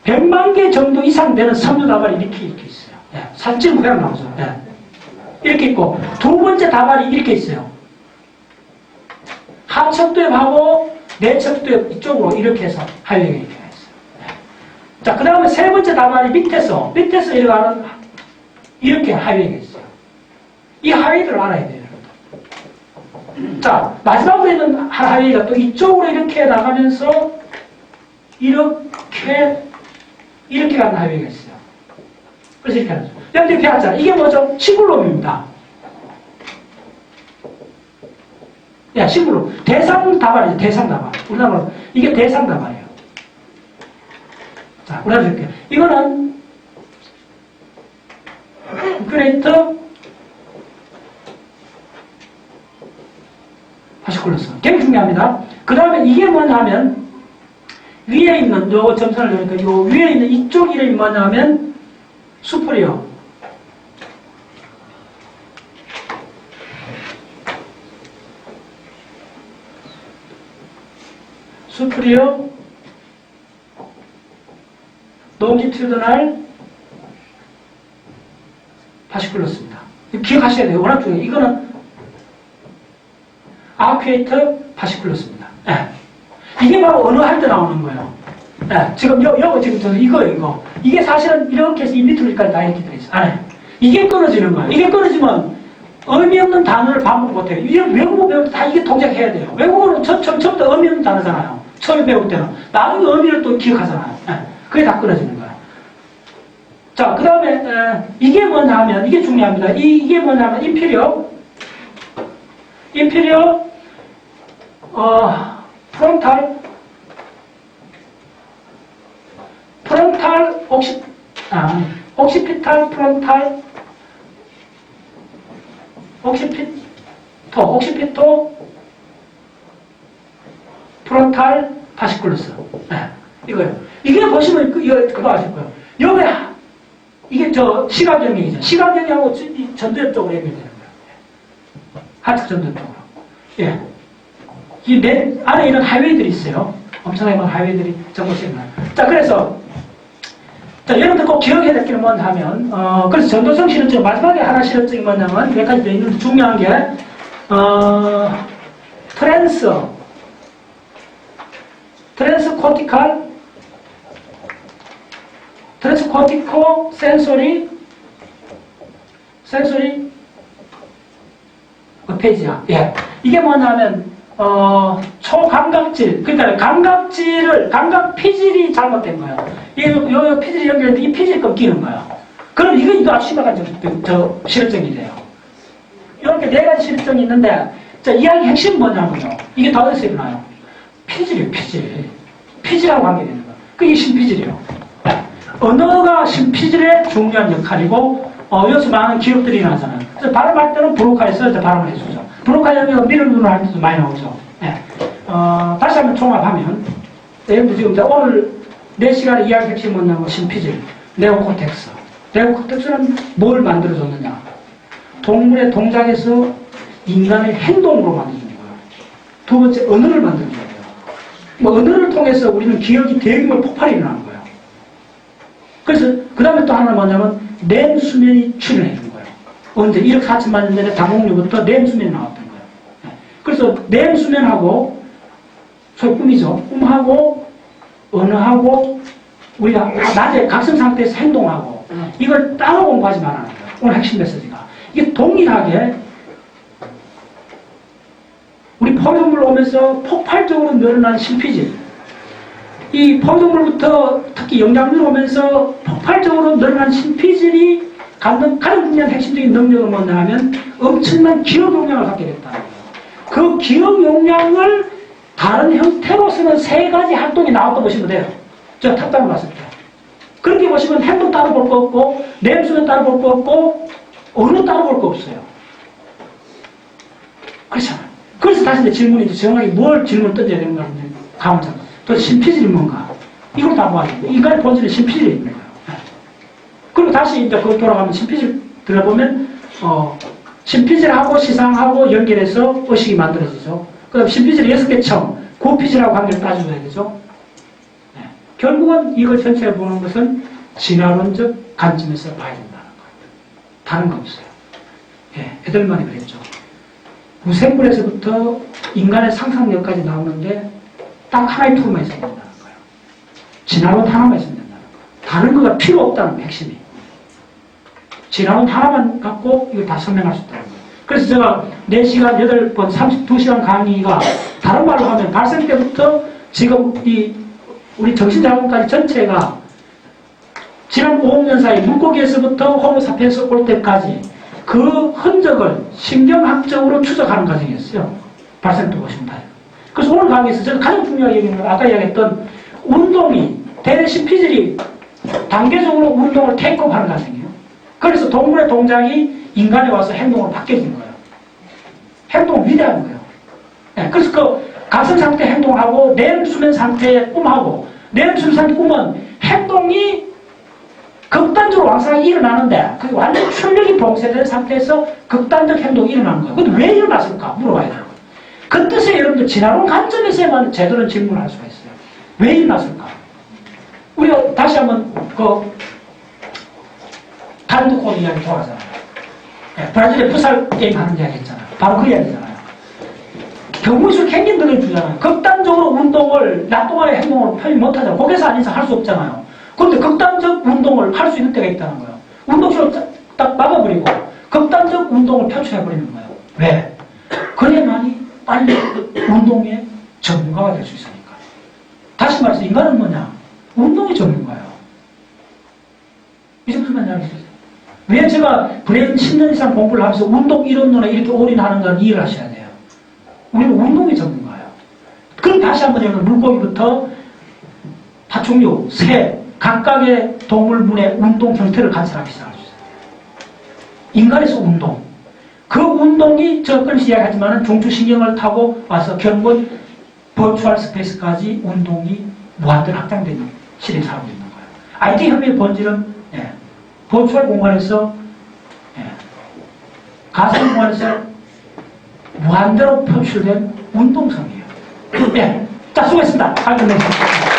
100만 개 정도 이상 되는 섬유 다발이 이렇게 있어요. 예, 사진 모양 나오죠. 예. 이렇게 있고 두 번째 다발이 이렇게 있어요. 하척두엽하고 내척두엽 이쪽으로 이렇게 해서 하이웨이가 이렇게 있어요. 예. 자, 그 다음에 세 번째 다발이 밑에서 이렇게 이렇게 하이웨이가 있어요. 이 하이웨이를 알아야 돼요. 자, 마지막으로 있는 하이웨이가 또 이쪽으로 이렇게 나가면서 이렇게 가는 하이웨이가 있어요. 그래서 이렇게 하죠. 여기 이렇게 하잖아요. 이게 뭐죠? 시굴롬입니다. 야, 시굴롬. 대상 다발이죠. 대상 다발. 우리나라로 이게 대상 다발이에요. 자, 우리나라 줄게요. 이거는 그레이터 파시쿨러스. 굉장히 중요합니다. 그 다음에 이게 뭐냐 하면 위에 있는 요 점선을 넣으니까 요 위에 있는 이쪽 이름이 뭐냐면 수프리오. 수프리오 롱지튜드널 파시쿨러스입니다. 기억하셔야 돼요. 워낙 중요해요. 이거는 아쿠에이터 파시쿨러스입니다. 네. 이게 바로 언어할 때 나오는 거예요. 네. 지금 지금 이거. 이게 사실은 이렇게 해서 인비트로까지 다 이렇게 들어있어요. 안에. 이게 끊어지는 거예요. 이게 끊어지면 의미 없는 단어를 반복 못해요. 이게 외국어 배울 때 다 이게 동작해야 돼요. 외국어는 처음부터 의미 없는 단어잖아요. 처음에 배울 때는. 나중에 의미를 또 기억하잖아요. 네. 그게 다 끊어지는 거예요. 자, 그 다음에 이게 뭐냐 하면 이게 중요합니다. 이게 뭐냐 하면 인피리어 프론탈 옥시피탈 프론탈 옥시피토 프론탈 파시쿨러스. 네, 이거요. 이게 보시면 그거 아실 거예요. 여기 이게 저 시각 영역이죠. 시각 영역하고 전두엽 쪽으로 연결되는 거예요. 하트 전두엽 쪽으로. 예. 이 안에 이런 하이웨이들이 있어요. 엄청나게 많은 하이웨이들이 전부씩 나요. 자, 그래서 자, 여러분들 꼭 기억해야 될 게 뭐냐 하면, 그래서 전도성 실험증, 마지막에 하나 실험증이 뭐냐면, 몇 가지 더 있는데 중요한 게, 트랜스코티코 센소리, 페이지야. 예. 이게 뭐냐면, 초감각질, 그러니까 감각 피질이 잘못된 거예요. 요 피질이 연결되는데 이 피질이 끊기는 거예요. 그럼 이거 아주 심각한 실험증이 돼요. 이렇게 네 가지 실험증이 있는데, 자, 이야기 핵심은 뭐냐면요. 이게 다 어디서 일어나요? 피질이에요, 피질. 피질하고 관계되는 거예요. 그게 신피질이에요. 언어가 신피질의 중요한 역할이고, 여기서 많은 기억들이 일어나잖아요. 그래서 발음할 때는 브로카에서 발음을 해주죠. 브로카 영역은 미를 눈을 할 때도 많이 나오죠. 네. 다시 한번 종합하면, 여러분들 지금 오늘 4시간의 이야기 핵심이 뭐냐면 신피질, 네오코텍스. 네오코텍스는 뭘 만들어줬느냐? 동물의 동작에서 인간의 행동으로 만들어주는 거예요. 두 번째, 언어를 만들어줘야 돼요. 언어를 통해서 우리는 기억이 대규모 폭발이 일어나는 거예요. 그래서 그 다음에 또 하나 뭐냐면 램수면이 출현해 준 거예요. 언제 1억 4천만 년 전에 다목류부터 램수면이 나왔던 거예요. 그래서 램수면하고 소위 꿈이죠. 꿈하고 언어하고 우리가 낮에 각성 상태에서 행동하고 이걸 따로 공부하지 말라는 거예요. 오늘 핵심 메시지가. 이게 동일하게 우리 포유동물 오면서 폭발적으로 늘어난 신피질, 이 포유동물부터 특히 영장류로 오면서 폭발적으로 늘어난 신피질이 갖는 가장 중요한 핵심적인 능력은 뭐냐 하면 엄청난 기억 용량을 갖게 됐다는 거예요. 그 기억 용량을 다른 형태로서는 3가지 활동이 나왔다 보시면 돼요. 제가 탑단을 봤을 때. 그렇게 보시면 행동 따로 볼 거 없고, 램수는 따로 볼 거 없고, 언어 따로 볼 거 없어요. 그렇잖아요. 그래서 다시 이제 질문이 정확히 뭘 질문을 던져야 되는가 하는데, 다음 장. 도대체 신피질이 뭔가? 이걸 다 봐야 돼요. 인간의 본질은 신피질이 있는 거예요. 그리고 다시 이제 그걸 돌아가면 신피질 들어보면, 신피질하고 시상하고 연결해서 의식이 만들어지죠. 그 다음 신피질 6개 청, 고피질하고 관계를 따져줘야 되죠. 네. 결국은 이걸 전체를 보는 것은 진화론적 관점에서 봐야 된다는 거예요. 다른 거 없어요. 예, 에델만이 그랬죠. 무생물에서부터 인간의 상상력까지 나오는데 딱 하나의 툴만 있어야 된다는 거예요. 진화론 하나만 있으면 된다는 거예요. 다른 거가 필요 없다는 거예요, 핵심이. 진화론 하나만 갖고 이걸 다 설명할 수 있다는 거예요. 그래서 제가 4시간, 8번, 32시간 강의가 다른 말로 하면 발생 때부터 지금 우리 정신자원까지 전체가 지난 5억 년 사이 물고기에서부터 호모사피엔스 올 때까지 그 흔적을 신경학적으로 추적하는 과정이었어요. 발생 때 보시면 돼요. 그래서 오늘 강의에서 제가 가장 중요한 얘기는 아까 이야기했던 운동이, 대신피질이 단계적으로 운동을 테이크업하는 과정이에요. 그래서 동물의 동작이 인간에 와서 행동으로 바뀌어진 거예요. 행동을 위대한 거예요. 네, 그래서 그 각성 상태 행동하고 렘수면 상태의 꿈하고, 렘수면 상태 꿈은 행동이 극단적으로 왕성하게 일어나는데 그게 완전 출력이 봉쇄된 상태에서 극단적 행동이 일어나는 거예요. 근데 왜 일어났을까? 물어봐야 돼요. 그 뜻에 여러분들 진화론 관점에서만 제대로 질문을 할 수가 있어요. 왜 일어났을까? 우리가 다시 한번 타르트 코드 이야기 돌아가잖아요. 네, 브라질에 풋살 게임 하는 이야기 했잖아요. 바로 그 이야기잖아요. 경무술 굉장히 늘어주잖아요. 극단적으로 운동을 낮 동안의 행동으로 표현 못하잖아요. 거기서 아닌 이상 할 수 없잖아요. 그런데 극단적 운동을 할 수 있는 때가 있다는 거예요. 운동실을 딱 막아버리고 극단적 운동을 표출해버리는 거예요. 왜? 그래야만이 빨리 운동의 전문가가 될 수 있으니까. 다시 말해서 인간은 뭐냐? 운동이 전문가예요. 이제 무슨 말인지 알겠어요? 왜 제가 브레인 10년 이상 공부를 하면서 운동 이론론에 이렇게 올인하는가를 이해를 하셔야 돼요. 우리는 운동이 전문가예요. 그럼 다시 한번 여러분 물고기부터 파충류, 새, 각각의 동물문의 운동 형태를 관찰하기 시작할 수 있어요. 인간에서 운동. 그 운동이 저 끊임없이 이야기하지만 중추신경을 타고 와서 결국은 버추얼 스페이스까지 운동이 무한대로 확장된 시대에 살고 있는 거예요. IT 협의의 본질은 버추얼 공간에서 가상 공간에서 무한대로 표출된 운동성이에요. 자, 수고했습니다. 잘 끝냈습니다.